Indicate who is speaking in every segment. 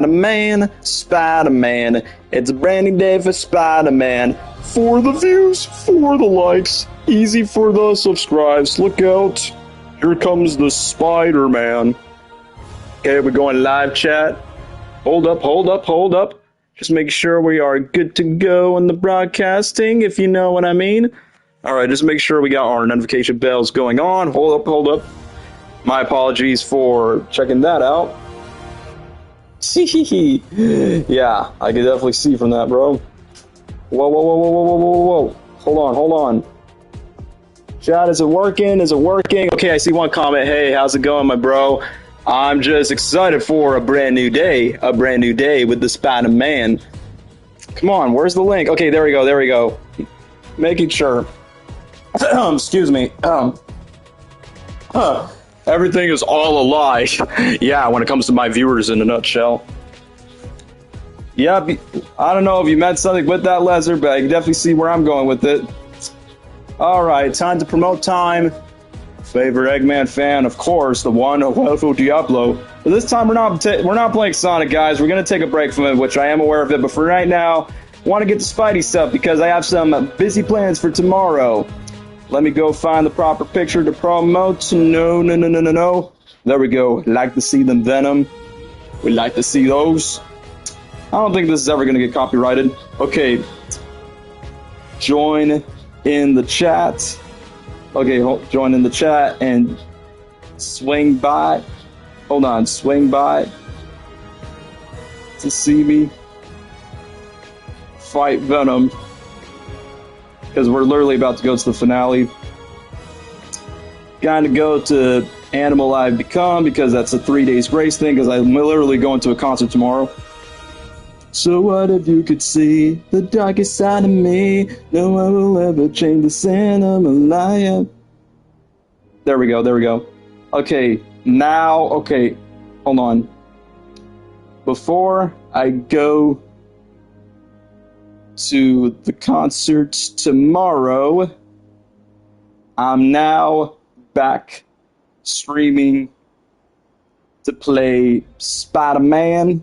Speaker 1: Spider-Man, Spider-Man. It's a brand new day for Spider-Man. For the views, for the likes, easy for the subscribes. Look out. Here comes the Spider-Man. Okay, we're going live chat. Hold up, hold up, hold up. Just make sure we are good to go on the broadcasting, if you know what I mean. Alright, just make sure we got our notification bells going on. Hold up, hold up. My apologies for checking that out. Yeah, I can definitely see from that, bro. Whoa, whoa, whoa, whoa, whoa, whoa, whoa, whoa. Hold on, hold on. Chat, is it working? Is it working? Okay, I see one comment. Hey, how's it going, my bro? I'm just excited for a brand new day with the Spider-Man. Come on, where's the link? Okay, there we go, there we go. Making sure. Excuse me. Everything is all a lie. Yeah, when it comes to my viewers in a nutshell. Yeah, I don't know if you meant something with that, Lesser, but I can definitely see where I'm going with it. Alright, time to promote time. Favorite Eggman fan, of course, the one, Huelfo Diablo. But this time we're not playing Sonic, guys. We're going to take a break from it, which I am aware of it. But for right now, I want to get the Spidey stuff because I have some busy plans for tomorrow. Let me go find the proper picture to promote. No, no, no, no, no, no. There we go. Like to see them Venom. We like to see those. I don't think this is ever going to get copyrighted. Okay. Join in the chat. Okay, join in the chat and swing by. Hold on, swing by to see me fight Venom. Because we're literally about to go to the finale. Gotta go to Animal I've Become because that's a 3 days grace thing because I'm literally going to a concert tomorrow. So what if you could see the darkest side of me? No one will ever change the sin I'm a liar. There we go, there we go. Okay, now, okay, hold on. Before I go to the concert tomorrow, I'm now back streaming to play Spider-Man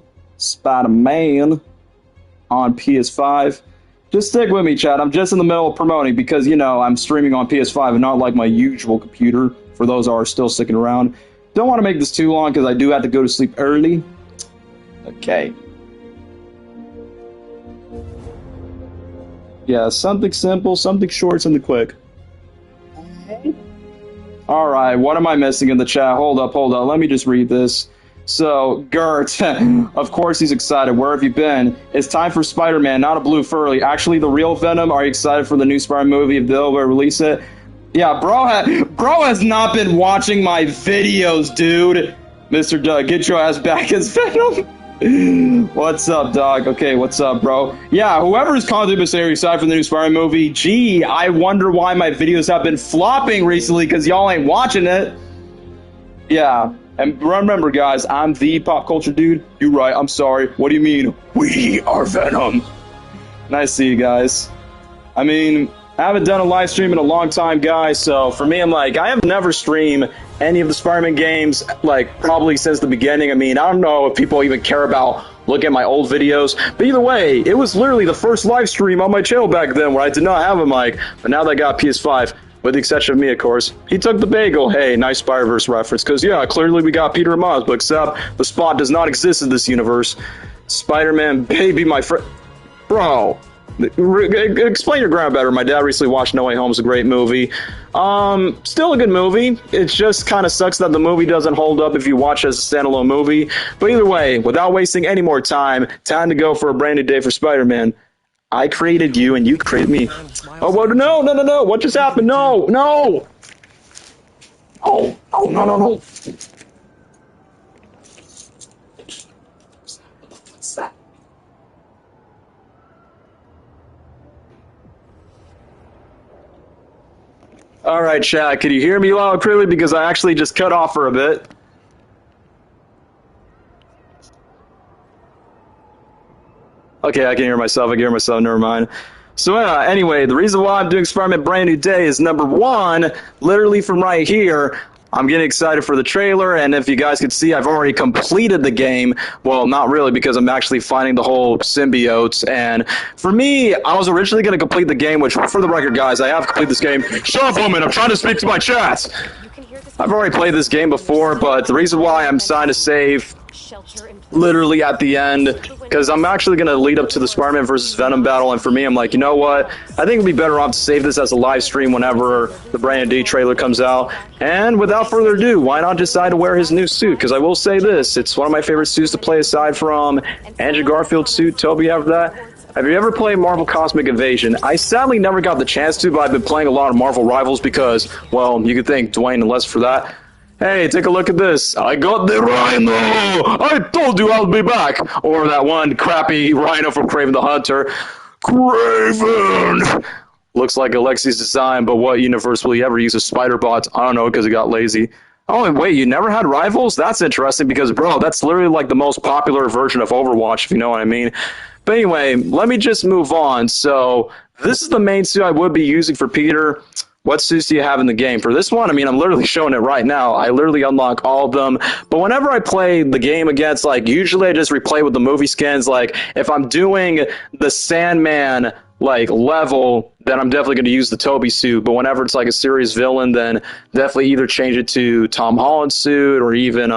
Speaker 1: on PS5. Just stick with me, chat. I'm just in the middle of promoting because, you know, I'm streaming on PS5 and not like my usual computer, for those who are still sticking around. Don't want to make this too long because I do have to go to sleep early. Okay. Yeah, something simple, something short, something quick. Alright, what am I missing in the chat? Hold up, let me just read this. So, Gert, of course he's excited. Where have you been? It's time for Spider-Man, not a blue furry. Actually, the real Venom. Are you excited for the new Spider-Man movie if they'll release it? Yeah, bro has not been watching my videos, dude. Mr. Doug, get your ass back as Venom. What's up, dog? Okay, what's up, bro? Yeah, whoever's content is excited for the new Spider-Man movie. Gee, I wonder why my videos have been flopping recently because y'all ain't watching it. Yeah. And remember, guys, I'm the pop culture dude. You're right, I'm sorry. What do you mean? We are Venom. Nice to see you guys. I mean, I haven't done a live stream in a long time, guys, so for me, I'm like, I have never streamed any of the Spider-Man games, like, probably since the beginning. I mean, I don't know if people even care about looking at my old videos, but either way, it was literally the first live stream on my channel back then where I did not have a mic, but now that I got PS5, with the exception of me, of course. He took the bagel. Hey, nice Spider-Verse reference. Because, yeah, clearly we got Peter and Miles, but except the Spot does not exist in this universe. Spider-Man, baby, my friend. Bro. Explain your ground better. My dad recently watched No Way Home. It's a great movie. Still a good movie. It just kind of sucks that the movie doesn't hold up if you watch it as a standalone movie. But either way, without wasting any more time to go for a brand new day for Spider-Man. I created you and you created me. Oh, well, no, no, no, no. What just happened? No, no. Oh, oh, no, no, no. What's that? All right, chat. Can you hear me loud and clearly? Because I actually just cut off for a bit. Okay, I can hear myself. Never mind. So anyway, the reason why I'm doing Spider-Man Brand New Day is number one, literally from right here, I'm getting excited for the trailer, and if you guys could see, I've already completed the game. Well, not really, because I'm actually finding the whole symbiotes, and for me, I was originally going to complete the game, which, for the record, guys, I have completed this game. Shut up, woman! I'm trying to speak to my chat! I've already played this game before, but the reason why I'm trying to save literally at the end, because I'm actually going to lead up to the Spider-Man versus Venom battle, and for me, I'm like, you know what? I think it'd be better off to save this as a live stream whenever the Brandon D trailer comes out. And without further ado, why not decide to wear his new suit? Because I will say this, it's one of my favorite suits to play aside from Andrew Garfield's suit. Toby, after that. Have you ever played Marvel Cosmic Invasion? I sadly never got the chance to, but I've been playing a lot of Marvel Rivals because, well, you could thank Dwayne and Les for that. Hey, take a look at this. I got the Rhino! I told you I'll be back! Or that one crappy Rhino from Kraven the Hunter. Kraven! Looks like Alexi's design, but what universe will he ever use a spider bot? I don't know, because he got lazy. Oh, and wait, you never had Rivals? That's interesting, because, bro, that's literally like the most popular version of Overwatch, if you know what I mean. But anyway, let me just move on. So, this is the main suit I would be using for Peter. What suits do you have in the game? For this one, I mean, I'm literally showing it right now. I literally unlock all of them. But whenever I play the game against, like, usually I just replay with the movie skins. Like, if I'm doing the Sandman, like, level, then I'm definitely going to use the Toby suit. But whenever it's, like, a serious villain, then definitely either change it to Tom Holland's suit or even,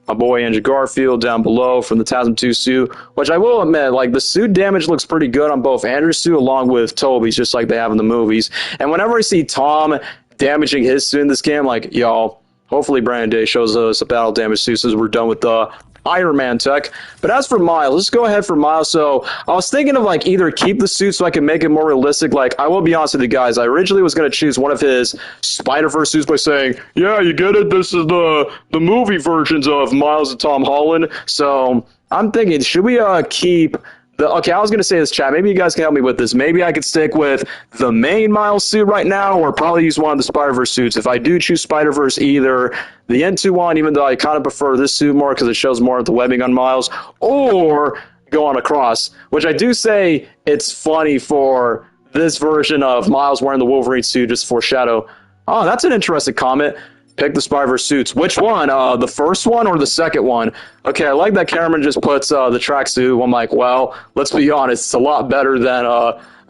Speaker 1: my boy Andrew Garfield down below from the TASM 2 suit, which I will admit, like, the suit damage looks pretty good on both Andrew's suit along with Toby's, just like they have in the movies. And whenever I see Tom damaging his suit in this game, like, y'all, hopefully Brandon Day shows us a battle damage suit since we're done with the Iron Man tech. But as for Miles, let's go ahead for Miles. So I was thinking of, like, either keep the suit so I can make it more realistic. Like, I will be honest with you guys, I originally was going to choose one of his Spider-Verse suits by saying, yeah, you get it, this is the movie versions of Miles and Tom Holland. So I'm thinking, should we keep okay, I was going to say this, chat. Maybe you guys can help me with this. Maybe I could stick with the main Miles suit right now, or probably use one of the Spider-Verse suits. If I do choose Spider-Verse, either the N2 one, even though I kind of prefer this suit more because it shows more of the webbing on Miles, or go on across, which I do say it's funny for this version of Miles wearing the Wolverine suit, just foreshadow. Oh, that's an interesting comment. Pick the Spider-Verse suits. Which one? The first one or the second one? Okay, I like that Cameron just puts the tracksuit. I'm like, well, let's be honest, it's a lot better than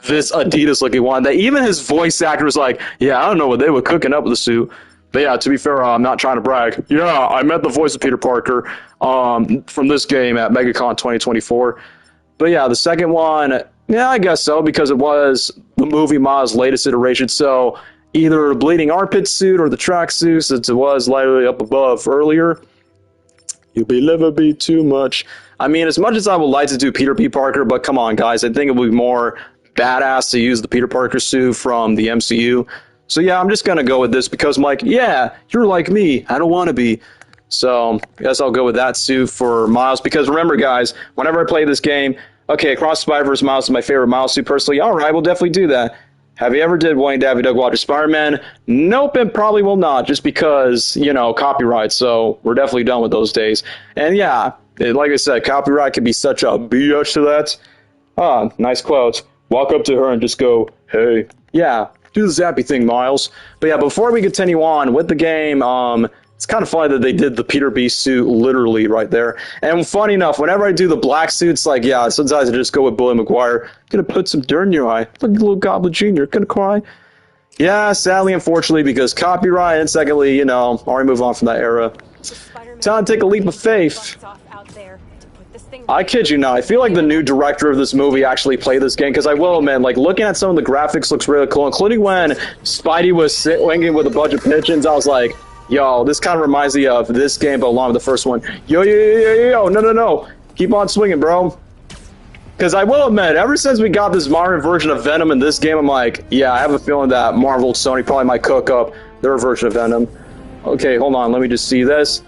Speaker 1: this Adidas-looking one. That even his voice actor was like, yeah, I don't know what they were cooking up with the suit. But yeah, to be fair, I'm not trying to brag. Yeah, I met the voice of Peter Parker from this game at MegaCon 2024. But yeah, the second one, yeah, I guess so, because it was the movie Miles' latest iteration. So either the bleeding armpit suit or the tracksuit, since it was lightly up above earlier. You'll never be too much. I mean, as much as I would like to do Peter P. Parker, but come on, guys, I think it would be more badass to use the Peter Parker suit from the MCU. So yeah, I'm just going to go with this because I'm like, yeah, you're like me. I don't want to be. So I guess I'll go with that suit for Miles, because remember, guys, whenever I play this game, okay, Across Spider-Verse Miles is my favorite Miles suit personally. All right, we'll definitely do that. Have you ever did Wayne Davy Doug Walter Spider-Man? Nope, and probably will not, just because, you know, copyright. So we're definitely done with those days. And yeah, like I said, copyright can be such a bitch to that. Ah, nice quote. Walk up to her and just go, hey. Yeah, do the zappy thing, Miles. But yeah, before we continue on with the game, it's kind of funny that they did the Peter B suit literally right there. And funny enough, whenever I do the black suits, like, yeah, sometimes I just go with Billy McGuire. Gonna put some dirt in your eye. Like a little Goblin Jr. Gonna cry. Yeah, sadly, unfortunately, because copyright, and secondly, you know, already move on from that era. Time to take a leap of faith. I kid you not. I feel like the new director of this movie actually played this game, because I will admit, like, looking at some of the graphics looks really cool, including when Spidey was swinging with a bunch of pigeons. I was like, yo, this kind of reminds me of this game, but along with the first one. Yo, no. Keep on swinging, bro. Because I will admit, ever since we got this modern version of Venom in this game, I'm like, yeah, I have a feeling that Marvel, Sony probably might cook up their version of Venom. Okay, hold on, let me just see this.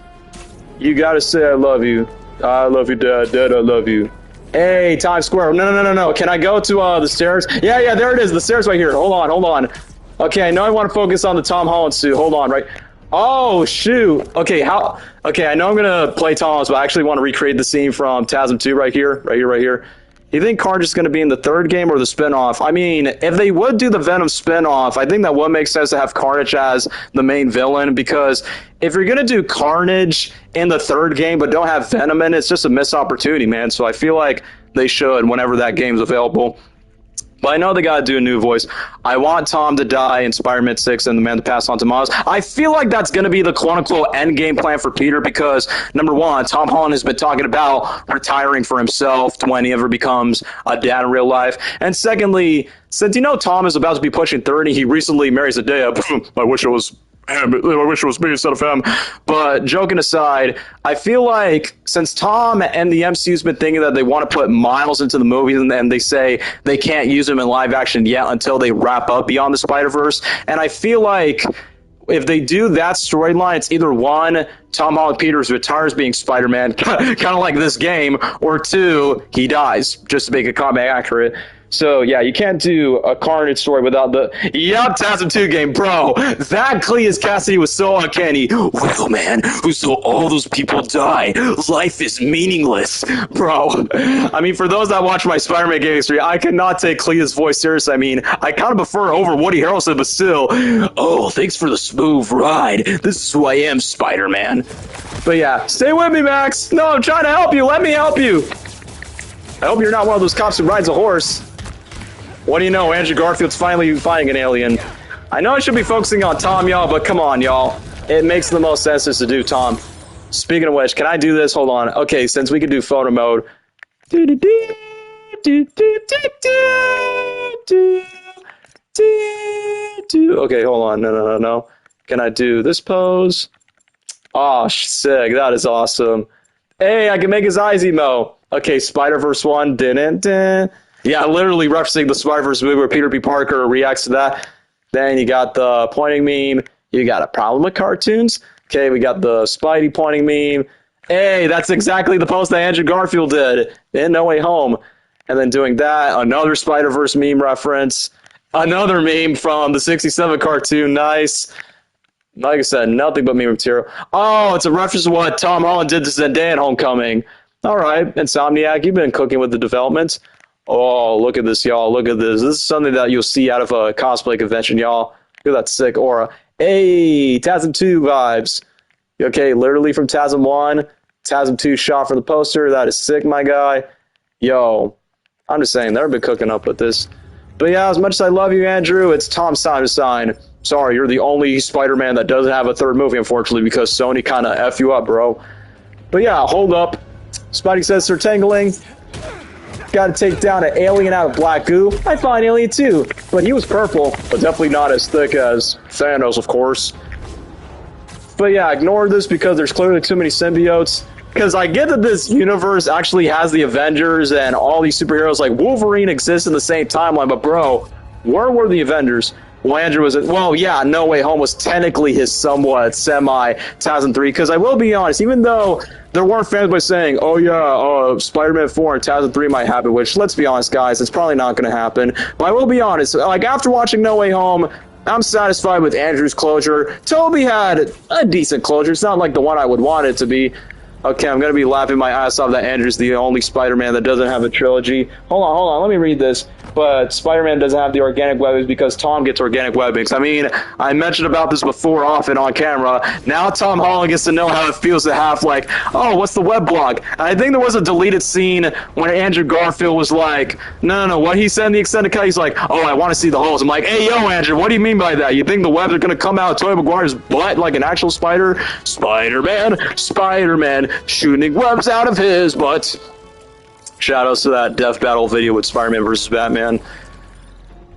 Speaker 1: You gotta say I love you. I love you, Dad. Dad, I love you. Hey, Times Square. No. Can I go to the stairs? Yeah, there it is. The stairs right here. Hold on. Okay, I know I want to focus on the Tom Holland suit. Hold on, right? Oh, shoot. Okay, I know I'm going to play Tom Holland, but I actually want to recreate the scene from TASM 2 right here. You think Carnage is going to be in the third game or the spinoff? I mean, if they would do the Venom spinoff, I think that would make sense to have Carnage as the main villain, because if you're going to do Carnage in the third game but don't have Venom in it, it's just a missed opportunity, man. So I feel like they should whenever that game's available. But I know they got to do a new voice. I want Tom to die in Spider-Man 6 and the man to pass on to Miles. I feel like that's going to be the quote-unquote end game plan for Peter because, number one, Tom Holland has been talking about retiring for himself when he ever becomes a dad in real life. And secondly, since Tom is about to be pushing 30, he recently marries Zendaya. I wish it was him. I wish it was me instead of him. But joking aside, I feel like since Tom and the MCU's been thinking that they want to put Miles into the movies and they say they can't use him in live action yet until they wrap up Beyond the Spider-Verse, and I feel like if they do that storyline, it's either one, Tom Holland Peters retires being Spider-Man, kind of like this game, or two, he dies, just to make it comic accurate. So, yeah, you can't do a Carnage story without the... Yup, TASM 2 game, bro. That Cletus Cassidy was so uncanny. Well, man, who saw all those people die? Life is meaningless. Bro, I mean, for those that watch my Spider-Man game history, I cannot take Cletus' voice seriously. I mean, I kind of prefer over Woody Harrelson, but still. Oh, thanks for the smooth ride. This is who I am, Spider-Man. But, yeah, stay with me, Max. No, I'm trying to help you. Let me help you. I hope you're not one of those cops who rides a horse. What do you know? Andrew Garfield's finally fighting an alien. I know I should be focusing on Tom, y'all, but come on, y'all. It makes the most sense just to do Tom. Speaking of which, can I do this? Hold on. Okay, since we can do photo mode. Okay, hold on. No. Can I do this pose? Oh, sick. That is awesome. Hey, I can make his eyes emo. Okay, Spider-Verse 1. Yeah, literally referencing the Spider-Verse movie where Peter B. Parker reacts to that. Then you got the pointing meme. You got a problem with cartoons. Okay, we got the Spidey pointing meme. Hey, that's exactly the post that Andrew Garfield did in No Way Home. And then doing that, another Spider-Verse meme reference. Another meme from the 67 cartoon. Nice. Like I said, nothing but meme material. Oh, it's a reference to what Tom Holland did to Zendaya in Homecoming. All right, Insomniac, you've been cooking with the developments. Oh, look at this, y'all. Look at this. This is something that you'll see out of a cosplay convention, y'all. Look at that sick aura. Hey, TASM 2 vibes. Okay, literally from TASM 1. TASM 2 shot for the poster. That is sick, my guy. Yo, I'm just saying, they've been cooking up with this. But yeah, as much as I love you, Andrew, it's Tom's time to sign. Sorry, you're the only Spider-Man that doesn't have a third movie, unfortunately, because Sony kind of F you up, bro. But yeah, hold up. Spidey says they're tangling. Got to take down an alien out of black goo. I find Alien too, but he was purple, but definitely not as thick as Thanos, of course. But yeah, ignore this because there's clearly too many symbiotes. Because I get that this universe actually has the Avengers and all these superheroes like Wolverine exists in the same timeline, but bro, where were the Avengers? Well, Andrew was, well, yeah, No Way Home was technically his somewhat semi-TASM 3, because I will be honest, even though there weren't fans by saying, oh yeah, Spider-Man 4 and TASM 3 might happen, which, let's be honest, guys, it's probably not going to happen, but I will be honest, like, after watching No Way Home, I'm satisfied with Andrew's closure. Toby had a decent closure. It's not like the one I would want it to be. Okay, I'm going to be laughing my ass off that Andrew's the only Spider-Man that doesn't have a trilogy. Hold on, let me read this. But Spider-Man doesn't have the organic webbings because Tom gets organic webbings. I mean, I mentioned about this before off and on camera. Now Tom Holland gets to know how it feels to have, like, oh, what's the web blog? And I think there was a deleted scene when Andrew Garfield was like, no, what he said in the extended cut, he's like, oh, I want to see the holes. I'm like, hey, yo, Andrew, what do you mean by that? You think the webs are going to come out of Tobey Maguire's butt like an actual spider? Spider-Man, shooting webs out of his butt. Shoutouts to that death battle video with Spider-Man versus Batman.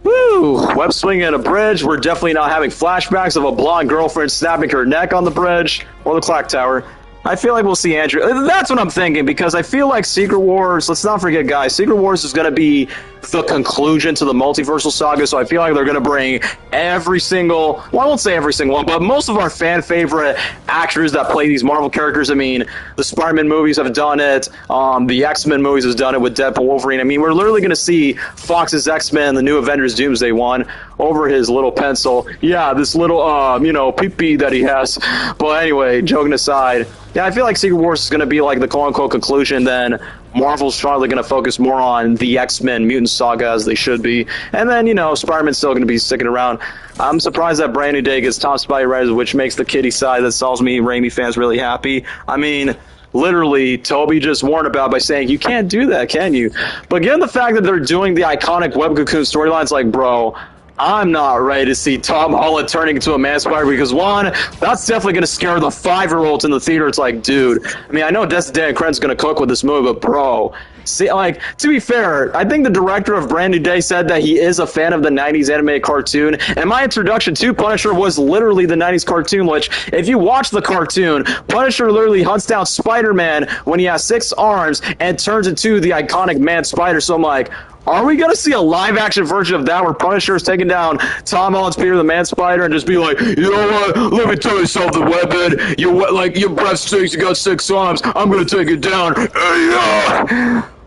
Speaker 1: Woo! Web swinging at a bridge. We're definitely not having flashbacks of a blonde girlfriend snapping her neck on the bridge or the clock tower. I feel like we'll see Andrew. That's what I'm thinking, because I feel like Secret Wars, let's not forget, guys, Secret Wars is going to be the conclusion to the multiversal saga, so I feel like they're going to bring every single, well, I won't say every single one, but most of our fan favorite actors that play these Marvel characters. I mean, the Spider-Man movies have done it, the X-Men movies has done it with Deadpool, Wolverine. I mean, we're literally going to see Fox's X-Men, the new Avengers Doomsday one, over his little pencil. Yeah, this little, pee-pee that he has. But anyway, joking aside, yeah, I feel like Secret Wars is going to be like the quote-unquote conclusion, then Marvel's probably going to focus more on the X-Men Mutant Saga as they should be, and then, you know, Spider-Man's still going to be sticking around. I'm surprised that Brand New Day gets top Spidey writers, which makes the kitty side that sells me Raimi fans really happy. I mean, literally, Toby just warned about by saying, you can't do that, can you? But given the fact that they're doing the iconic Web Cocoon storylines, like, bro, I'm not ready to see Tom Holland turning into a man spider because, one, that's definitely going to scare the 5-year-olds in the theater. It's like, dude, I mean, I know Dan Cren's going to cook with this movie, but, bro, see, like, to be fair, I think the director of Brand New Day said that he is a fan of the 90s animated cartoon, and my introduction to Punisher was literally the 90s cartoon, which, if you watch the cartoon, Punisher literally hunts down Spider-Man when he has 6 arms and turns into the iconic man spider. So I'm like, are we going to see a live-action version of that where Punisher is taking down Tom Holland's Peter the Man-Spider and just be like, you know what, let me tell you something, Webhead, your breath stinks, you got 6 arms, I'm going to take it down.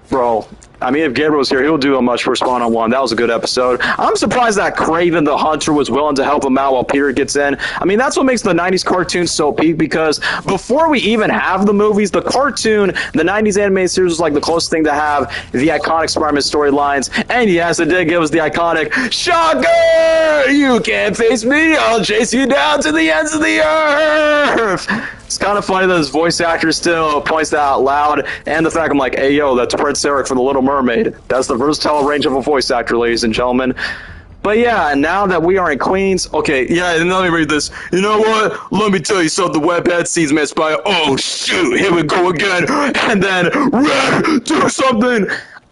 Speaker 1: Bro, I mean, if Gabriel was here, he would do a much worse one-on-one. That was a good episode. I'm surprised that Kraven the Hunter was willing to help him out while Peter gets in. I mean, that's what makes the 90s cartoon so peak, because before we even have the movies, the cartoon, the 90s animated series was like the closest thing to have the iconic Spider-Man storylines. And yes, it did give us the iconic, shocker! You can't face me, I'll chase you down to the ends of the earth! It's kind of funny that his voice actor still points that out loud, and the fact I'm like, hey, yo, that's Prince Eric from The Little Mermaid. That's the versatile range of a voice actor, ladies and gentlemen. But yeah, now that we are in Queens, okay, yeah, and let me read this. You know what? Let me tell you something. Webhead sees Man Spider. Oh, shoot, here we go again. And then, Red, do something.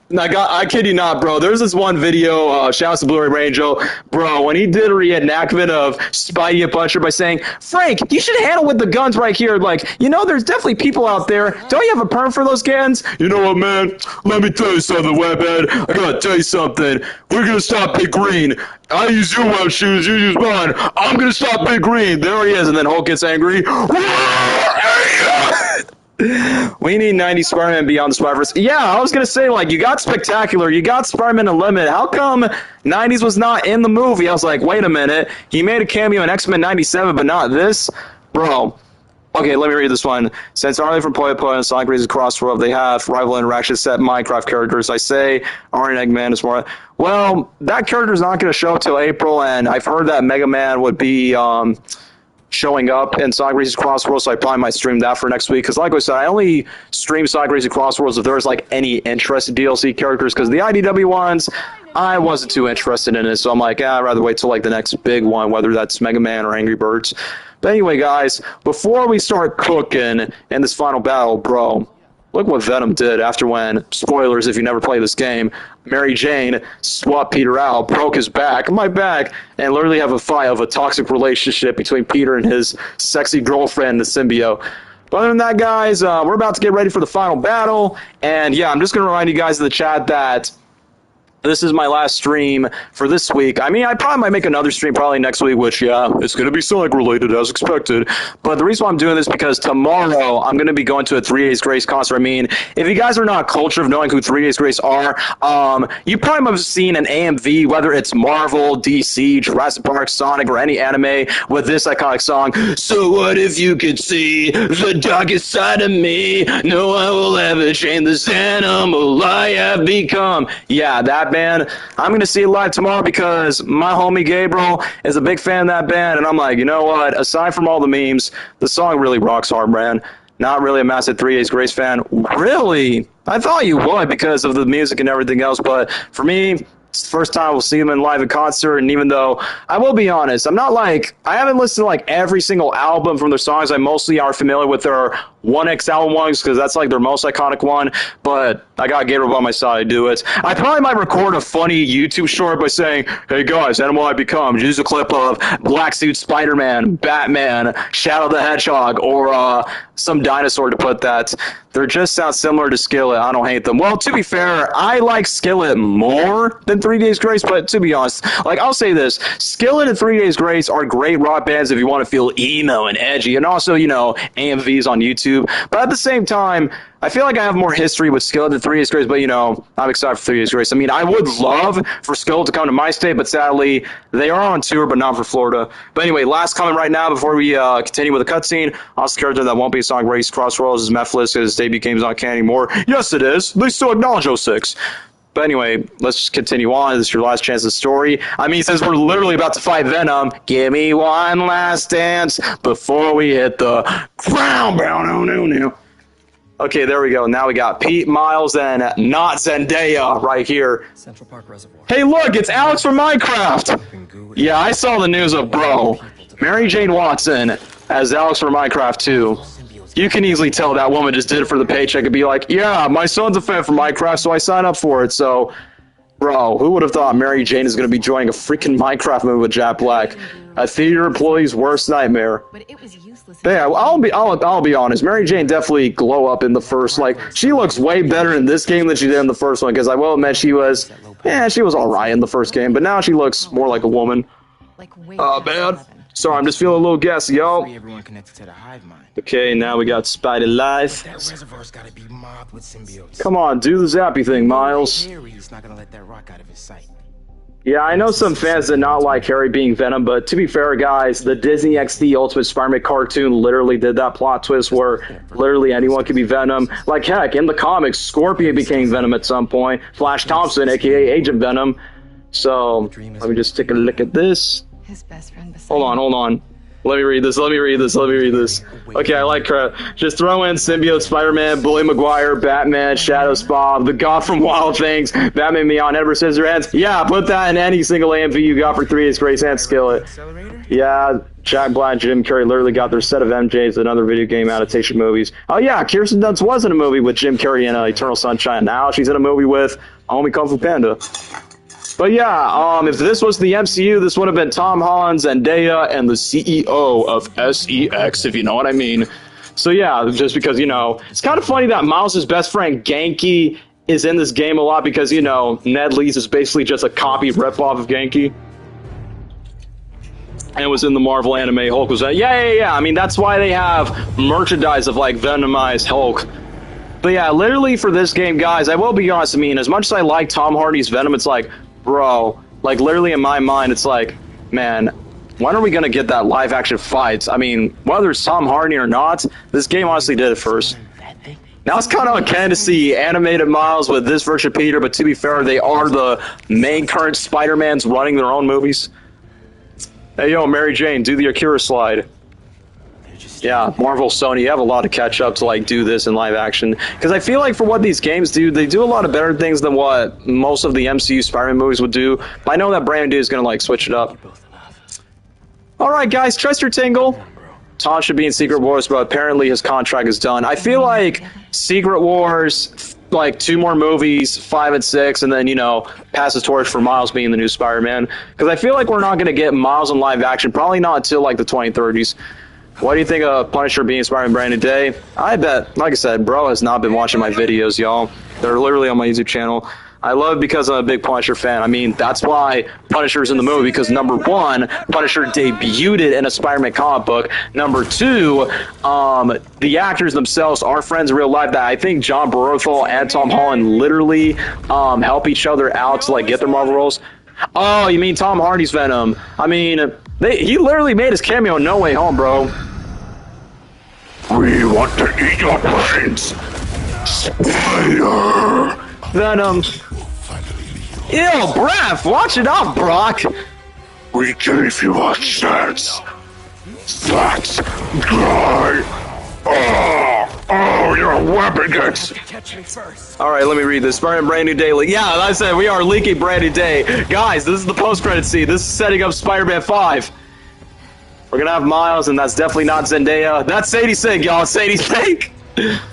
Speaker 1: I kid you not, bro. There's this one video, shout out to Blu-ray Rangel, bro, when he did a reenactment of Spidey and Punisher by saying, Frank, you should handle with the guns right here. Like, you know, there's definitely people out there. Don't you have a perm for those guns? You know what, man? Let me tell you something, Webhead. I gotta tell you something. We're gonna stop Big Green. I use your web shoes, you use mine. I'm gonna stop Big Green. There he is, and then Hulk gets angry. We need 90 Spider-Man Beyond the Spider-Verse. Yeah, I was going to say, like, you got Spectacular, you got Spider-Man Unlimited. How come 90s was not in the movie? I was like, wait a minute. He made a cameo in X-Men 97, but not this? Bro. Okay, let me read this one. Since Arlie from Poya Poya and Sonic Races Crossroad, they have rival interactions set Minecraft characters. I say Arnie and Eggman is more... Well, that character's not going to show up till April, and I've heard that Mega Man would be... showing up in Sonic Races Crossworlds, so I probably might stream that for next week, because like I said, I only stream Sonic Races Crossworlds if there's like any interested DLC characters, because the IDW ones, I wasn't too interested in it, so I'm like, I'd rather wait till like the next big one, whether that's Mega Man or Angry Birds. But anyway, guys, before we start cooking in this final battle, bro, look what Venom did after when, spoilers if you never play this game, Mary Jane swapped Peter out, broke his back, my back, and literally have a fight of a toxic relationship between Peter and his sexy girlfriend, the symbiote. But other than that, guys, we're about to get ready for the final battle. And yeah, I'm just going to remind you guys in the chat that this is my last stream for this week. I mean, I probably might make another stream probably next week, which, yeah, it's going to be Sonic related as expected. But the reason why I'm doing this is because tomorrow I'm going to be going to a 3 Days Grace concert. I mean, if you guys are not cultured of knowing who 3 Days Grace are, you probably might have seen an AMV, whether it's Marvel, DC, Jurassic Park, Sonic, or any anime with this iconic song. So what if you could see the darkest side of me? No one will ever change this animal I have become. Yeah, that band, I'm going to see it live tomorrow because my homie Gabriel is a big fan of that band, and I'm like, you know what, aside from all the memes, the song really rocks hard, man. Not really a massive 3 Days Grace fan. Really? I thought you would because of the music and everything else, but for me, it's the first time we'll see them in live in concert, and even though, I will be honest, I'm not like, I haven't listened to like every single album from their songs. I mostly are familiar with their 1X album ones because that's like their most iconic one, but I got Gabriel by my side to do it. I probably might record a funny YouTube short by saying, hey guys, Animal I Become, use a clip of Black Suit Spider-Man, Batman, Shadow the Hedgehog, or some dinosaur to put that. They just sound similar to Skillet. I don't hate them. Well, to be fair, I like Skillet more than 3 Days Grace, but to be honest, like, I'll say this, Skillet and 3 Days Grace are great rock bands if you want to feel emo and edgy, and also, you know, AMVs on YouTube. YouTube. But at the same time, I feel like I have more history with Skillet 3 Days Grace, but, you know, I'm excited for 3 Days Grace. I mean, I would love for Skillet to come to my state, but sadly, they are on tour, but not for Florida. But anyway, last comment right now before we continue with the cutscene. Also, character that won't be a Sonic Race Crossroads is Mephiles, because his debut game is not canon anymore. Yes, it is. They still acknowledge 06. But anyway, let's just continue on. This is your last chance of the story. I mean, since we're literally about to fight Venom, give me one last dance before we hit the ground. Okay, there we go. Now we got Pete, Miles, and not Zendaya right here. Central Park Reservoir. Hey, look, it's Alex from Minecraft. Yeah, I saw the news of bro. Mary Jane Watson as Alex from Minecraft 2. You can easily tell that woman just did it for the paycheck and be like, yeah, my son's a fan for Minecraft, so I signed up for it. So, bro, who would have thought Mary Jane is going to be joining a freaking Minecraft movie with Jack Black? A theater employee's worst nightmare. But it was useless. Yeah, I'll be honest. Mary Jane definitely glow up in the first. Like, she looks way better in this game than she did in the first one. Because I will admit she was all right in the first game, but now she looks more like a woman. Oh, man. Sorry, I'm just feeling a little gassy, yo. Okay, now we got Spidey Life. Come on, do the zappy thing, Miles. Yeah, I know some fans did not like Harry being Venom, but to be fair, guys, the Disney XD Ultimate Spider-Man cartoon literally did that plot twist where literally anyone could be Venom. Like, heck, in the comics, Scorpion became Venom at some point. Flash Thompson, a.k.a. Agent Venom. So, let me just take a look at this. His best friend hold on. Let me read this. Okay, I like crap. Just throw in Symbiote, Spider-Man, Bully Maguire, Batman, Shadows Bob, the God from Wild Things, Batman Beyond, Edward Scissorhands. Yeah, put that in any single AMV you got for 3 Days Grace and Skillet. Yeah, Jack Black and Jim Carrey literally got their set of MJs and other video game adaptation movies. Oh yeah, Kirsten Dunst was in a movie with Jim Carrey in Eternal Sunshine. Now she's in a movie with homie Kung Fu Panda. But yeah, if this was the MCU, this would have been Tom Holland, Zendaya, and the CEO of SEX, if you know what I mean. So yeah, just because, you know, it's kind of funny that Miles' best friend Genki is in this game a lot because, you know, Ned Leeds is basically just a copy ripoff of Genki. And it was in the Marvel anime. Hulk was yeah. I mean, that's why they have merchandise of, like, Venomized Hulk. But yeah, literally for this game, guys, I will be honest, I mean, as much as I like Tom Hardy's Venom, it's like, bro, like, literally in my mind, it's like, man, when are we going to get that live-action fights? I mean, whether it's Tom Hardy or not, this game honestly did it first. Now it's kind of uncanny to see animated Miles with this version of Peter, but to be fair, they are the main current Spider-Mans running their own movies. Hey, yo, Mary Jane, do the Akira slide. Yeah, Marvel, Sony, you have a lot to catch up to, like, do this in live action. Because I feel like for what these games do, they do a lot of better things than what most of the MCU Spider-Man movies would do. But I know that Brandon D is going to, like, switch it up. Alright, guys, trust your tingle. Tom should be in Secret Wars, but apparently his contract is done. I feel like Secret Wars, like, 2 more movies, 5 and 6, and then, you know, pass the torch for Miles being the new Spider-Man. Because I feel like we're not going to get Miles in live action, probably not until, like, the 2030s. What do you think of Punisher being Spider-Man Brandon Day? I bet, like I said, bro has not been watching my videos, y'all. They're literally on my YouTube channel. I love it because I'm a big Punisher fan. I mean, that's why Punisher's in the movie, because number 1, Punisher debuted in a Spider-Man comic book. Number 2, the actors themselves are friends in real life. That I think John Bernthal and Tom Holland literally help each other out to, like, get their Marvel roles. Oh, you mean Tom Hardy's Venom? I mean, he literally made his cameo in No Way Home, bro. We want to eat your brains, Spider. Venom. Ew, breath. Watch it off, Brock. We gave you a chance. That's dry. Oh, your weapon gets. Alright, let me read this. Spider-Man Brand New Day. Yeah, like I said, we are leaking Brand New Day. Guys, this is the post-credit scene. This is setting up Spider-Man 5. We're gonna have Miles, and that's definitely not Zendaya. That's Sadie Sink, y'all. Sadie Sink.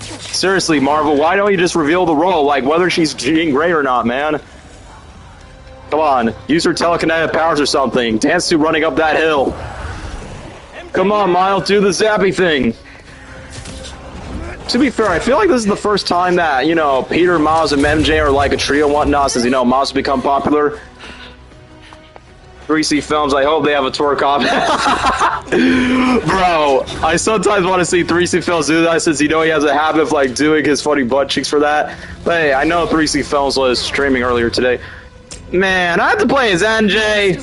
Speaker 1: Seriously, Marvel, why don't you just reveal the role? Like, whether she's Jean Grey or not, man. Come on, use her telekinetic powers or something. Dance to running up that hill. Come on, Miles, do the zappy thing. To be fair, I feel like this is the first time that, you know, Peter, Miles, and MJ are like a trio and whatnot, since, you know, Miles has become popular. 3C Films, I hope they have a tour copy. Bro, I sometimes want to see 3C Films do that since you know he has a habit of like doing his funny butt cheeks for that. But hey, I know 3C Films was streaming earlier today. Man, I have to play as MJ.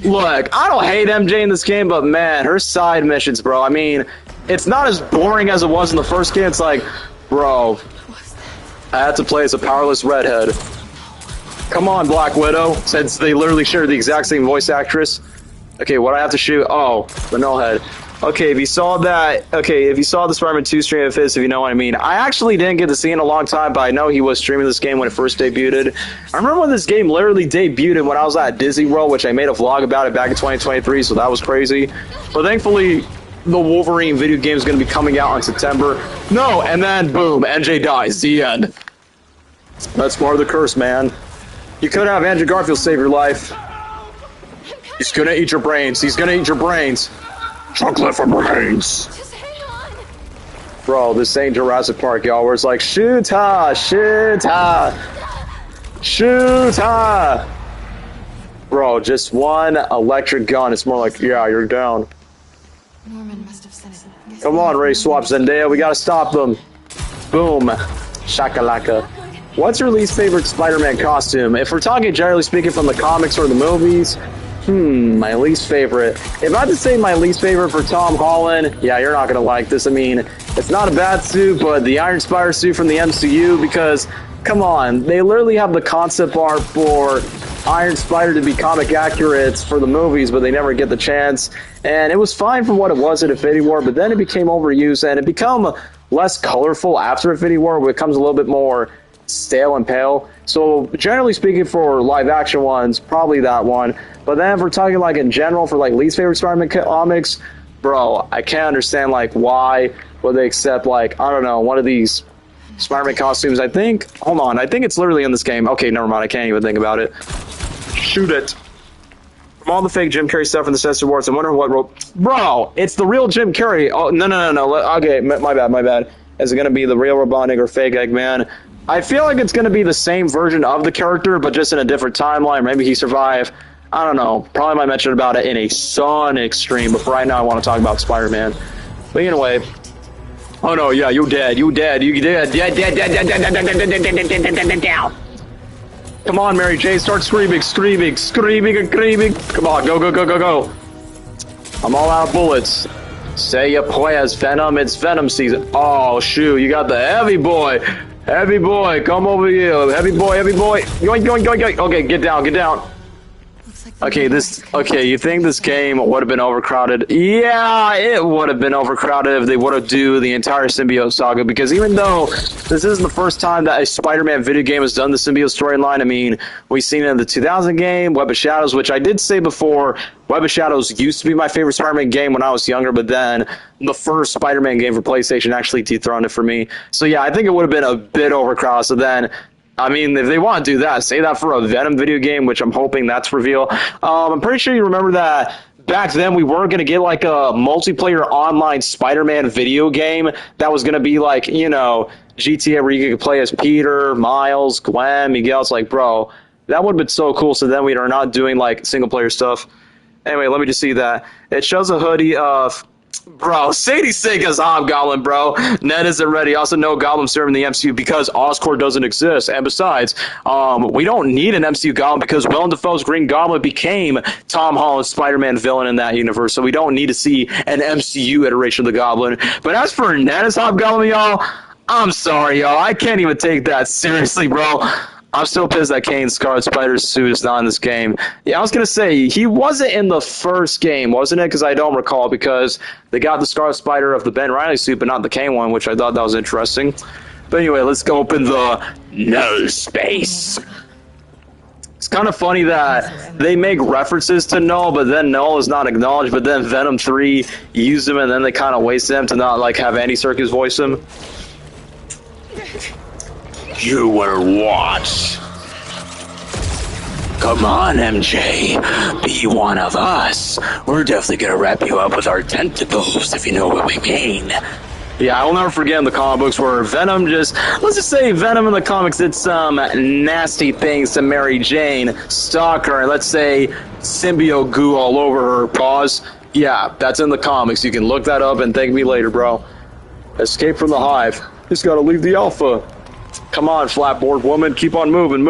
Speaker 1: Look, I don't hate MJ in this game, but man, her side missions, bro. I mean, it's not as boring as it was in the first game. It's like, bro, I had to play as a powerless redhead. Come on, Black Widow, since they literally share the exact same voice actress. Okay, what I have to shoot? Oh, the nullhead. Okay, if you saw that, if you saw the Spider-Man 2 stream of his, if you know what I mean. I actually didn't get to see it in a long time, but I know he was streaming this game when it first debuted. I remember when this game literally debuted when I was at Disney World, which I made a vlog about it back in 2023, so that was crazy. But thankfully, the Wolverine video game is going to be coming out in September. No, and then, boom, MJ dies. The end. That's part of the curse, man. You could have Andrew Garfield save your life. He's gonna eat your brains. He's gonna eat your brains. Chocolate for brains.
Speaker 2: Just hang on.
Speaker 1: Bro, this ain't Jurassic Park, y'all, where it's like, shoot ha, shoot ha, shoot ha. Bro, just one electric gun. It's more like, yeah, you're down.
Speaker 2: Norman must have said it.
Speaker 1: Come on, Ray Swap Zendaya, we gotta stop them. Boom. Shakalaka. What's your least favorite Spider-Man costume? If we're talking generally speaking from the comics or the movies, my least favorite. If I had to say my least favorite for Tom Holland, yeah, you're not gonna like this. I mean, it's not a bad suit, but the Iron Spider suit from the MCU, because, come on, they literally have the concept art for Iron Spider to be comic accurate for the movies, but they never get the chance. And it was fine for what it was at Infinity War, but then it became overused, and it became less colorful after Infinity War, where it becomes a little bit more stale and pale. So generally speaking, for live action ones, probably that one. But then if we're talking like in general for like least favorite Spider-Man comics, bro, I can't understand like why would they accept like, I don't know, one of these Spider-Man costumes. I think it's literally in this game. Okay, never mind, I can't even think about it. Shoot it. From all the fake Jim Carrey stuff in the Censor Awards, I'm wondering what role. Bro, it's the real Jim Carrey. Oh, no. Okay, my bad. Is it going to be the real Robotnik or fake Eggman? I feel like it's going to be the same version of the character, but just in a different timeline. Maybe he survived. I don't know. Probably might mention about it in a Sonic stream, but for right now I want to talk about Spider-Man. But anyway. Oh no, yeah, you dead. Dead. Come on, Mary J, start screaming. Come on, go. I'm all out of bullets. Say ya pues, Venom, it's Venom season. Oh, shoot, you got the heavy boy. Heavy boy, come over here. Heavy boy. Yoink. Okay, get down. Okay, you think this game would have been overcrowded? Yeah, it would have been overcrowded if they would have do the entire symbiote saga, because even though this isn't the first time that a Spider-Man video game has done the symbiote storyline, I mean, we've seen it in the 2000 game, Web of Shadows, which I did say before, Web of Shadows used to be my favorite Spider-Man game when I was younger, but then the first Spider-Man game for PlayStation actually dethroned it for me. So yeah, I think it would have been a bit overcrowded, so then I mean, if they want to do that, say that for a Venom video game, which I'm hoping that's revealed. I'm pretty sure you remember that back then we weren't going to get like a multiplayer online Spider-Man video game that was going to be like, you know, GTA where you could play as Peter, Miles, Gwen, Miguel. It's like, bro, that would have been so cool. So then we are not doing like single player stuff. Anyway, let me just see that. It shows a hoodie of... Bro, Sadie Sink as Hobgoblin, bro. Ned isn't ready. Also, no Goblin serving the MCU because Oscorp doesn't exist. And besides, we don't need an MCU Goblin because Willem Dafoe's Green Goblin became Tom Holland's Spider-Man villain in that universe. So we don't need to see an MCU iteration of the Goblin. But as for Ned as Hobgoblin, y'all, I'm sorry, y'all. I can't even take that seriously, bro. I'm still pissed that Kane's Scarlet Spider's suit is not in this game. Yeah, I was going to say, he wasn't in the first game, wasn't it? Because I don't recall, because they got the Scarlet Spider of the Ben Reilly suit, but not the Kane one, which I thought that was interesting. But anyway, let's go open the null space. It's kind of funny that they make references to Null, but then Null is not acknowledged, but then Venom 3 used him, and then they kind of waste them to not, like, have Andy Serkis voice him. You will watch. Come on, MJ. Be one of us. We're definitely gonna wrap you up with our tentacles, if you know what we mean. Yeah, I'll never forget in the comic books where Venom let's just say Venom in the comics did some nasty things to Mary Jane, stalk her, and let's say symbiote goo all over her paws. Yeah, that's in the comics. You can look that up and thank me later, bro. Escape from the hive. Just gotta leave the alpha. Come on, flatboard woman, keep on moving.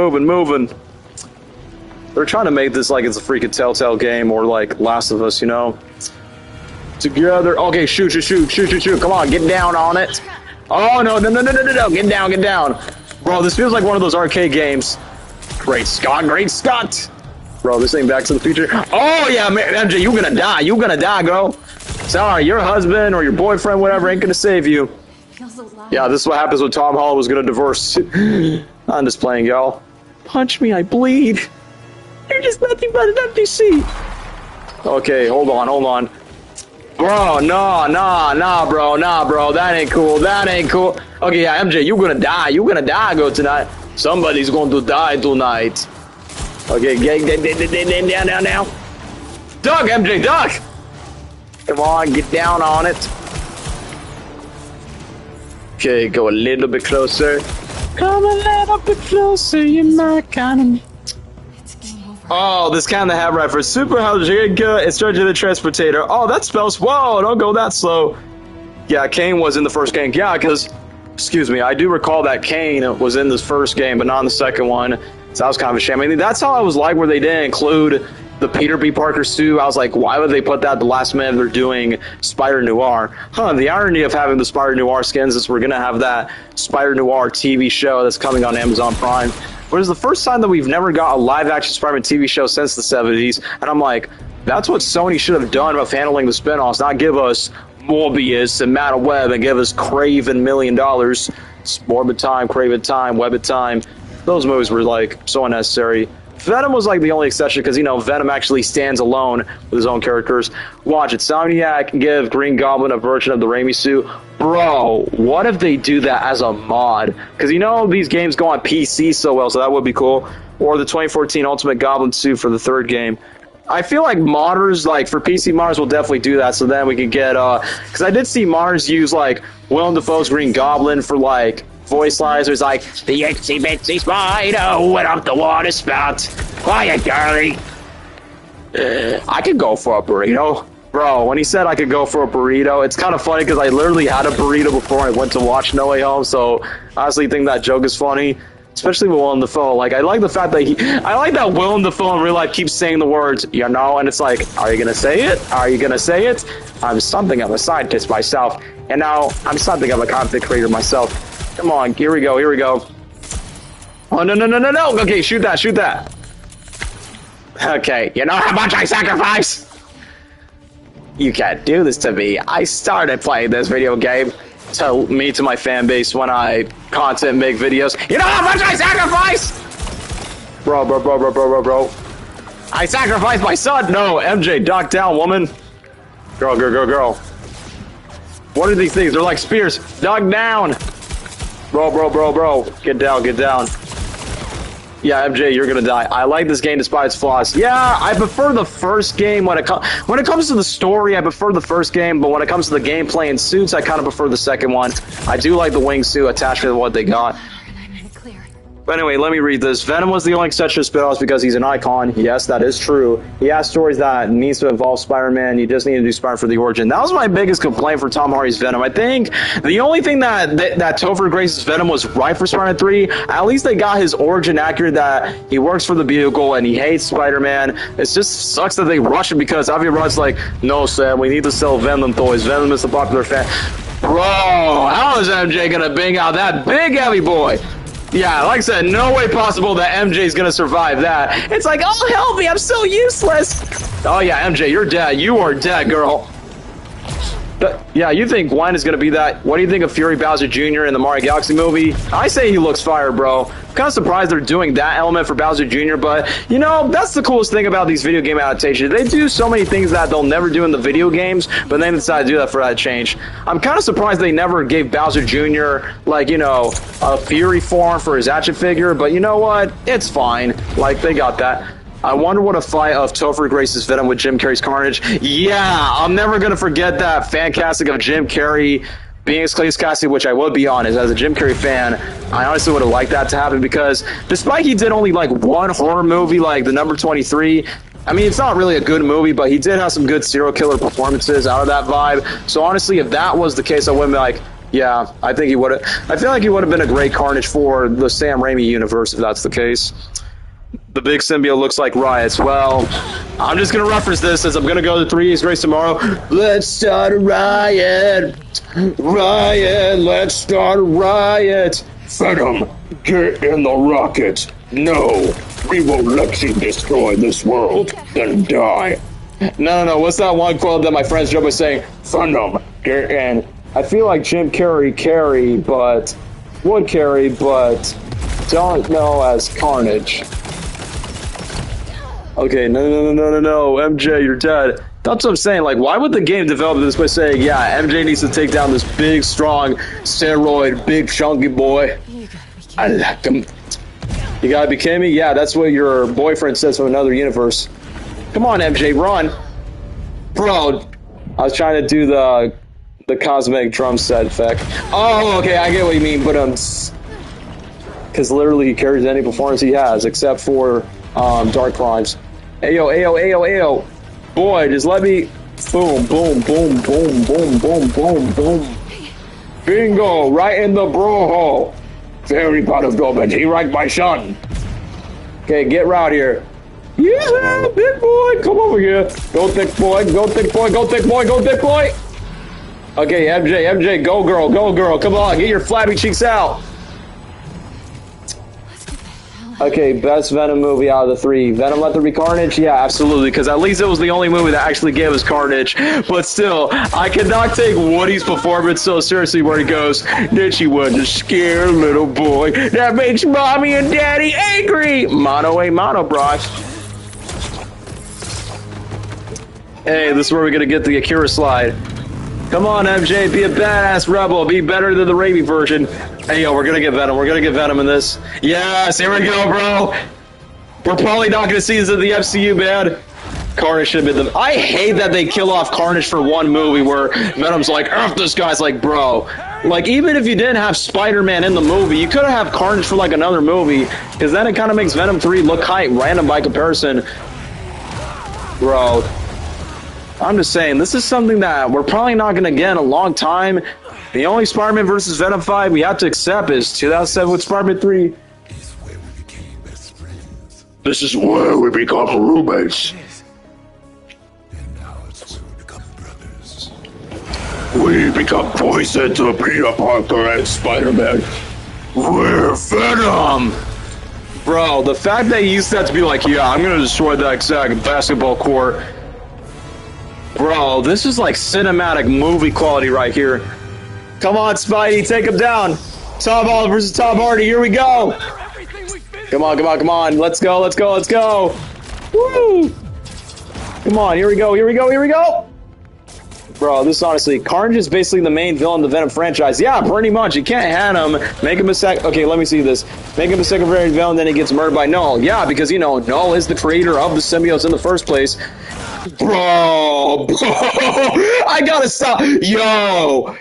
Speaker 1: They're trying to make this like it's a freaking Telltale game or like Last of Us, you know? Together. Okay, shoot. Come on, get down on it. Oh, no. Get down. Bro, this feels like one of those arcade games. Great Scott. Bro, this ain't Back to the Future. Oh, yeah, MJ, you gonna die, girl. Sorry, your husband or your boyfriend, whatever, ain't gonna save you. Yeah, this is what happens when Tom Holland was gonna divorce. I'm just playing, y'all. Punch me, I bleed. You're just nothing but an empty seat. Okay, hold on. Bro, nah, bro. That ain't cool. Okay, yeah, MJ, you gonna die, girl, tonight. Somebody's going to die tonight. Okay, down. Duck, MJ, duck! Come on, get down on it. Okay, go a little bit closer. Come a little bit closer, you're my kind of... Oh, this kind of have right for super Haljiga. It's started to the transportator. Oh, that spells. Whoa, don't go that slow. Yeah, Kane was in the first game. Yeah, because, excuse me, I do recall that Kane was in this first game, but not in the second one. So that was kind of a shame. I mean, that's how I was like where they didn't include the Peter B. Parker suit. I was like, why would they put that at the last minute they're doing Spider Noir? The irony of having the Spider Noir skins is we're going to have that Spider Noir TV show that's coming on Amazon Prime. But it's the first time that we've never got a live-action Spider-Man TV show since the 70s, and I'm like, that's what Sony should have done with handling the spinoffs, not give us Morbius and Madam Web and give us Craven $1 million. It's Morbid Time, Craven Time, Web Time. Those movies were, like, so unnecessary. Venom was, like, the only exception because, you know, Venom actually stands alone with his own characters. Watch it. Insomniac give Green Goblin a version of the Raimi suit. Bro, what if they do that as a mod? Because, you know, these games go on PC so well, so that would be cool. Or the 2014 Ultimate Goblin suit for the third game. I feel like modders, like, for PC modders will definitely do that, so then we can get, because I did see modders use, like, Willem Dafoe's Green Goblin for, like, voice lines. There's like, the itsy bitsy spider went up the water spout. Quiet, girlie. I could go for a burrito. Bro, when he said I could go for a burrito, it's kind of funny because I literally had a burrito before I went to watch No Way Home, so I honestly think that joke is funny. Especially with Willem Dafoe. Like, I like the fact that I like that Willem Dafoe in real life keeps saying the words, you know, and it's like, are you gonna say it? Are you gonna say it? I'm something of a scientist myself, and now I'm something of a content creator myself. Come on, here we go. Oh, no. Okay, shoot that. Okay, you know how much I sacrifice? You can't do this to me. I started playing this video game to my fan base when I content make videos. You know how much I sacrifice? Bro. I sacrificed my son. No, MJ, duck down, woman. Girl. What are these things? They're like spears. Duck down. Bro. Get down. Yeah, MJ, you're gonna die. I like this game despite its flaws. Yeah, I prefer the first game when it comes to the story. I prefer the first game, but when it comes to the gameplay and suits, I kind of prefer the second one. I do like the wingsuit attachment to what they got. But anyway, let me read this. Venom was the only exception to spin-offs because he's an icon. Yes, that is true. He has stories that needs to involve Spider-Man. You just need to do Spider-Man for the origin. That was my biggest complaint for Tom Hardy's Venom. I think the only thing that Topher Grace's Venom was right for Spider-Man 3, at least they got his origin accurate, that he works for the Bugle and he hates Spider-Man. It just sucks that they rush it because Avi Arad's like, no, Sam, we need to sell Venom toys. Venom is the popular fan. Bro, how is MJ gonna bang out that big heavy boy? Yeah, like I said, no way possible that MJ's gonna survive that. It's like, oh, help me, I'm so useless. Oh yeah, MJ, you're dead. You are dead, girl. But, yeah, you think Gwen is gonna be that? What do you think of Fury Bowser Jr. in the Mario Galaxy movie? I say he looks fire, bro. I'm kind of surprised they're doing that element for Bowser Jr., but, you know, that's the coolest thing about these video game adaptations. They do so many things that they'll never do in the video games, but they decide to do that for that change. I'm kind of surprised they never gave Bowser Jr., like, you know, a Fury form for his action figure, but you know what? It's fine. Like, they got that. I wonder what a fight of Topher Grace's Venom with Jim Carrey's Carnage. Yeah, I'm never going to forget that fan casting of Jim Carrey being as Clay's casting, which I would be honest, as a Jim Carrey fan, I honestly would have liked that to happen because despite he did only like one horror movie, like The Number 23, I mean, it's not really a good movie, but he did have some good serial killer performances out of that vibe. So honestly, if that was the case, I wouldn't be like, yeah, I think he would have. I feel like he would have been a great Carnage for the Sam Raimi universe if that's the case. The big symbiote looks like riots. Well, I'm just going to reference this as I'm going to go to 3D's Race tomorrow. Let's start a riot. Riot. Let's start a riot.
Speaker 3: Venom, get in the rocket. No, we won't let you destroy this world, then die.
Speaker 1: No. What's that one quote that my friends joke by saying?
Speaker 3: Venom, get in.
Speaker 1: I feel like Jim Carrey would carry, but don't know as Carnage. Okay, no, MJ, you're dead. That's what I'm saying. Like, why would the game develop this by saying, yeah, MJ needs to take down this big, strong, steroid, big, chunky boy? I like him. You gotta be kidding me? Yeah, that's what your boyfriend says from another universe. Come on, MJ, run. Bro, I was trying to do the cosmetic drum set effect. Oh, okay, I get what you mean, but because literally he carries any performance he has, except for Dark Crimes. Ayo. Boy, just let me... Boom. Bingo, right in the bro hole.
Speaker 3: Very proud of Dobin. He ranked my son.
Speaker 1: Okay, get right here. Yeah, big boy, come over here. Go thick boy. Okay, MJ, go girl. Come on, get your flabby cheeks out. Okay, best Venom movie out of the 3. Venom Let There Be Carnage? Yeah, absolutely, because at least it was the only movie that actually gave us Carnage. But still, I cannot take Woody's performance so seriously where he goes, "Then she was a scared little boy that makes mommy and daddy angry." Mono a mono, bro. Hey, this is where we're going to get the Akira slide. Come on, MJ, be a badass rebel. Be better than the Raimi version. Hey, yo, we're going to get Venom. We're going to get Venom in this. Yes, here we go, bro. We're probably not going to see this in the MCU, man. Carnage should have been the... I hate that they kill off Carnage for one movie where Venom's like, F this guy's like, bro. Like, even if you didn't have Spider-Man in the movie, you could have Carnage for, like, another movie. Because then it kind of makes Venom 3 look random by comparison. Bro. I'm just saying, this is something that we're probably not going to get in a long time. The only Spider-Man versus Venom 5 we have to accept is 2007 with Spider-Man 3.
Speaker 3: This is where we become roommates.
Speaker 4: And now it's where we become brothers.
Speaker 3: We become poison to Peter Parker and Spider-Man. We're Venom!
Speaker 1: Bro, the fact that he used that to be like, yeah, I'm going to destroy that exact basketball court. Bro, this is like cinematic movie quality right here. Come on, Spidey, take him down. Tom Holland versus Tom Hardy, here we go. Come on. Let's go. Woo! Come on, here we go. Bro, this honestly, Carnage is basically the main villain of the Venom franchise. Yeah, pretty much. You can't hand him, make him a okay, let me see this. Make him a secondary villain, then he gets murdered by Null. Yeah, because, you know, Null is the creator of the symbiotes in the first place. Bro, I gotta stop. Yo,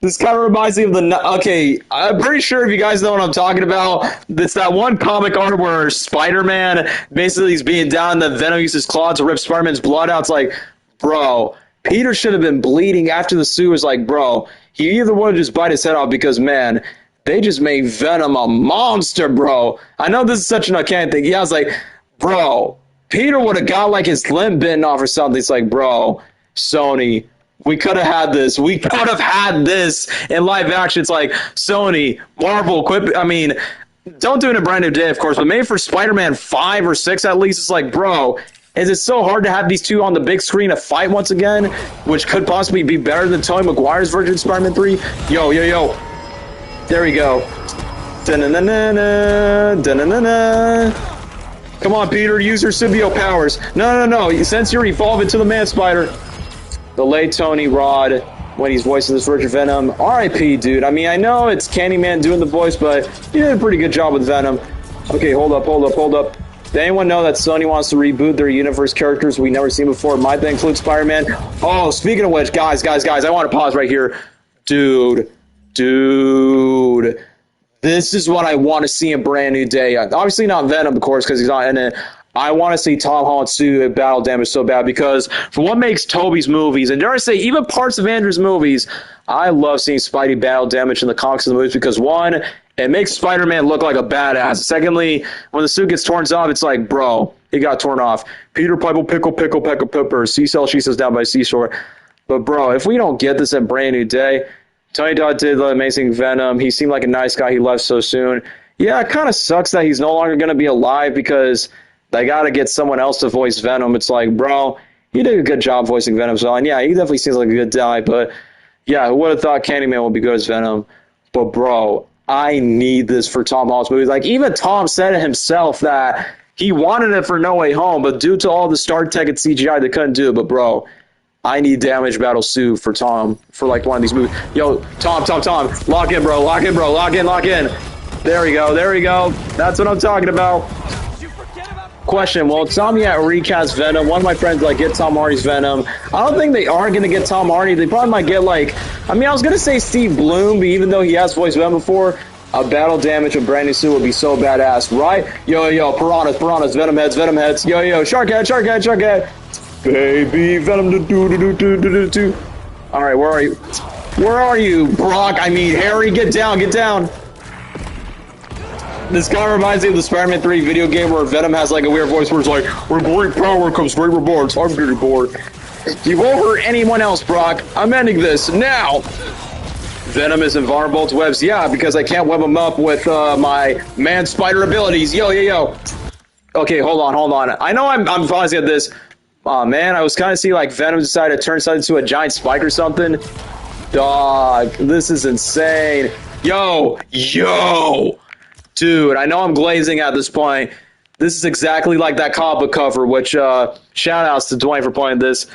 Speaker 1: this kind of reminds me of okay, I'm pretty sure if you guys know what I'm talking about, it's that one comic art where Spider-Man basically is being down, the Venom uses his claw to rip Spider-Man's blood out. It's like, bro, Peter should have been bleeding after the suit. Was like, bro, he either would just bite his head off because, man, they just made Venom a monster, bro. I know this is such an uncanny thing. Yeah, I was like, bro, Peter would have got like his limb bitten off or something. It's like, bro, Sony, we could have had this. We could have had this in live action. It's like, Sony, Marvel, quit. I mean, don't do it in a brand new day, of course, but maybe for Spider-Man 5 or 6 at least, it's like, bro, is it so hard to have these two on the big screen to fight once again, which could possibly be better than Tobey Maguire's version of Spider-Man 3? Yo. There we go. Da-na-na-na-na. Come on, Peter, use your symbiote powers. No. Since you're evolved into the Man-Spider. The late Tony Rod, when he's voicing this version of Venom. R.I.P., dude. I mean, I know it's Candyman doing the voice, but he did a pretty good job with Venom. Okay, hold up. Does anyone know that Sony wants to reboot their universe characters we never seen before? Might that include Spider-Man? Oh, speaking of which, guys, I want to pause right here. Dude. This is what I want to see in Brand New Day. Obviously not Venom, of course, because he's not in it. I want to see Tom Holland sue battle damage so bad because for what makes Tobey's movies, and dare I say even parts of Andrew's movies, I love seeing Spidey battle damage in the comics and the movies because one, it makes Spider-Man look like a badass. Secondly, when the suit gets torn off, it's like, bro, it got torn off. Peter Pickle, Pepper, Seashell, she says down by seashore. But bro, if we don't get this in Brand New Day, Tony Todd did the Amazing Venom. He seemed like a nice guy. He left so soon. Yeah, it kind of sucks that he's no longer going to be alive because they got to get someone else to voice Venom. It's like, bro, he did a good job voicing Venom. So, and yeah, he definitely seems like a good guy. But yeah, who would have thought Candyman would be good as Venom? But bro, I need this for Tom Holland's movies. Like, even Tom said it himself that he wanted it for No Way Home, but due to all the Star Tech and CGI, they couldn't do it. But, bro, I need Damage Battle Sue for Tom for, like, one of these movies. Yo, Tom, lock in, bro. Lock in. There we go. That's what I'm talking about. Question, well, Tom recast Venom. One of my friends, like, get Tom Hardy's Venom. I don't think they are going to get Tom Hardy. They probably might get, like, I was going to say Steve Bloom, but even though he has voiced Venom before, a battle damage with brand new suit would be so badass, right? Yo, piranhas, Venom heads. Yo, shark head. Baby, Venom, do. All right, where are you, Brock? Harry, get down. This guy reminds me of the Spider-Man 3 video game where Venom has like a weird voice where it's like, with great power comes great rewards. I'm getting bored. You won't hurt anyone else, Brock. I'm ending this now. Venom is invulnerable to webs. Yeah, because I can't web him up with my man spider abilities. Yo. Okay, hold on. I know I'm pausing at this. Oh man, I was kind of seeing like Venom decided to turn something into a giant spike or something. Dog, this is insane. Yo. Dude, I know I'm glazing at this point. This is exactly like that comic book cover, which, shout-outs to Dwayne for pointing this.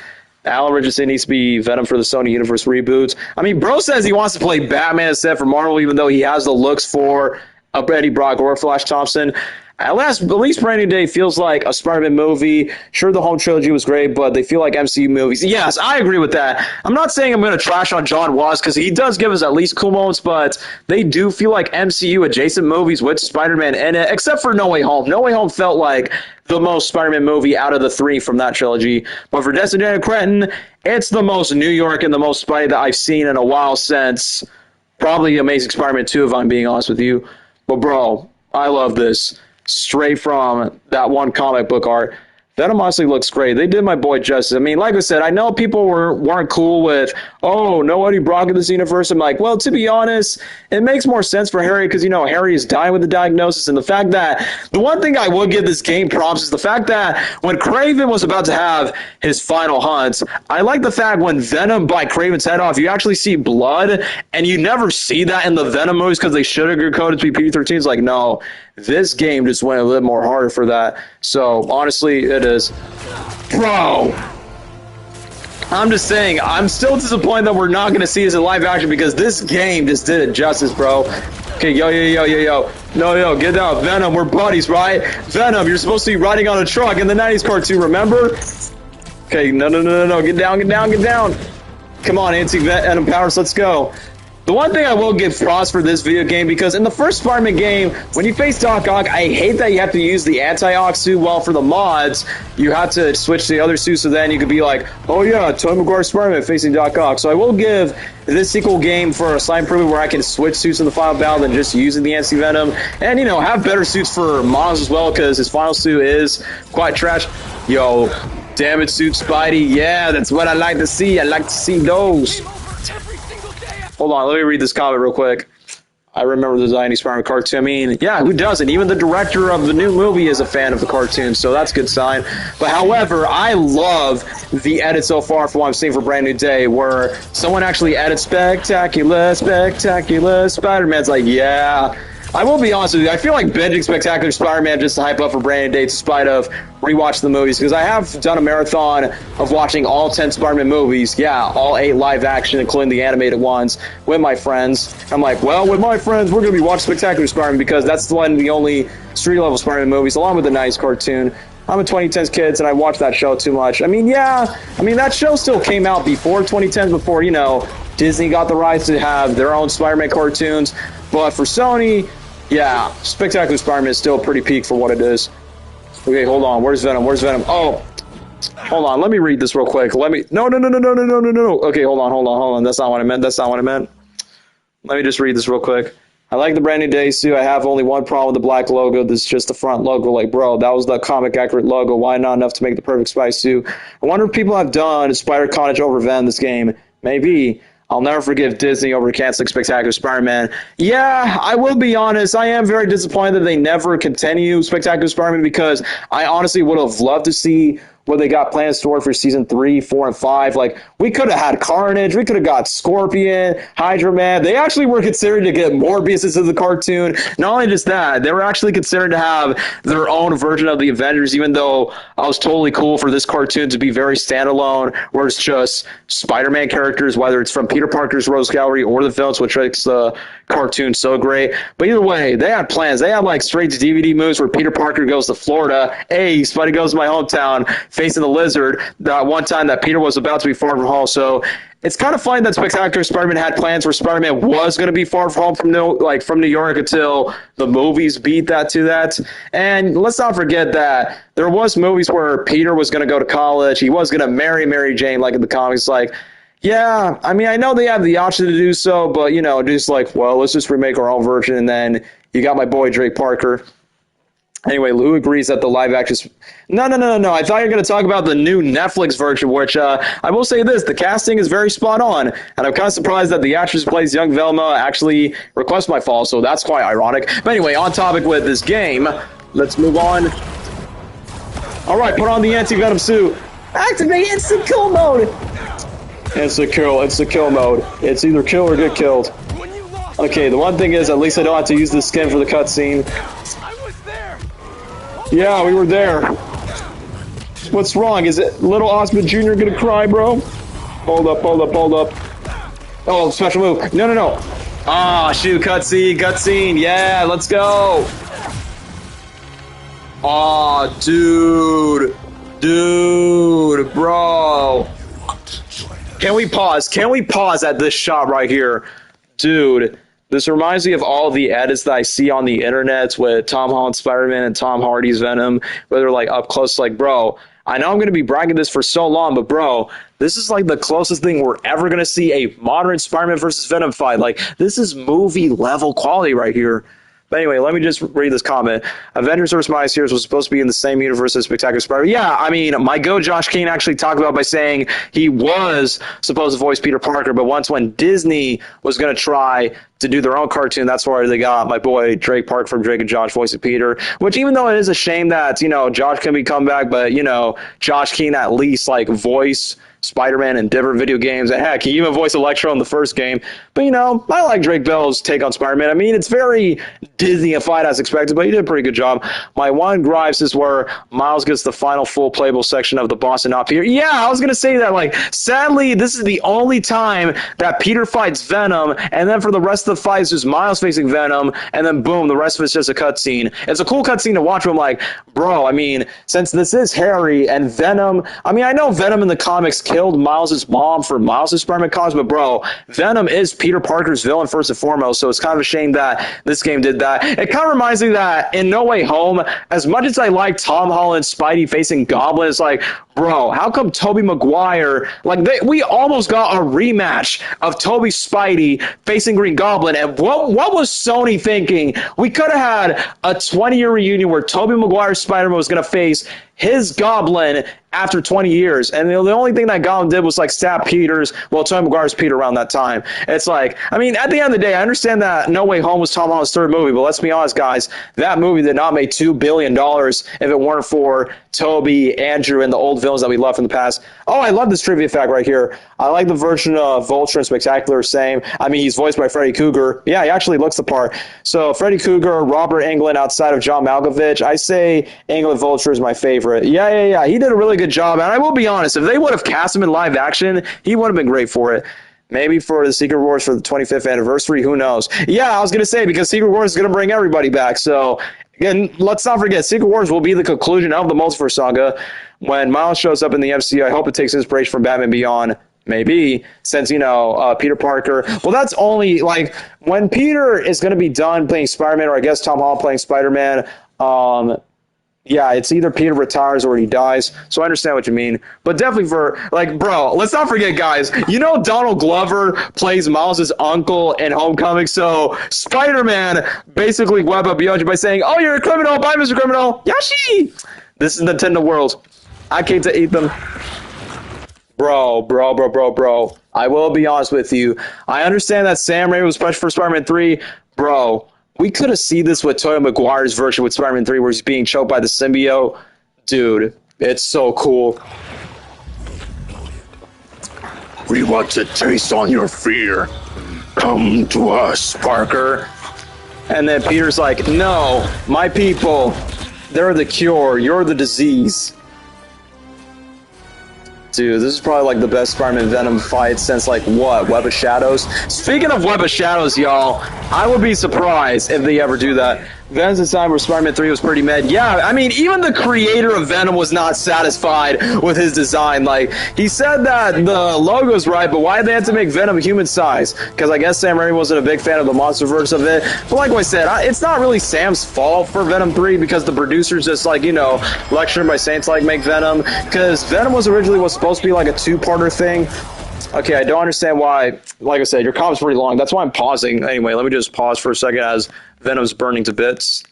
Speaker 1: Alan Richardson needs to be Venom for the Sony Universe reboots. Bro says he wants to play Batman instead for Marvel, even though he has the looks for Eddie Brock or Flash Thompson. At least Brand New Day feels like a Spider-Man movie. Sure, the home trilogy was great, but they feel like MCU movies. Yes, I agree with that. I'm not saying I'm going to trash on John Watts because he does give us at least cool moments, but they do feel like MCU-adjacent movies with Spider-Man in it, except for No Way Home. No Way Home felt like the most Spider-Man movie out of the three from that trilogy. But for Designated Quentin, it's the most New York and the most Spidey that I've seen in a while since probably Amazing Spider-Man 2, if I'm being honest with you. But, bro, I love this. Straight from that one comic book art. Venom honestly looks great. They did my boy justice. Like I said, I know people weren't cool with, no Eddie Brock in this universe. I'm like, well, to be honest, it makes more sense for Harry because, Harry is dying with the diagnosis. And the fact that, the one thing I would give this game props is the fact that when Kraven was about to have his final hunt, I like the fact when Venom bite Kraven's head off, you actually see blood, and you never see that in the Venom movies because they should have coded to be PG-13. It's like, no, this game just went a little more harder for that. So, honestly, it is. Bro! I'm just saying, I'm still disappointed that we're not going to see this in live action because this game just did it justice, bro. Okay, yo. No, get down. Venom, we're buddies, right? Venom, you're supposed to be riding on a truck in the 90s cartoon, remember? Okay, no. Get down. Come on, anti-Venom powers, let's go. The one thing I will give props for this video game, because in the first Spider-Man game, when you face Doc Ock, I hate that you have to use the anti-Ock suit, while for the mods, you have to switch to the other suit, so then you could be like, oh yeah, Tobey Maguire Spider-Man facing Doc Ock. So I will give this sequel game for a slight improvement where I can switch suits in the final battle than just using the anti-Venom, and, have better suits for Miles as well, because his final suit is quite trash. Yo, damage suit Spidey, yeah, that's what I like to see. I like to see those. Hold on, let me read this comment real quick. I remember the Zionist Spider-Man cartoon. Yeah, who doesn't? Even the director of the new movie is a fan of the cartoon, so that's a good sign. But however, I love the edit so far for what I'm seeing for Brand New Day, where someone actually edits spectacular Spider-Man's like, yeah, I will be honest with you. I feel like binging Spectacular Spider-Man just to hype up for Brandon Dates in spite of rewatch the movies, because I have done a marathon of watching all 10 Spider-Man movies. Yeah, all 8 live action, including the animated ones, with my friends. I'm like, well, with my friends, we're going to be watching Spectacular Spider-Man because that's one of the only street-level Spider-Man movies, along with the nice cartoon. I'm a 2010s kid, and I watched that show too much. I mean, yeah, that show still came out before 2010s, before, Disney got the rights to have their own Spider-Man cartoons. But for Sony, yeah, Spectacular Spider-Man is still pretty peak for what it is. Okay, hold on. Where's Venom? Oh, hold on. Let me read this real quick. No. Okay, hold on. That's not what I meant. Let me just read this real quick. I like the branding day suit. I have only one problem with the black logo. This is just the front logo. Like, bro, that was the comic accurate logo. Why not enough to make the perfect spy suit? I wonder if people have done Spider Cottage over Venom this game. Maybe. I'll never forgive Disney over canceling Spectacular Spider-Man. Yeah, I will be honest. I am very disappointed that they never continue Spectacular Spider-Man, because I honestly would have loved to see what they got plans for season 3, 4, and 5. Like, we could have had Carnage. We could have got Scorpion, Hydra Man. They actually were considering to get Morbius into the cartoon. Not only just that, they were actually considering to have their own version of the Avengers, even though I was totally cool for this cartoon to be very standalone, where it's just Spider-Man characters, whether it's from Peter Parker's Rose Gallery or the films, which makes the cartoon so great. But either way, they had plans. They had like straight to DVD moves where Peter Parker goes to Florida. Hey, Spidey goes to my hometown, facing the Lizard. That one time that Peter was about to be far from home. So it's kind of funny that Spectacular Spider-Man had plans where Spider-Man was going to be far from home from New York until the movies beat that to that. And let's not forget that there was movies where Peter was going to go to college. He was going to marry Mary Jane, like in the comics. Like, yeah, I know they have the option to do so, but, just like, well, let's just remake our own version. And then you got my boy Drake Parker. Anyway, Lou agrees that the live action... No. I thought you were going to talk about the new Netflix version, which I will say this. The casting is very spot on. And I'm kind of surprised that the actress who plays young Velma actually requests my fall, so that's quite ironic. But anyway, on topic with this game, let's move on. All right, put on the anti-Venom suit. Activate instant kill mode. Instant kill mode. It's either kill or get killed. Okay, the one thing is, at least I don't have to use the skin for the cutscene. Yeah, we were there. What's wrong? Is it little Osmond Jr. gonna cry, bro? Hold up. Oh, special move. No. Ah, shoot, cutscene. Yeah, let's go. Aw, dude, bro. Can we pause at this shot right here? Dude. This reminds me of all the edits that I see on the internet with Tom Holland's Spider-Man and Tom Hardy's Venom, where they're like up close, like, bro, I know I'm going to be bragging this for so long, but bro, this is like the closest thing we're ever going to see a modern Spider-Man versus Venom fight. Like, this is movie level quality right here. But anyway, let me just read this comment. Avengers vs. Miles Heroes was supposed to be in the same universe as Spectacular Spider-Man. Yeah, my go Josh Kane actually talked about by saying he was supposed to voice Peter Parker, but once when Disney was going to try to do their own cartoon, that's where they got my boy Drake Park from Drake and Josh voicing Peter, which even though it is a shame that, Josh can be come back, but, Josh Kane at least, like, voice Spider-Man in different video games. And heck, he even voiced Electro in the first game. But, I like Drake Bell's take on Spider-Man. It's very Disney-ified as expected, but he did a pretty good job. My one gripes is where Miles gets the final full playable section of the boss and not Peter. Yeah, I was going to say that. Like, sadly, this is the only time that Peter fights Venom, and then for the rest of the fights, just Miles facing Venom, and then boom, the rest of it's just a cutscene. It's a cool cutscene to watch, but I'm like, bro, since this is Harry and Venom, I know Venom in the comics killed Miles' mom for Miles' Spider-Man cause, but bro, Venom is Peter Parker's villain first and foremost, so it's kind of a shame that this game did that. It kind of reminds me that in No Way Home, as much as I like Tom Holland's Spidey facing Goblin, it's like, bro, how come Tobey Maguire, we almost got a rematch of Tobey Spidey facing Green Goblin, and what was Sony thinking? We could have had a 20-year reunion where Tobey Maguire's Spider-Man was going to face his Goblin after 20 years. And the only thing that Gollum did was like stab Peter's, well, Tobey Maguire's Peter around that time. It's like, I mean, at the end of the day, I understand that No Way Home was Tom Holland's third movie, but let's be honest, guys, that movie did not make $2 billion if it weren't for Toby, Andrew, and the old villains that we love from the past. Oh, I love this trivia fact right here. I like the version of Vulture and Spectacular same. I mean, he's voiced by Freddy Krueger. Yeah, he actually looks the part. So Freddy Krueger, Robert Englund outside of John Malkovich. I say Englund Vulture is my favorite. Yeah. He did a really good job. And I will be honest, if they would have cast him in live action, he would have been great for it. Maybe for the Secret Wars for the 25th anniversary, who knows? Yeah, I was going to say, because Secret Wars is going to bring everybody back. So, again, let's not forget, Secret Wars will be the conclusion of the multiverse saga. When Miles shows up in the MCU, I hope it takes inspiration from Batman Beyond. Maybe, since, Peter Parker. Well, that's only, like, when Peter is going to be done playing Spider-Man, or I guess Tom Holland playing Spider-Man, yeah, it's either Peter retires or he dies. So I understand what you mean. But definitely for, like, bro, let's not forget, guys. Donald Glover plays Miles' uncle in Homecoming. So Spider-Man basically web up beyond you by saying, oh, you're a criminal. Bye, Mr. Criminal. Yashi! This is Nintendo World. I came to eat them. Bro. I will be honest with you. I understand that Sam Raimi was pushed for Spider-Man 3. Bro. We could have seen this with Tobey Maguire's version with Spider-Man 3 where he's being choked by the symbiote. Dude, it's so cool.
Speaker 3: We want to taste on your fear. Come to us, Parker.
Speaker 1: And then Peter's like, no, my people, they're the cure. You're the disease. Dude, this is probably like the best Spider-Man Venom fight since like what? Web of Shadows? Speaking of Web of Shadows, y'all, I would be surprised if they ever do that. Venom's design for Spider-Man 3 was pretty mad. Yeah, I mean, even the creator of Venom was not satisfied with his design. Like, he said that the logo's right, but why did they have to make Venom human size? Because I guess Sam Raimi wasn't a big fan of the monster verse of it. But like I said, it's not really Sam's fault for Venom 3 because the producers just like, lecturing by saying to like make Venom. Because Venom was supposed to be like a two-parter thing. Okay, I don't understand why, like I said, your comment's pretty long. That's why I'm pausing. Anyway, let me just pause for a second as Venom's burning to bits.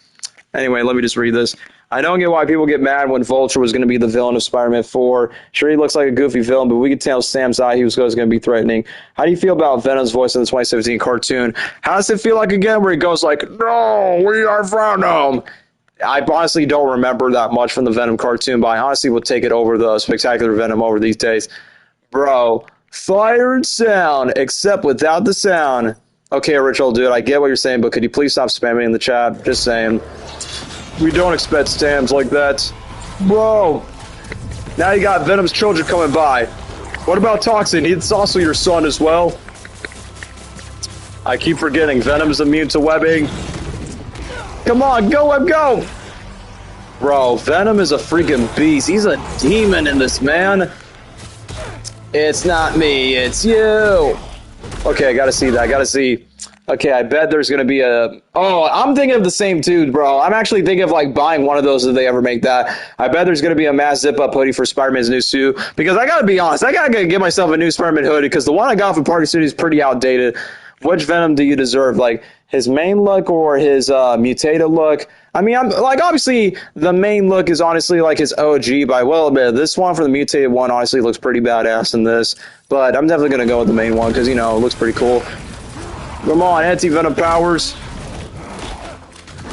Speaker 1: Anyway, let me just read this. I don't get why people get mad when Vulture was going to be the villain of Spider-Man 4. Sure, he looks like a goofy villain, but we could tell Sam's eye he was going to be threatening. How do you feel about Venom's voice in the 2017 cartoon? How does it feel like again where he goes like, no, we are Venom? I honestly don't remember that much from the Venom cartoon, but I honestly would take it over the Spectacular Venom over these days. Bro, fire and sound, except without the sound. Okay, Rachel, dude, I get what you're saying, but could you please stop spamming in the chat? Just saying. We don't expect stamps like that. Bro, now you got Venom's children coming by. What about Toxin? It's also your son as well. I keep forgetting, Venom's immune to webbing. Come on, go, Web, go! Bro, Venom is a freaking beast. He's a demon in this, man. It's not me, it's you. Okay, I gotta see that. I gotta see. Okay, I bet there's gonna be a... Oh, I'm thinking of the same too, bro. I'm actually thinking of like buying one of those if they ever make that. I bet there's gonna be a mass zip-up hoodie for Spider-Man's new suit. Because I gotta be honest, I gotta get myself a new Spider-Man hoodie because the one I got for Party City is pretty outdated. Which Venom do you deserve? Like, his main look or his mutated look? I mean, I'm like, obviously, the main look is honestly like his OG, but I will admit, this one for the mutated one honestly looks pretty badass in this. But I'm definitely going to go with the main one because, it looks pretty cool. Come on, anti-Venom powers.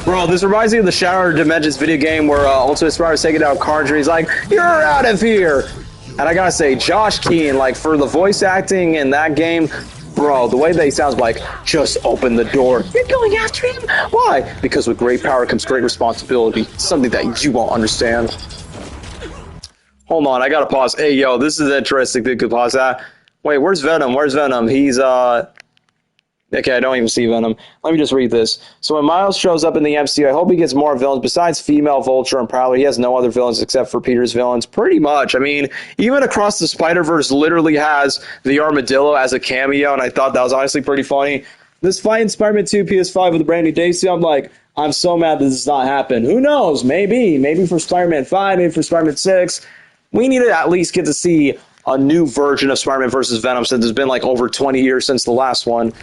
Speaker 1: Bro, this reminds me of the Shattered Dimensions video game where Ultimate Spider-Man's taking out Carnage. He's like, you're out of here! And I gotta say, Josh Keane, like, for the voice acting in that game, bro, the way that he sounds like, just open the door. You're going after him? Why? Because with great power comes great responsibility. Something that you won't understand. Hold on, I gotta pause. Hey, yo, this is interesting. They could pause that. Wait, where's Venom? Where's Venom? He's, Okay, I don't even see Venom. Let me just read this. So when Miles shows up in the MCU, I hope he gets more villains. Besides female Vulture and Prowler, he has no other villains except for Peter's villains. Pretty much. I mean, even Across the Spider-Verse literally has the Armadillo as a cameo, and I thought that was honestly pretty funny. This fight in Spider-Man 2 PS5 with the brand new Daisy, I'm like, I'm so mad that this does not happen. Who knows? Maybe. Maybe for Spider-Man 5, maybe for Spider-Man 6. We need to at least get to see a new version of Spider-Man versus Venom since it's been like over 20 years since the last one.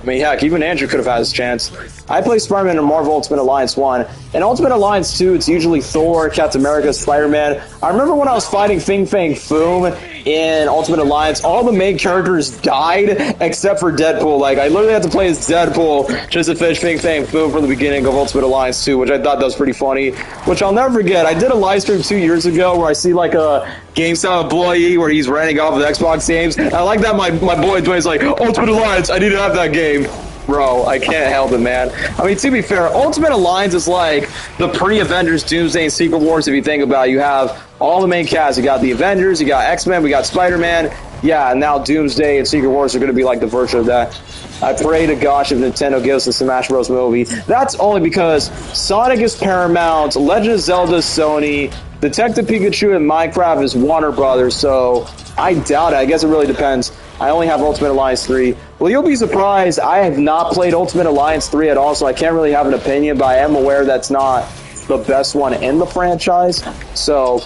Speaker 1: I mean, heck, even Andrew could have had his chance. I play Spider-Man in Marvel Ultimate Alliance 1. In Ultimate Alliance 2, it's usually Thor, Captain America, Spider-Man. I remember when I was fighting Fing Fang Foom in Ultimate Alliance, all the main characters died except for Deadpool. Like, I literally had to play as Deadpool just to finish Fing Fang Foom from the beginning of Ultimate Alliance 2, which I thought that was pretty funny, which I'll never forget. I did a live stream 2 years ago where I see, like, a GameStop employee where he's renting off of Xbox games. And I like that my boy Dwayne's like, Ultimate Alliance, I need to have that game. Bro, I can't help it, man. I mean, to be fair, Ultimate Alliance is like the pre-Avengers Doomsday and Secret Wars, if you think about it. You have all the main cast. You got the Avengers, you got X-Men, we got Spider-Man. Yeah, and now Doomsday and Secret Wars are going to be like the version of that. I pray to gosh if Nintendo gives us a Smash Bros. Movie. That's only because Sonic is Paramount, Legend of Zelda is Sony, Detective Pikachu and Minecraft is Warner Brothers, so I doubt it. I guess it really depends. I only have Ultimate Alliance 3. Well, you'll be surprised. I have not played Ultimate Alliance 3 at all, so I can't really have an opinion, but I am aware that's not the best one in the franchise. So,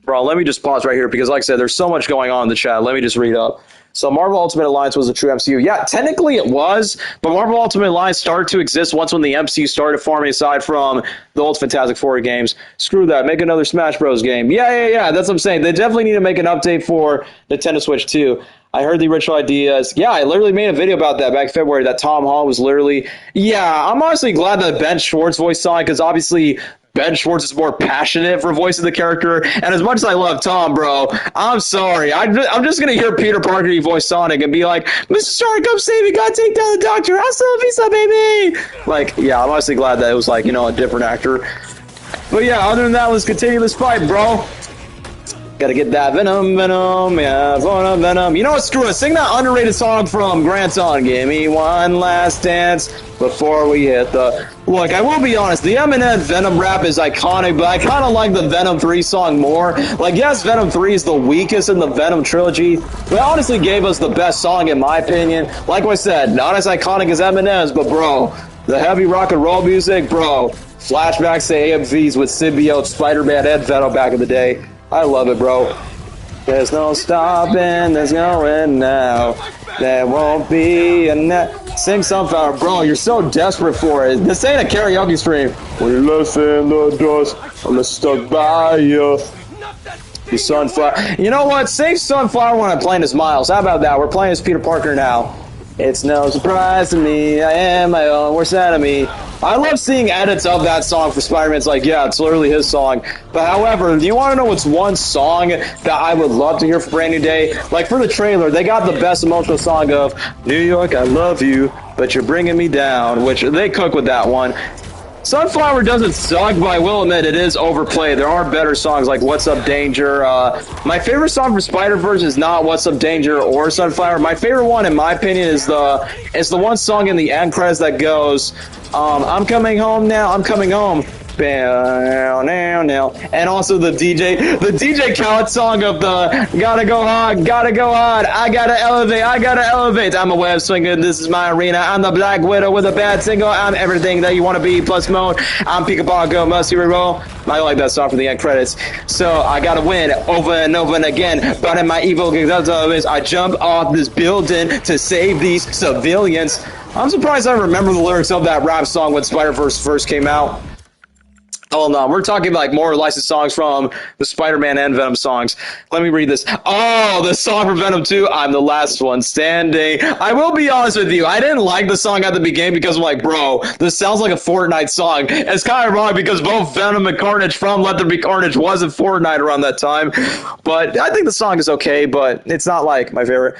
Speaker 1: bro, let me just pause right here because, like I said, there's so much going on in the chat. Let me just read up. So Marvel Ultimate Alliance was a true MCU. Yeah, technically it was, but Marvel Ultimate Alliance started to exist once when the MCU started forming aside from the old Fantastic Four games. Screw that. Make another Smash Bros. Game. Yeah. That's what I'm saying. They definitely need to make an update for Nintendo Switch 2. I heard the original ideas. Yeah, I literally made a video about that back in February, that Tom Holland was literally... Yeah, I'm honestly glad that Ben Schwartz voiced Sonic, because obviously... Ben Schwartz is more passionate for voicing the character, and as much as I love Tom, bro, I'm sorry. I'm just going to hear Peter Parker voice Sonic and be like, Mr. Stark, come save me, gotta take down the Doctor, hasta la vista, baby! Like, yeah, I'm honestly glad that it was, like, you know, a different actor. But yeah, other than that, let's continue this fight, bro. Gotta get that Venom, yeah, Venom. You know what, screw it, sing that underrated song from Grandson. Give me one last dance before we hit the... Look, I will be honest, the Eminem Venom rap is iconic, but I kind of like the Venom 3 song more. Like, yes, Venom 3 is the weakest in the Venom trilogy, but it honestly gave us the best song in my opinion. Like I said, not as iconic as Eminem's, but bro, the heavy rock and roll music, bro, flashbacks to AMVs with Symbiote, Spider-Man, and Venom back in the day. I love it, bro. There's no stopping, there's no end now. There won't be a net. Sing Sunflower. Bro, you're so desperate for it. This ain't a karaoke stream. When you're left in the dust, I'm stuck by you. The Sunflower. You know what? Sing Sunflower when I'm playing as Miles. How about that? We're playing as Peter Parker now. It's no surprise to me, I am my own worst enemy. I love seeing edits of that song for Spider-Man. It's like, yeah, it's literally his song. But however, do you want to know what's one song that I would love to hear for Brand New Day? Like, for the trailer, they got the best emotional song of New York, I love you, but you're bringing me down, which they cook with that one. Sunflower doesn't suck, but I will admit it is overplayed. There are better songs like What's Up Danger. My favorite song for Spider-Verse is not What's Up Danger or Sunflower. My favorite one, in my opinion, is the one song in the end credits that goes, I'm coming home now, I'm coming home. And also the DJ Khaled song of the gotta go hard, I gotta elevate. I'm a web swinger, this is my arena. I'm the Black Widow with a bad single. I'm everything that you want to be plus mode. I'm Pikachu, must roll. I like that song from the end credits. So I gotta win over and over and again. But in my evil is I jump off this building to save these civilians. I'm surprised I remember the lyrics of that rap song when Spider-Verse first came out. Oh no, we're talking like more licensed songs from the Spider-Man and Venom songs. Let me read this. Oh, the song from Venom 2, I'm the last one standing. I will be honest with you, I didn't like the song at the beginning because I'm like, bro, this sounds like a Fortnite song. It's kind of wrong because both Venom and Carnage from Let There Be Carnage was in Fortnite around that time. But I think the song is okay, but it's not like my favorite.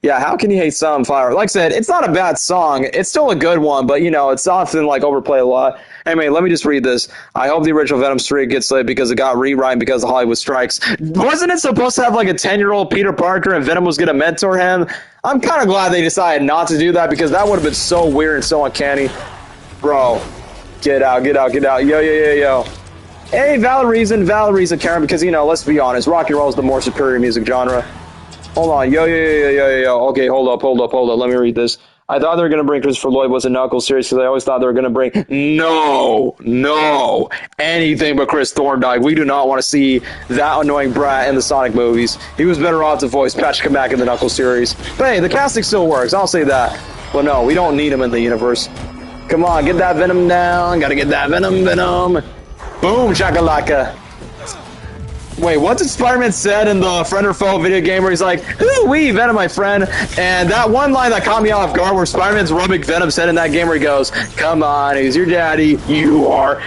Speaker 1: Yeah, how can you hate Sunflower? Like I said, it's not a bad song. It's still a good one, but, you know, it's often, like, overplayed a lot. Anyway, let me just read this. I hope the original Venom 3 gets lit because it got rewritten because of Hollywood strikes. Wasn't it supposed to have, like, a 10-year-old Peter Parker and Venom was going to mentor him? I'm kind of glad they decided not to do that because that would have been so weird and so uncanny. Bro, get out. Yo. Hey, valid reason, Karen, because, you know, let's be honest, rock and roll is the more superior music genre. Hold on, yo. Okay, hold up. Let me read this. I thought they were going to bring Christopher Lloyd was a Knuckles series because I always thought they were going to bring... No. Anything but Chris Thorndike. We do not want to see that annoying brat in the Sonic movies. He was better off to voice Patrick back in the Knuckles series. But hey, the casting still works. I'll say that. Well, no, we don't need him in the universe. Come on, get that Venom down. Gotta get that Venom. Boom, shakalaka. Wait, what did Spider-Man said in the Friend or Foe video game where he's like, ooh-wee, Venom, my friend? And that one line that caught me off guard where Spider-Man's rubbing Venom said in that game where he goes, come on, he's your daddy, you are.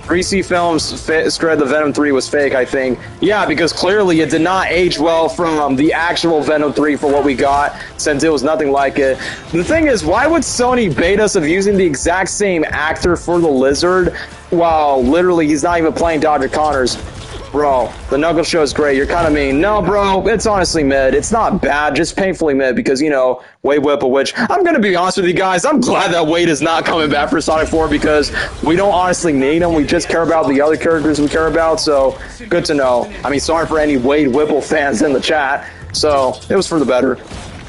Speaker 1: 3C Films spread the Venom 3 was fake, I think. Yeah, because clearly it did not age well from the actual Venom 3 for what we got, since it was nothing like it. The thing is, why would Sony bait us of using the exact same actor for the Lizard, while literally he's not even playing Dr. Connors? Bro, the Knuckles show is great. You're kind of mean. No, bro, it's honestly mid. It's not bad, just painfully mid because, you know, Wade Whipple, which I'm going to be honest with you guys, I'm glad that Wade is not coming back for Sonic 4 because we don't honestly need him. We just care about the other characters we care about, so good to know. I mean, sorry for any Wade Whipple fans in the chat, so it was for the better.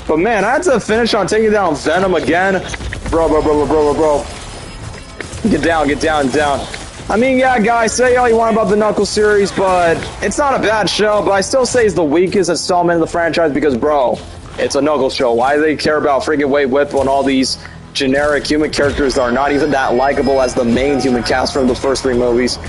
Speaker 1: But man, I had to finish on taking down Venom again. Bro. Get down. I mean, yeah, guys, say all you want about the Knuckles series, but it's not a bad show, but I still say it's the weakest installment in the franchise because, bro, it's a Knuckles show. Why do they care about freaking Wade Whipple and all these generic human characters that are not even that likable as the main human cast from the first 3 movies?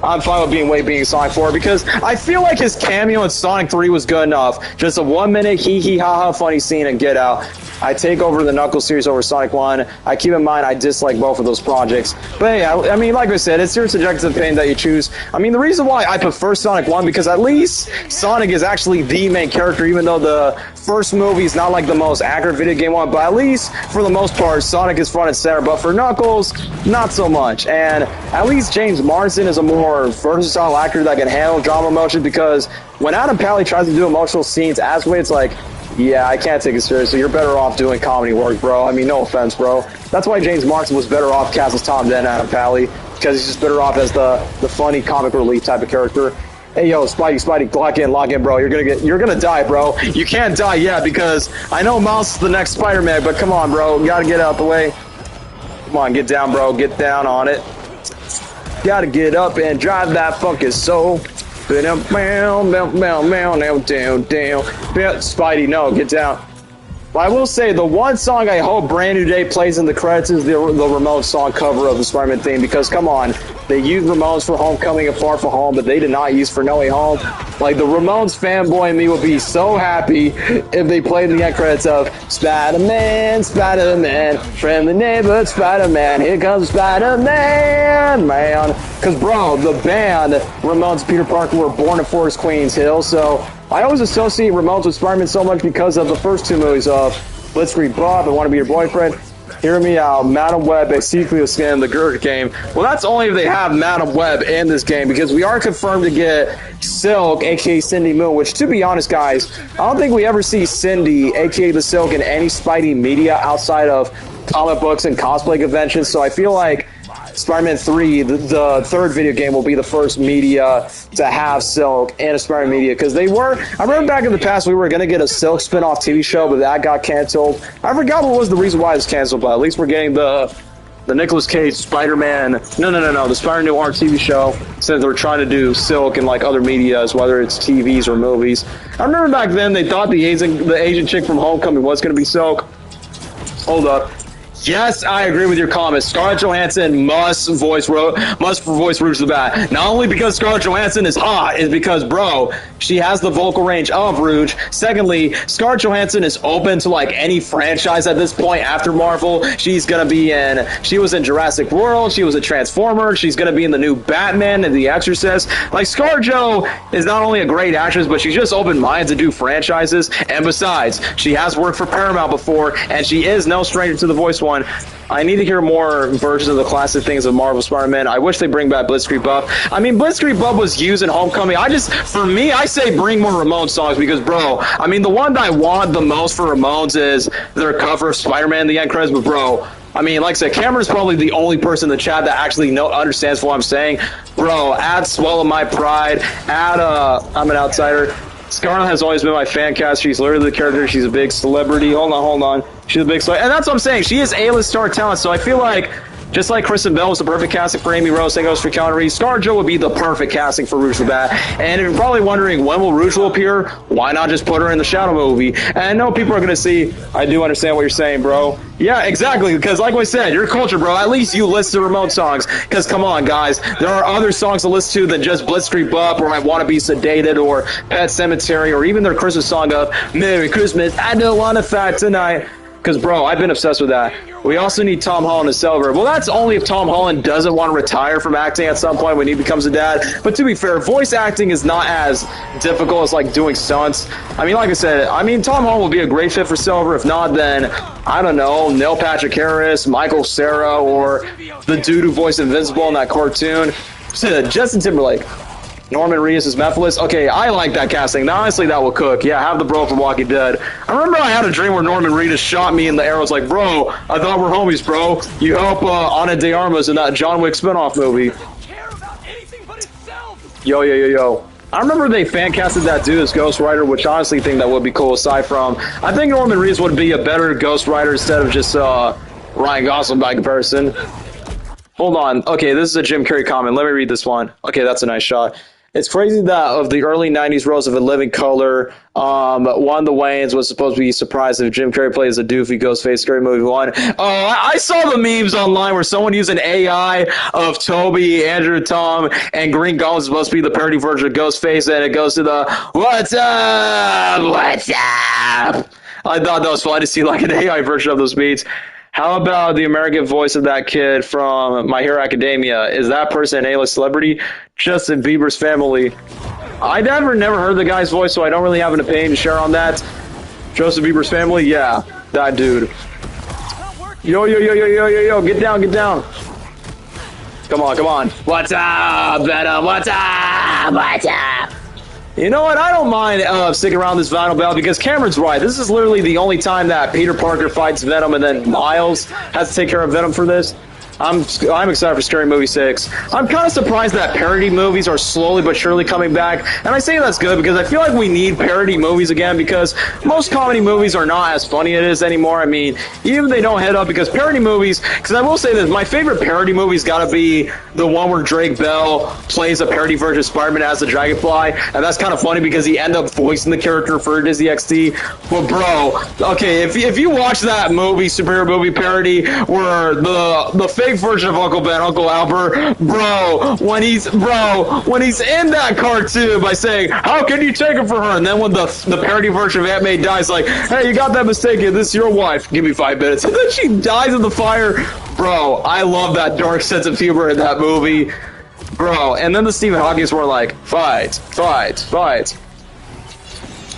Speaker 1: I'm fine with Wade being Sonic 4 because I feel like his cameo in Sonic 3 was good enough. Just a 1-minute hee-hee-ha-ha funny scene and get out. I take over the Knuckles series over Sonic 1. I keep in mind I dislike both of those projects. But yeah, I mean, like I said, it's your subjective opinion that you choose. I mean, the reason why I prefer Sonic 1 because at least Sonic is actually the main character, even though the first movie is not like the most accurate video game one, but at least for the most part, Sonic is front and center. But for Knuckles, not so much. And at least James Marsden is a more versatile actor that can handle drama emotion because when Adam Pally tries to do emotional scenes as Wade, it's like, yeah, I can't take it seriously. You're better off doing comedy work, bro. I mean, no offense, bro. That's why James Marsden was better off cast as Tom than Adam Pally, because he's just better off as the funny comic relief type of character. Hey, yo, Spidey, lock in, bro. You're gonna die, bro. You can't die yet because I know Miles is the next Spider-Man, but come on, bro. You gotta get out the way. Come on, get down, bro. Get down on it. Gotta get up and drive that funky soul. Spidey, no, get down. But I will say, the one song I hope Brand New Day plays in the credits is the Ramones song cover of the Spider-Man theme, because, come on, they used Ramones for Homecoming and Far From Home, but they did not use for No Way Home. Like, the Ramones fanboy in me would be so happy if they played in the end credits of Spider-Man, friendly neighborhood Spider-Man, here comes Spider-Man, man. Because, bro, the band, Ramones and Peter Parker, were born in Forest, Queens Hill, so I always associate Ramones with Spider-Man so much because of the first 2 movies of Blitzkrieg Bob, I Want to Be Your Boyfriend, Hear Me Out, Madam Web, and Secretly Skin, the Gurk game. Well, that's only if they have Madam Web in this game, because we are confirmed to get Silk, aka Cindy Moon, which, to be honest, guys, I don't think we ever see Cindy, aka the Silk, in any Spidey media outside of comic books and cosplay conventions, so I feel like Spider-Man 3, the third video game, will be the first media to have Silk and a Spider-Man media, because they were, I remember back in the past we were going to get a Silk spin-off TV show, but that got canceled. I forgot what was the reason why it was canceled, but at least we're getting the Nicolas Cage Spider-Man, the Spider-Man Noir TV show, since they're trying to do Silk in like other medias, whether it's TVs or movies. I remember back then they thought the Asian chick from Homecoming was going to be Silk. Hold up. Yes, I agree with your comments. Scarlett Johansson must voice Rouge the Bat. Not only because Scarlett Johansson is hot, is because, bro, she has the vocal range of Rouge. Secondly, Scarlett Johansson is open to like any franchise at this point after Marvel. She's gonna be in. She was in Jurassic World. She was a Transformer. She's gonna be in the new Batman and The Exorcist. Like, Scarlett Jo is not only a great actress, but she's just open-minded to do franchises. And besides, she has worked for Paramount before, and she is no stranger to the voice one. I need to hear more versions of the classic things of Marvel Spider-Man. I wish they bring back Blitzkrieg Buff. I mean, Blitzkrieg Buff was used in Homecoming. For me, I say bring more Ramones songs because, bro, I mean, the one that I want the most for Ramones is their cover of Spider-Man in the end credits, but, bro, I mean, like I said, Cameron's probably the only person in the chat that actually understands what I'm saying. Bro, add Swallow My Pride, add I'm an Outsider. Scarlett has always been my fan cast. She's literally the character. She's a big celebrity. Hold on. She's a big celebrity. And that's what I'm saying. She is A-list star talent, so I feel like Just like Kristen Bell was the perfect casting for Amy Rose, same goes for Keanu Reeves. ScarJo would be the perfect casting for Rouge the Bat. And if you're probably wondering when will Rouge will appear, why not just put her in the Shadow movie? And I know people are going to see, I do understand what you're saying, bro. Yeah, exactly, because like I said, your culture, bro, at least you listen to Ramon songs. Because come on, guys, there are other songs to listen to than just Blitzkrieg Bop or I Want to Be Sedated or Pet Cemetery or even their Christmas song of Merry Christmas, I Don't Want to Fight Tonight. Because, bro, I've been obsessed with that. We also need Tom Holland to celebrate. Well, that's only if Tom Holland doesn't want to retire from acting at some point when he becomes a dad. But to be fair, voice acting is not as difficult as, like, doing stunts. I mean, like I said, Tom Holland would be a great fit for Silver. If not, then, I don't know, Neil Patrick Harris, Michael Cera, or the dude who voiced Invincible in that cartoon. Justin Timberlake. Norman Reedus as Mephiles. Okay, I like that casting. Now, honestly, that will cook. Yeah, have the bro from Walking Dead. I remember I had a dream where Norman Reedus shot me in the arrows like, bro, I thought we're homies, bro. You help Ana de Armas in that John Wick spinoff movie. Yo. I remember they fan casted that dude as Ghost Rider, which I honestly think that would be cool aside from. I think Norman Reedus would be a better Ghost Rider instead of just Ryan Gosling by comparison. Hold on. Okay, this is a Jim Carrey comment. Let me read this one. Okay, that's a nice shot. It's crazy that of the early 90s roles of A Living Color, one of the Wayans was supposed to be surprised if Jim Carrey plays a doofy Ghostface Scary Movie 1. Oh, I saw the memes online where someone used an AI of Toby, Andrew, Tom, and Green Goblin is supposed to be the parody version of Ghostface, and it goes to the, what's up? What's up? I thought that was fun to see like an AI version of those beats. How about the American voice of that kid from My Hero Academia? Is that person an A-list celebrity? Justin Bieber's family. I never heard the guy's voice, so I don't really have an opinion to share on that. Joseph Bieber's family? Yeah, that dude. Yo, get down. Come on. What's up, Venom? What's up? You know what? I don't mind sticking around this Vinyl Battle because Cameron's right. This is literally the only time that Peter Parker fights Venom and then Miles has to take care of Venom for this. I'm excited for Scary Movie 6. I'm kind of surprised that parody movies are slowly but surely coming back. And I say that's good because I feel like we need parody movies again because most comedy movies are not as funny as it is anymore. I mean, even if they don't head up because parody movies, because I will say this, my favorite parody movie's got to be the one where Drake Bell plays a parody version of Spider-Man as the Dragonfly. And that's kind of funny because he ended up voicing the character for Disney XD. But bro, okay, if you watch that movie, superhero movie parody where the fake version of Uncle Ben, Uncle Albert, bro, when he's in that cartoon by saying, how can you take it for her? And then when the parody version of Aunt May dies, like, hey, you got that mistaken, this is your wife, give me 5 minutes. And then she dies in the fire. Bro, I love that dark sense of humor in that movie. Bro, and then the Stephen Hawking's were like, fight.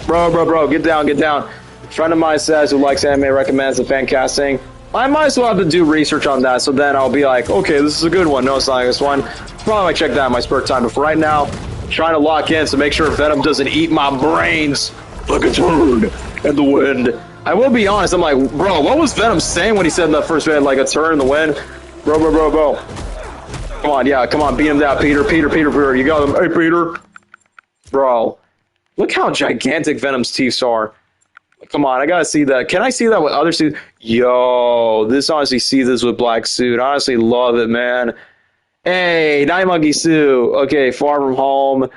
Speaker 1: Bro, get down. A friend of mine says who likes anime recommends the fan casting. I might as well have to do research on that, so then I'll be like, okay, this is a good one. No, it's not this one. Probably might check that in my spare time, but for right now, I'm trying to lock in to make sure Venom doesn't eat my brains like a turd in the wind. I will be honest, I'm like, bro, what was Venom saying when he said in that first bit, like a turd in the wind? Bro. Come on, beat him down, Peter, you got him. Hey, Peter. Bro, look how gigantic Venom's teeth are. Come on, I gotta see that. Can I see that with other suits? Yo, this honestly see this with black suit. I honestly love it, man. Hey, Night Monkey suit. Okay, Far From Home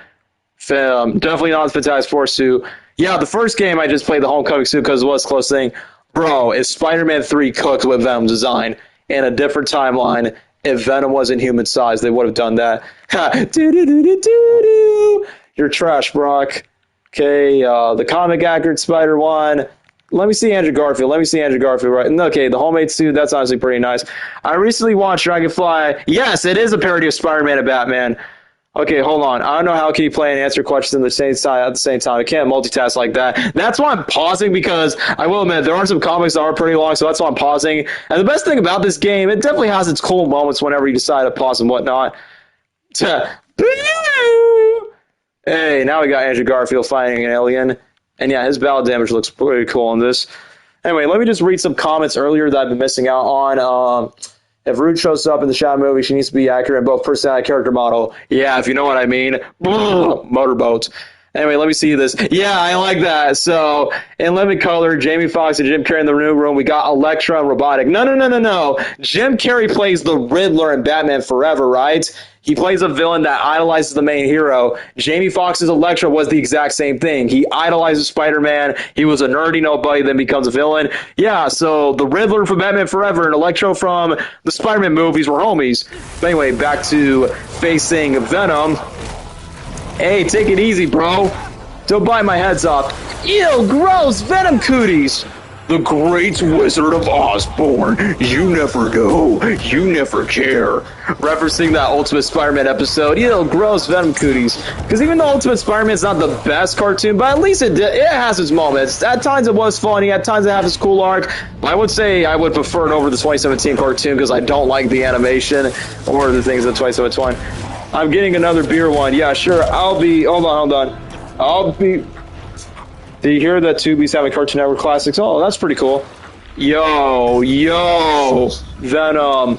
Speaker 1: film. Definitely not the Fantastic Four suit. Yeah, the first game I just played the Homecoming suit because it was a close thing. Bro, if Spider-Man 3 cooked with Venom's design in a different timeline, if Venom wasn't human size, they would have done that. You're trash, Brock. Okay, the comic accurate Spider one. Let me see Andrew Garfield. Right. Okay, the homemade suit, that's honestly pretty nice. I recently watched Dragonfly. Yes, it is a parody of Spider-Man and Batman. Okay, hold on. I don't know how can you play and answer questions at the same time. I can't multitask like that. That's why I'm pausing because I will admit there are some comics that are pretty long, so that's why I'm pausing. And the best thing about this game, it definitely has its cool moments whenever you decide to pause and whatnot. Hey, now we got Andrew Garfield fighting an alien. And yeah, his battle damage looks pretty cool in this. Anyway, let me just read some comments earlier that I've been missing out on. If Rouge shows up in the Shadow movie, she needs to be accurate in both personality and character model. Yeah, if you know what I mean. Motorboat. Anyway, let me see this. Yeah, I like that. So, in living color, Jamie Foxx and Jim Carrey in the new room. We got Elektra and Robotic. No. Jim Carrey plays the Riddler in Batman Forever, right? He plays a villain that idolizes the main hero. Jamie Foxx's Elektra was the exact same thing. He idolizes Spider-Man. He was a nerdy nobody, then becomes a villain. Yeah, so the Riddler from Batman Forever and Elektra from the Spider-Man movies were homies. But anyway, back to facing Venom. Hey, take it easy, bro. Don't bite my heads off. Ew, gross, Venom cooties.
Speaker 3: The great Wizard of Osborn. You never know. You never care.
Speaker 1: Referencing that Ultimate Spider-Man episode. Ew, gross, Venom cooties. Because even though Ultimate Spider-Man's not the best cartoon, but at least it has its moments. At times it was funny. At times it had its cool arc. I would say I would prefer it over the 2017 cartoon because I don't like the animation or the things in 2021. I'm getting another beer one. Yeah, sure. Hold on. Do you hear that Tubi's having Cartoon Network classics? Oh, that's pretty cool. Yo, Venom.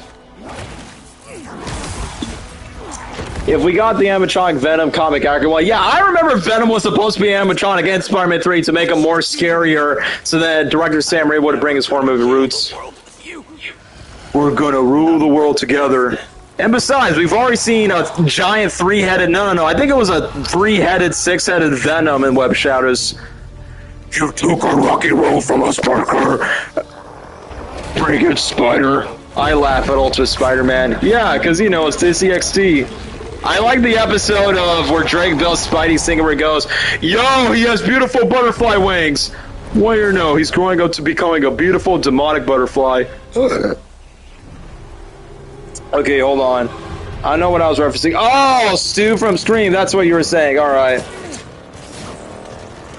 Speaker 1: If we got the animatronic Venom comic accurate one, yeah, I remember Venom was supposed to be animatronic in Spider-Man 3 to make him more scarier, so then director Sam Raimi would bring his horror movie roots. We're gonna rule the world together. And besides, we've already seen a giant three-headed, no, I think it was a three-headed, six-headed Venom in Web Shadows.
Speaker 3: You took a rocky roll from us, Parker. Bring it, Spider.
Speaker 1: I laugh at Ultimate Spider-Man. Yeah, because, it's Disney XD. I like the episode of where Drake Bell's Spidey singing where he goes, yo, he has beautiful butterfly wings. Well, no, he's growing up to becoming a beautiful demonic butterfly. Okay, hold on. I know what I was referencing. Oh, Stu from Stream. That's what you were saying. All right.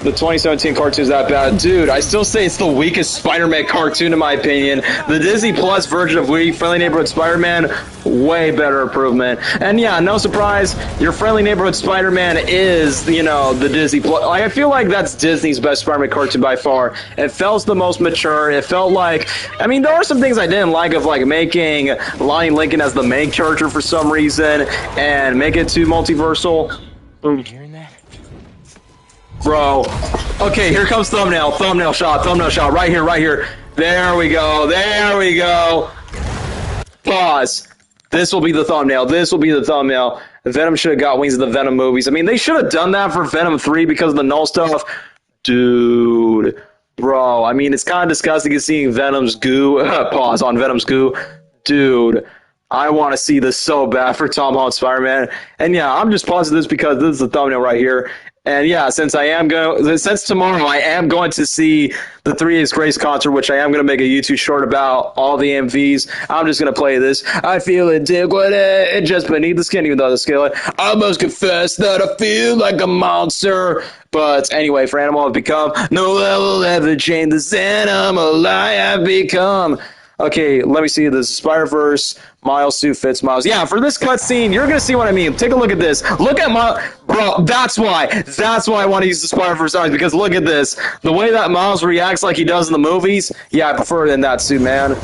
Speaker 1: The 2017 cartoon's that bad. Dude, I still say it's the weakest Spider-Man cartoon in my opinion. The Disney Plus version of Friendly Neighborhood Spider-Man, way better improvement. And yeah, no surprise, your Friendly Neighborhood Spider-Man is, the Disney Plus. I feel like that's Disney's best Spider-Man cartoon by far. It felt the most mature. It felt like, there are some things I didn't like of making Lonnie Lincoln as the main character for some reason and make it too multiversal.
Speaker 5: Hearing that?
Speaker 1: Bro. Okay, here comes thumbnail. Thumbnail shot. Right here. There we go. Pause. This will be the thumbnail. Venom should have got wings of the Venom movies. They should have done that for Venom 3 because of the null stuff. Dude. Bro, it's kind of disgusting seeing Venom's goo. Pause on Venom's goo. Dude. I want to see this so bad for Tom Holland Spider-Man. And yeah, I'm just pausing this because this is the thumbnail right here. And yeah, since tomorrow I am going to see the 3 Days Grace concert, which I am going to make a YouTube short about all the MVs. I'm just going to play this. I feel it just beneath the skin, even though the scale. I must confess that I feel like a monster. But anyway, for Animal I've become, no one will ever change this animal I have become. Okay, let me see this. Spider-Verse, Miles suit fits Miles. Yeah, for this cutscene, you're going to see what I mean. Take a look at this. Look at Miles. Bro, that's why I want to use the Spider-Verse eyes, because look at this. The way that Miles reacts like he does in the movies, yeah, I prefer it in that suit, man.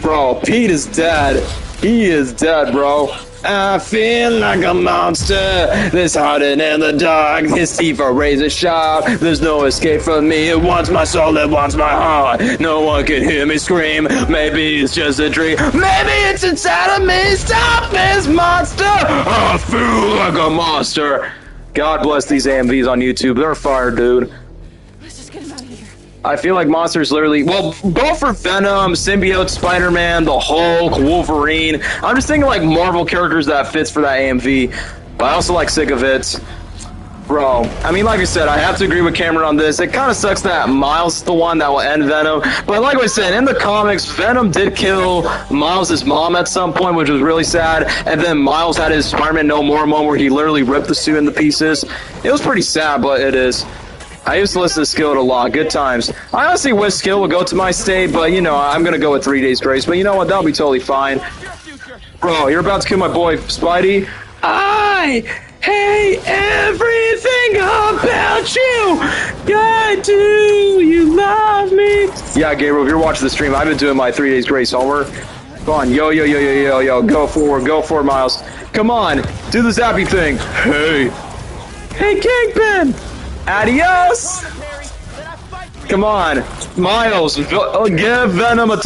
Speaker 1: Bro, Pete is dead. He is dead, bro. I feel like a monster that's hiding in the dark. His teeth are razor sharp. There's no escape from me. It wants my soul, it wants my heart. No one can hear me scream. Maybe it's just a dream. Maybe it's inside of me. Stop this monster. I feel like a monster. God bless these AMVs on YouTube. They're fire, dude.
Speaker 2: Let's just get him out of here.
Speaker 1: I feel like monsters literally, well, both for Venom, Symbiote, Spider-Man, the Hulk, Wolverine. I'm just thinking like Marvel characters that fits for that AMV. But I also like Sick of It. Bro, like I said, I have to agree with Cameron on this. It kind of sucks that Miles is the one that will end Venom. But like I said, in the comics, Venom did kill Miles' mom at some point, which was really sad. And then Miles had his Spider-Man No More moment where he literally ripped the suit into pieces. It was pretty sad, but it is. I used to listen to Skillet a lot. Good times. I honestly wish Skillet would go to my state, but, I'm going to go with 3 Days Grace. But you know what? That'll be totally fine. Bro, you're about to kill my boy, Spidey. I hate everything about you. I do. You love me. Yeah, Gabriel, if you're watching the stream, I've been doing my 3 Days Grace homework. Come on. Yo. Go forward, Miles. Come on. Do the zappy thing. Hey. Hey, Kingpin! Adios! Come on, Miles, give Venom a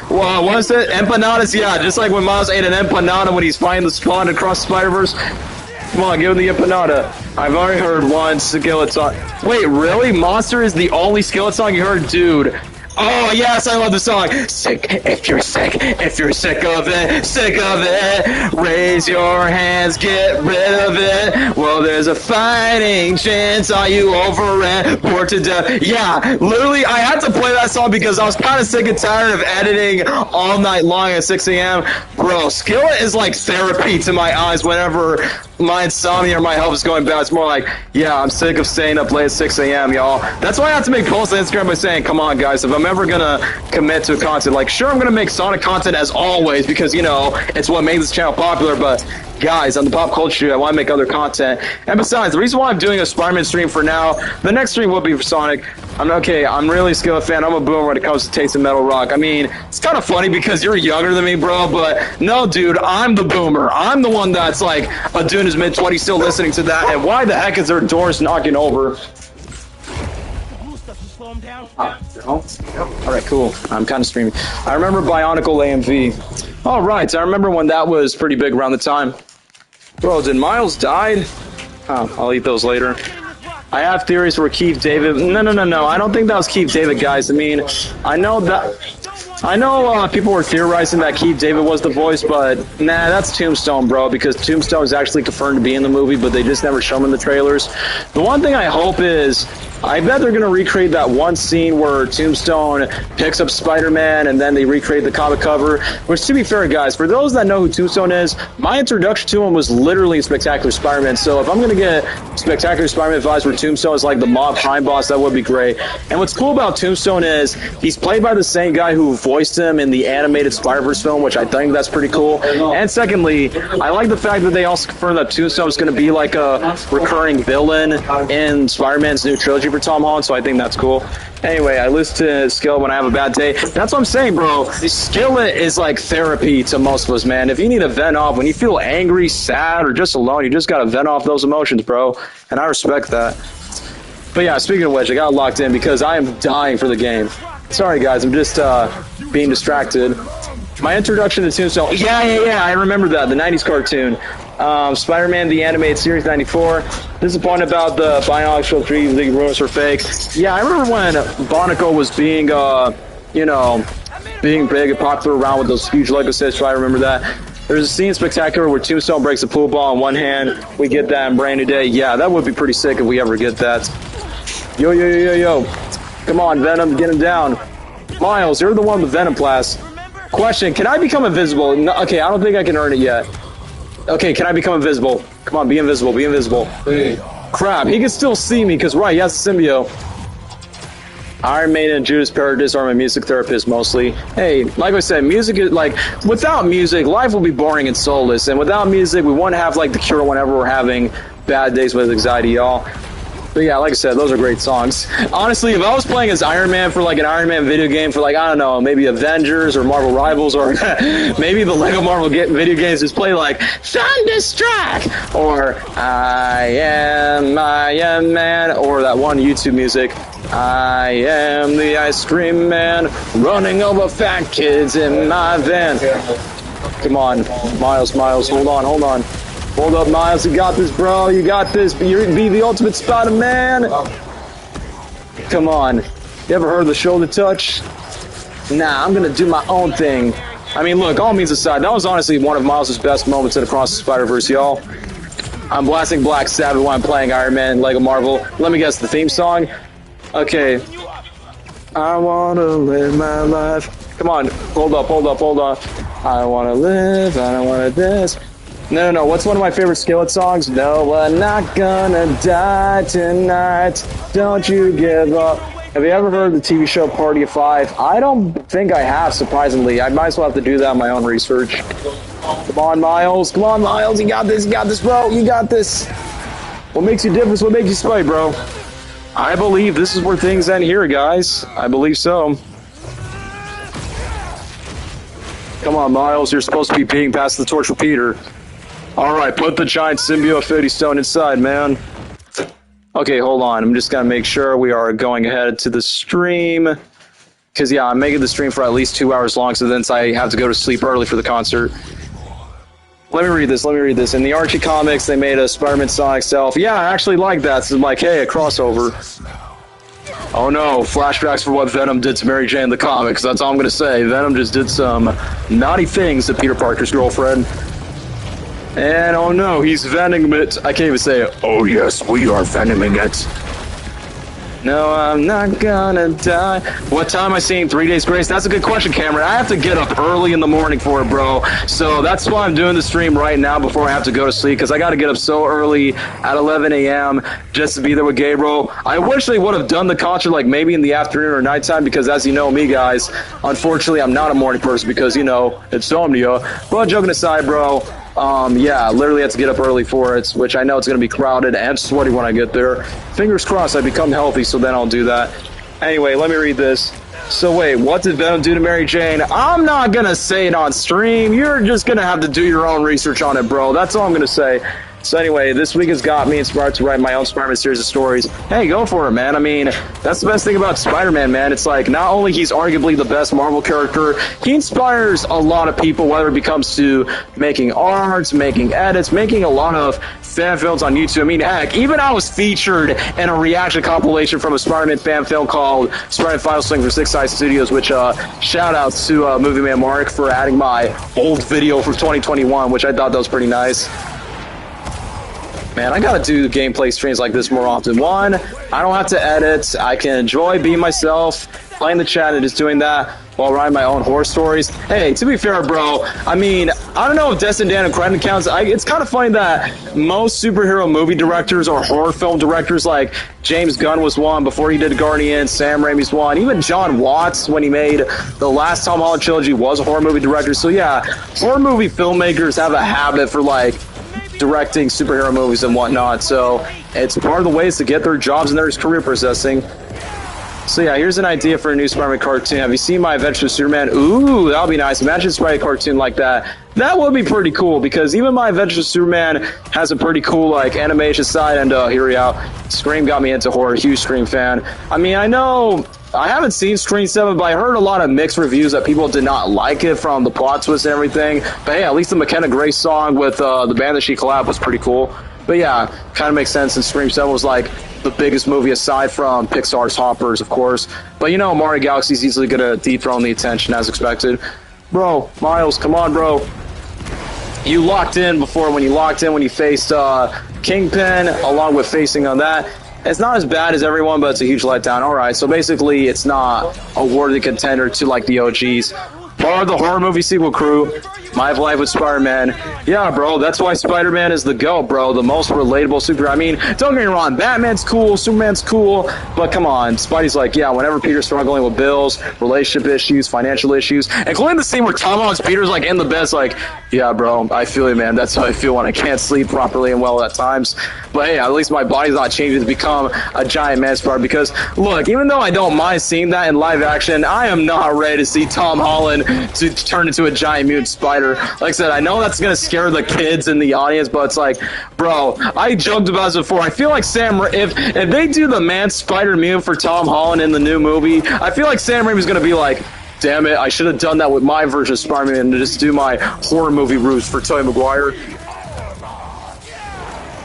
Speaker 1: well, what's it? Empanadas? Yeah, just like when Miles ate an empanada when he's fighting the spawn across Spider-Verse. Come on, give him the empanada. I've already heard one skillet song. Wait, really? Monster is the only skillet song you heard? Dude. Oh, yes, I love the song. Sick, if you're sick of it, raise your hands, get rid of it. Well, there's a fighting chance, are you over it? Bored to death. Yeah, literally, I had to play that song because I was kind of sick and tired of editing all night long at 6 a.m. Bro, skillet is like therapy to my eyes whenever my insomnia or my health is going bad. It's more like, yeah, I'm sick of staying up late at 6 a.m., y'all. That's why I have to make posts on Instagram by saying, come on, guys, if I'm ever gonna commit to content, like, sure, I'm gonna make Sonic content as always because, you know, it's what made this channel popular, but guys, on the pop culture, I want to make other content. And besides, the reason why I'm doing a Spider-Man stream for now, the next stream will be for Sonic. I'm really a Skillet fan. I'm a boomer when it comes to Taste of Metal Rock. I mean, it's kind of funny because you're younger than me, bro, but no, dude, I'm the boomer. I'm the one that's like a dude in his mid-20s still listening to that, and why the heck is there doors knocking over? Alright, cool. I'm kind of streaming. I remember Bionicle AMV. Alright, I remember when that was pretty big around the time. Bro, did Miles die? Oh, I'll eat those later. I have theories for Keith David. No. I don't think that was Keith David, guys. I mean, I know people were theorizing that Keith David was the voice, but nah, that's Tombstone, bro, because Tombstone is actually confirmed to be in the movie, but they just never show him in the trailers. The one thing I hope is, I bet they're going to recreate that one scene where Tombstone picks up Spider-Man and then they recreate the comic cover. Which, to be fair, guys, for those that know who Tombstone is, my introduction to him was literally in Spectacular Spider-Man. So if I'm going to get Spectacular Spider-Man vibes where Tombstone is like the mob crime boss, that would be great. And what's cool about Tombstone is he's played by the same guy who voiced him in the animated Spider-Verse film, which I think that's pretty cool. And secondly, I like the fact that they also confirmed that Tombstone is going to be like a recurring villain in Spider-Man's new trilogy for Tom Holland, so I think that's cool. Anyway, I listen to Skillet when I have a bad day. That's what I'm saying, bro. Skillet is like therapy to most of us, man. If you need a vent off, when you feel angry, sad, or just alone, you just gotta vent off those emotions, bro. And I respect that. But yeah, speaking of which, I got locked in because I am dying for the game. Sorry, guys, I'm just being distracted. My introduction to Tombstone. Yeah, I remember that. The 90s cartoon. Spider-Man, the animated series, 94. Disappointed about the Bionicle 3, the rumors were fake. Yeah, I remember when Bionicle was being, being big and popular around with those huge Lego sets, so I remember that. There's a scene in Spectacular where Tombstone breaks a pool ball in one hand. We get that in Brand New Day. Yeah, that would be pretty sick if we ever get that. Yo. Come on, Venom, get him down. Miles, you're the one with Venom Blast. Question, can I become invisible? No, okay, I don't think I can earn it yet. Okay, can I become invisible? Come on, be invisible, be invisible. Hey. Crap, he can still see me, because, right, he has the symbiote. Iron Maiden and Judas Paradis are my music therapist, mostly. Hey, like I said, music is, like, without music, life will be boring and soulless, and without music, we won't have, like, the cure whenever we're having bad days with anxiety, y'all. But yeah, like I said, those are great songs. Honestly, if I was playing as Iron Man for like an Iron Man video game for like, I don't know, maybe Avengers or Marvel Rivals or maybe the Lego Marvel video games just play like Thunderstruck or I am Man or that one YouTube music, I am the ice cream man running over fat kids in my van. Come on, Miles, hold on. Hold up, Miles. You got this, bro. You got this. You're be the ultimate Spider-Man. Come on. You ever heard of the shoulder touch? Nah, I'm gonna do my own thing. I mean, look, all means aside, that was honestly one of Miles' best moments in Across the Spider-Verse, y'all. I'm blasting Black Sabbath while I'm playing Iron Man, Lego Marvel. Let me guess, the theme song? Okay. I wanna live my life. Come on. Hold up. I wanna live, I don't wanna this. No. What's one of my favorite Skillet songs? No, we're not gonna die tonight. Don't you give up. Have you ever heard of the TV show Party of Five? I don't think I have, surprisingly. I might as well have to do that in my own research. Come on, Miles. You got this, bro. You got this. What makes you different? What makes you spite, bro? I believe this is where things end here, guys. I believe so. Come on, Miles. You're supposed to be peeing past the torch with Peter. Alright, put the giant symbiote 50 stone inside, man. Okay, hold on. I'm just going to make sure we are going ahead to the stream. Because, yeah, I'm making the stream for at least 2 hours long, so then I have to go to sleep early for the concert. Let me read this. In the Archie comics, they made a Spider-Man Sonic self. Yeah, I actually like that. So I'm like, hey, a crossover. Oh no, flashbacks for what Venom did to Mary Jane in the comics. That's all I'm going to say. Venom just did some naughty things to Peter Parker's girlfriend. And oh no, he's venoming it. I can't even say it.
Speaker 3: Oh yes, we are venoming it.
Speaker 1: No, I'm not gonna die. What time am I seeing 3 Days Grace? That's a good question, Cameron. I have to get up early in the morning for it, bro. So that's why I'm doing the stream right now before I have to go to sleep, because I got to get up so early at 11 a.m. just to be there with Gabriel. I wish they would have done the concert like maybe in the afternoon or nighttime, because as you know me, guys, unfortunately I'm not a morning person because, you know, insomnia. But joking aside, bro, yeah, literally have to get up early for it, which I know it's going to be crowded and sweaty when I get there. Fingers crossed I become healthy, so then I'll do that. Anyway, let me read this. So wait, what did Venom do to Mary Jane? I'm not going to say it on stream. You're just going to have to do your own research on it, bro. That's all I'm going to say. So anyway, this week has got me inspired to write my own Spider-Man series of stories. Hey, go for it, man. I mean, that's the best thing about Spider-Man, man. It's like, not only he's arguably the best Marvel character, he inspires a lot of people, whether it comes to making art, making edits, making a lot of fan films on YouTube. I mean, heck, even I was featured in a reaction compilation from a Spider-Man fan film called Spider-Man Final Swing for Six Side Studios, which, shout out to Movie Man Mark for adding my old video from 2021, which I thought that was pretty nice. Man, I gotta do gameplay streams like this more often. One, I don't have to edit. I can enjoy being myself, playing the chat, and just doing that while writing my own horror stories. Hey, to be fair, bro, I mean, I don't know if Destin Dan and Crichton counts. It's kind of funny that most superhero movie directors or horror film directors, like James Gunn was one before he did Guardians, Sam Raimi's one, even John Watts, when he made the last Tom Holland trilogy, was a horror movie director. So yeah, horror movie filmmakers have a habit for, like, directing superhero movies and whatnot, so it's part of the ways to get their jobs and their career processing. So yeah, here's an idea for a new Spider-Man cartoon. Have you seen my Adventures with Superman? Ooh, that'll be nice. Imagine a Spider-Man cartoon like that. That would be pretty cool, because even my Adventures with Superman has a pretty cool, like, animation side, and here we go. Scream got me into horror, huge Scream fan. I mean, I know I haven't seen Scream 7, but I heard a lot of mixed reviews that people did not like it from the plot twist and everything. But hey, at least the McKenna Grace song with the band that she collabed was pretty cool. But yeah, kind of makes sense since Scream 7 was like the biggest movie aside from Pixar's Hoppers, of course. But you know, Mario Galaxy's easily going to dethrone the attention as expected. Bro, Miles, come on, bro. You locked in before when you faced Kingpin, along with facing on that. It's not as bad as everyone, but it's a huge letdown. Alright, so basically it's not a worthy contender to, like, the OGs. Part of the horror movie sequel crew, My Life with Spider-Man. Yeah, bro, that's why Spider-Man is the GOAT, bro. The most relatable superhero. I mean, don't get me wrong, Batman's cool, Superman's cool, but come on, Spidey's like, yeah, whenever Peter's struggling with bills, relationship issues, financial issues, including the scene where Tom Holland's Peter's like in the bed's like, yeah, bro, I feel you, man. That's how I feel when I can't sleep properly and well at times. But hey, at least my body's not changing to become a giant man Spider, because look, even though I don't mind seeing that in live action, I am not ready to see Tom Holland to turn into a giant mutant spider. Like I said, I know that's gonna scare the kids in the audience, but it's like, bro, I joked about this before. I feel like if they do the man spider mutant for Tom Holland in the new movie, I feel like Sam Raimi's gonna be like, damn it, I should have done that with my version of Spider-Man and just do my horror movie roots for Tobey Maguire.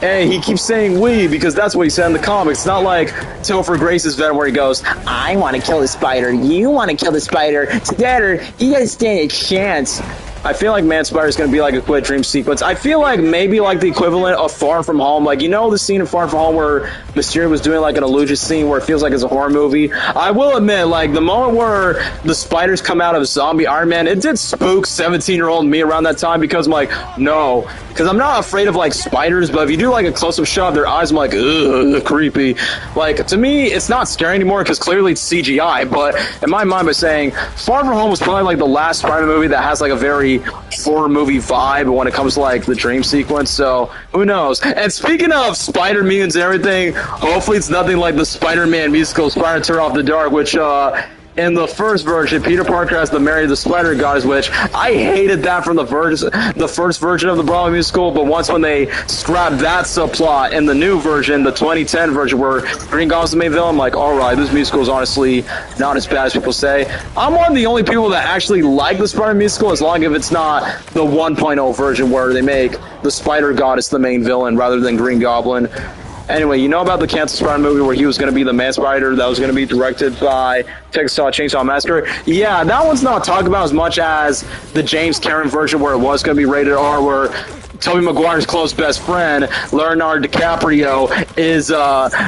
Speaker 1: Hey, he keeps saying we because that's what he said in the comics. It's not like Topher Grace's Venom where he goes, I want to kill the spider, you want to kill the spider, together you gotta stand a chance. I feel like Man Spider is going to be like a Quit Dream sequence. I feel like maybe like the equivalent of Far From Home. Like, you know the scene in Far From Home where Mysterio was doing like an illusion scene where it feels like it's a horror movie? I will admit, like, the moment where the spiders come out of zombie Iron Man, it did spook 17-year-old me around that time because I'm like, no. Because I'm not afraid of, like, spiders, but if you do, like, a close-up shot of their eyes, I'm like, ugh, creepy. Like, to me, it's not scary anymore because clearly it's CGI, but in my mind, by saying Far From Home was probably, like, the last Spider movie that has, like, a very horror movie vibe when it comes to, like, the dream sequence, so who knows? And speaking of spider mutants and everything, hopefully it's nothing like the Spider-Man musical Spider Turn Off the Dark, which, in the first version, Peter Parker has to marry the Spider Goddess, which I hated that from the first version of the Broadway musical, but once when they scrapped that subplot in the new version, the 2010 version where Green Goblin's the main villain, I'm like, alright, this musical is honestly not as bad as people say. I'm one of the only people that actually like the Spider musical, as long as it's not the 1.0 version where they make the Spider Goddess the main villain rather than Green Goblin. Anyway, you know about the canceled Spider movie where he was going to be the Man Spider that was going to be directed by Texas Chainsaw Massacre? Yeah, that one's not talked about as much as the James Cameron version where it was going to be rated R, where Tobey Maguire's close best friend, Leonardo DiCaprio,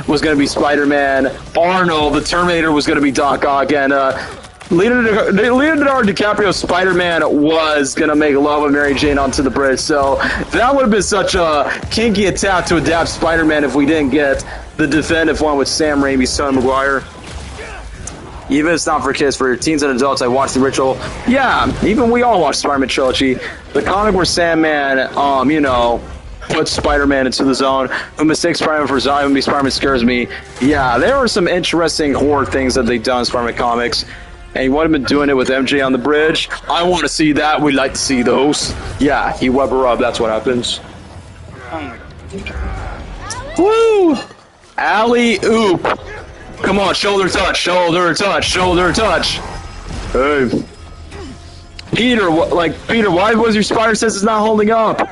Speaker 1: was going to be Spider-Man. Arnold, the Terminator, was going to be Doc Ock, and Leonardo DiCaprio's Spider-Man was going to make love with Mary Jane onto the bridge, so that would have been such a kinky attack to adapt Spider-Man if we didn't get the definitive one with Sam Raimi's son, Maguire. Even if it's not for kids, for teens and adults, I watched the ritual. Yeah, even we all watched Spider-Man Trilogy. The comic where Sandman, puts Spider-Man into the zone, who mistakes Spider-Man for zombie Spider-Man scares me. Yeah, there are some interesting horror things that they've done in Spider-Man comics. And he would have been doing it with MJ on the bridge. I want to see that. We'd like to see those. Yeah, he web her up. That's what happens. Woo! Alley-oop. Come on, shoulder touch, shoulder touch, shoulder touch. Hey. Peter, why was your spider sense is not holding up?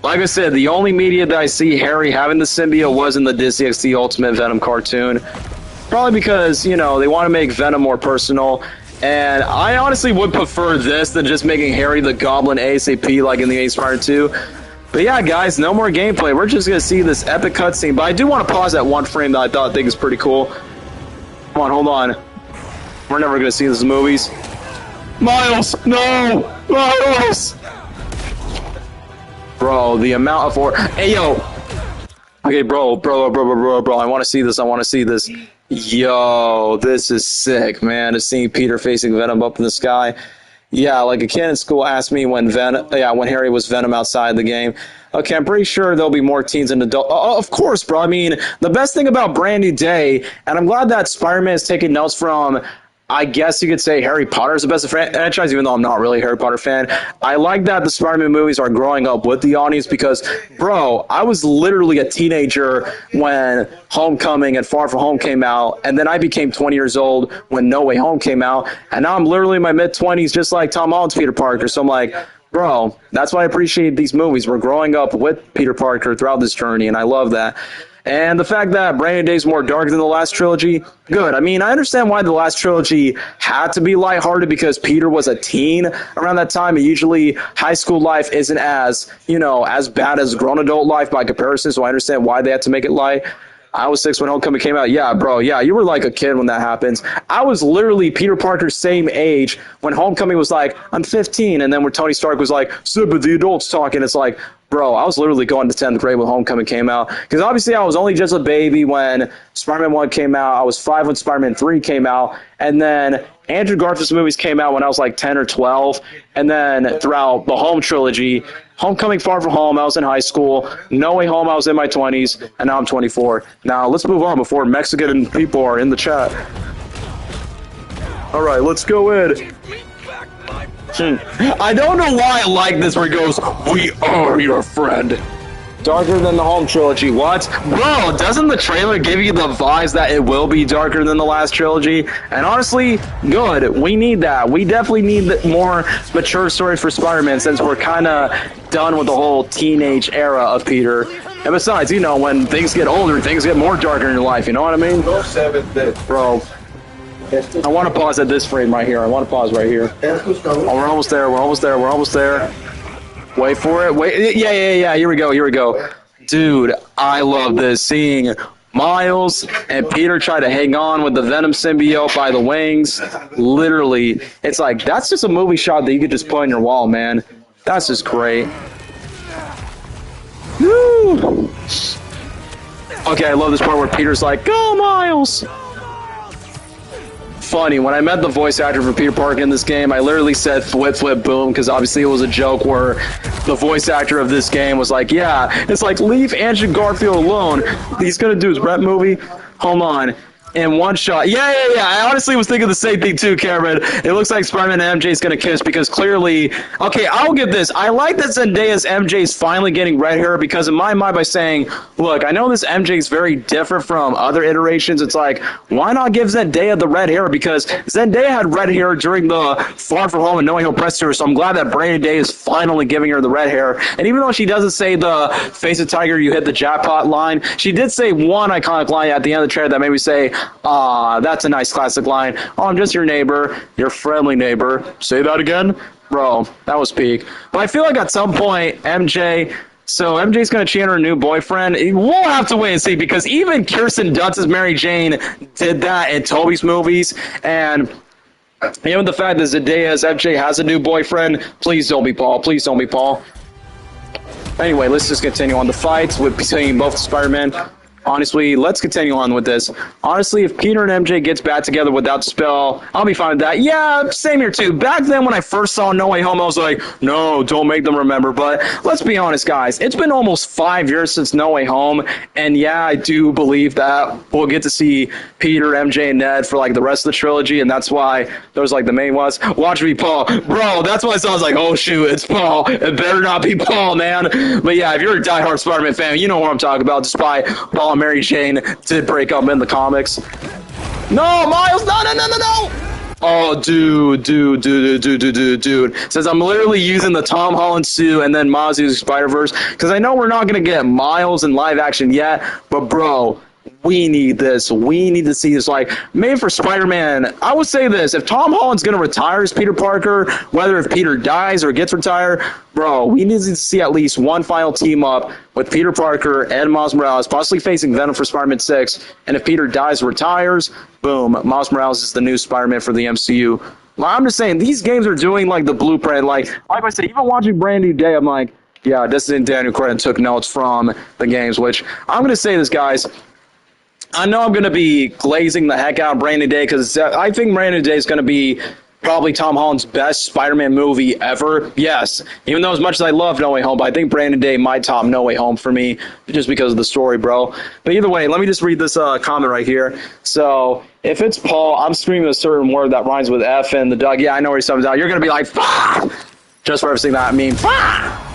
Speaker 1: Like I said, the only media that I see Harry having the symbiote was in the Disney XD Ultimate Venom cartoon. Probably because, they want to make Venom more personal. And I honestly would prefer this than just making Harry the Goblin ASAP like in the Spider 2. But yeah, guys, no more gameplay. We're just going to see this epic cutscene. But I do want to pause that one frame that I think is pretty cool. Come on, hold on. We're never going to see this in movies. Miles! No! Miles! Bro, the amount of horror. Hey, yo! Okay, bro, I want to see this, Yo, this is sick, man. Just seeing Peter facing Venom up in the sky. Yeah, like a kid in school asked me when Harry was Venom outside the game. Okay, I'm pretty sure there'll be more teens and adults. Of course, bro. I mean, the best thing about Brand New Day, and I'm glad that Spider-Man is taking notes from, I guess you could say Harry Potter is the best franchise, even though I'm not really a Harry Potter fan. I like that the Spider-Man movies are growing up with the audience because, bro, I was literally a teenager when Homecoming and Far From Home came out, and then I became 20 years old when No Way Home came out, and now I'm literally in my mid-20s just like Tom Holland's Peter Parker, so I'm like, bro, that's why I appreciate these movies. We're growing up with Peter Parker throughout this journey, and I love that. And the fact that Brand New Day is more dark than the last trilogy, good. I mean, I understand why the last trilogy had to be lighthearted because Peter was a teen around that time, and usually high school life isn't as, as bad as grown adult life by comparison, so I understand why they had to make it light. I was 6 when Homecoming came out. Yeah, bro, yeah, you were like a kid when that happens. I was literally Peter Parker's same age when Homecoming was like, I'm 15, and then when Tony Stark was like, but the adults talking, it's like, bro, I was literally going to 10th grade when Homecoming came out. Because obviously I was only just a baby when Spider-Man 1 came out. I was 5 when Spider-Man 3 came out. And then Andrew Garfield's movies came out when I was like 10 or 12. And then throughout the Home trilogy, Homecoming, Far From Home, I was in high school. No Way Home, I was in my 20s. And now I'm 24. Now let's move on before Mexican people are in the chat. All right, let's go in. I don't know why I like this where he goes, we are your friend. Darker than the Home trilogy. What? Bro, doesn't the trailer give you the vibes that it will be darker than the last trilogy? And honestly, good. We need that. We definitely need more mature stories for Spider-Man since we're kind of done with the whole teenage era of Peter. And besides, when things get older, things get more darker in your life. You know what I mean? Bro. I want to pause at this frame right here. I want to pause right here. Oh, we're almost there. We're almost there. We're almost there. Wait for it. Wait. Yeah. Here we go. Dude, I love this. Seeing Miles and Peter try to hang on with the Venom symbiote by the wings. Literally, it's like, that's just a movie shot that you could just put on your wall, man. That's just great. Woo! Okay, I love this part where Peter's like, go, Miles! Funny, when I met the voice actor for Peter Parker in this game, I literally said flip flip boom because obviously it was a joke where the voice actor of this game was like, yeah, it's like leave Andrew Garfield alone. He's gonna do his rep movie. Hold on. In one shot. Yeah. I honestly was thinking the same thing too, Cameron. It looks like Spider-Man and MJ's going to kiss because clearly... Okay, I'll give this. I like that Zendaya's MJ's finally getting red hair because in my mind by saying, look, I know this MJ's very different from other iterations. It's like, why not give Zendaya the red hair? Because Zendaya had red hair during the Far From Home and No Way Home press tour, so I'm glad that Brandon Day is finally giving her the red hair. And even though she doesn't say the face of tiger, you hit the jackpot line, she did say one iconic line at the end of the trailer that made me say, that's a nice classic line. Oh, I'm just your neighbor, your friendly neighbor. Say that again? Bro, that was peak. But I feel like at some point, MJ's going to cheat on her new boyfriend. We'll have to wait and see because even Kirsten Dunst's Mary Jane did that in Toby's movies. And even the fact that Zendaya's MJ has a new boyfriend, please don't be Paul. Please don't be Paul. Anyway, let's just continue on the fights between both Spider-Man. Honestly, let's continue on with this. Honestly, if Peter and MJ gets back together without the spell, I'll be fine with that. Yeah, same here too. Back then when I first saw No Way Home, I was like, no, don't make them remember. But let's be honest, guys. It's been almost 5 years since No Way Home. And yeah, I do believe that we'll get to see Peter, MJ, and Ned for like the rest of the trilogy. And that's why those like the main ones. Watch me, Paul. Bro, that's why I was like, oh shoot, it's Paul. It better not be Paul, man. But yeah, if you're a diehard Spider-Man fan, you know what I'm talking about. Despite Paul and Mary Jane did break up in the comics. No, Miles, no. Oh, dude. Says I'm literally using the Tom Holland suit and then Miles using Spider-Verse because I know we're not going to get Miles in live action yet, but bro, we need this. We need to see this. Like, maybe for Spider-Man, I would say this. If Tom Holland's going to retire as Peter Parker, whether if Peter dies or gets retired, bro, we need to see at least one final team up with Peter Parker and Miles Morales, possibly facing Venom for Spider-Man 6. And if Peter dies or retires, boom, Miles Morales is the new Spider-Man for the MCU. I'm just saying, these games are doing, like, the blueprint. Like I said, even watching Brand New Day, I'm like, yeah, this is Daniel Craig took notes from the games, which I'm going to say this, guys. I know I'm going to be glazing the heck out of Brandon Day because I think Brandon Day is going to be probably Tom Holland's best Spider-Man movie ever. Yes, even though as much as I love No Way Home, but I think Brandon Day might top No Way Home for me just because of the story, bro. But either way, let me just read this comment right here. So if it's Paul, I'm screaming a certain word that rhymes with F and the dog. Yeah, I know where he comes out. You're going to be like, fuck! Just for everything that I mean, fuck!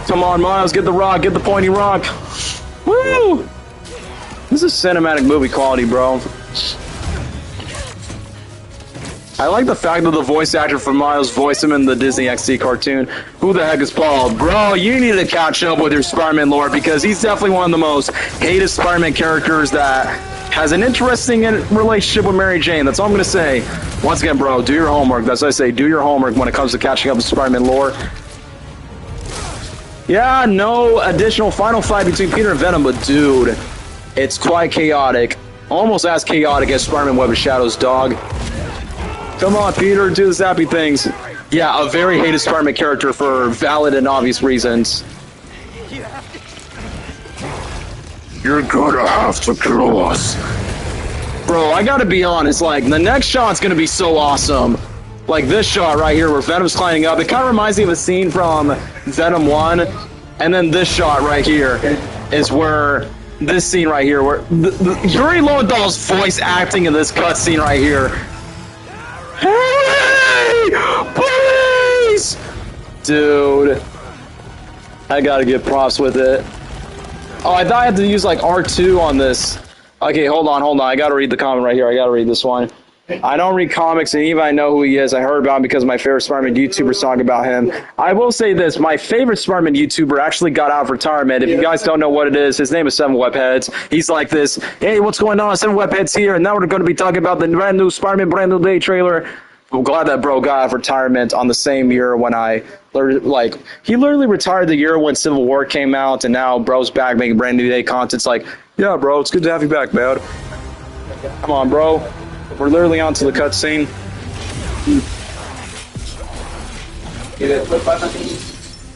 Speaker 1: Come on, Miles, get the rock, get the pointy rock. Woo! This is cinematic movie quality, bro. I like the fact that the voice actor for Miles voiced him in the Disney XD cartoon. Who the heck is Paul? Bro, you need to catch up with your Spider-Man lore because he's definitely one of the most hated Spider-Man characters that has an interesting relationship with Mary Jane. That's all I'm going to say. Once again, bro, do your homework. That's what I say. Do your homework when it comes to catching up with Spider-Man lore. Yeah, no additional final fight between Peter and Venom, but dude, it's quite chaotic. Almost as chaotic as Spider-Man Web of Shadows, dog. Come on, Peter, do the zappy things. Yeah, a very hated Spider-Man character for valid and obvious reasons.
Speaker 3: You're gonna have to kill us.
Speaker 1: Bro, I gotta be honest, like, the next shot's gonna be so awesome. Like this shot right here where Venom's climbing up. It kind of reminds me of a scene from Venom 1. And then this shot right here is where... This scene right here, where Yuri Lowenthal's voice acting in this cutscene right here. Hey! Please! Dude. I gotta give props with it. Oh, I thought I had to use like R2 on this. Okay, hold on. I gotta read the comment right here. I gotta read this one. I don't read comics, and even I know who he is. I heard about him because my favorite Spider-Man YouTuber talking about him. I will say this. My favorite Spider-Man YouTuber actually got out of retirement. If you guys don't know what it is, his name is Seven Webheads. He's like this, hey, what's going on? Seven Webheads here, and now we're going to be talking about the brand new Spider-Man Brand New Day trailer. I'm glad that bro got out of retirement on the same year when he literally retired the year when Civil War came out, and now bro's back making Brand New Day content. It's like, yeah, bro, it's good to have you back, man. Come on, bro. We're literally on to the cutscene.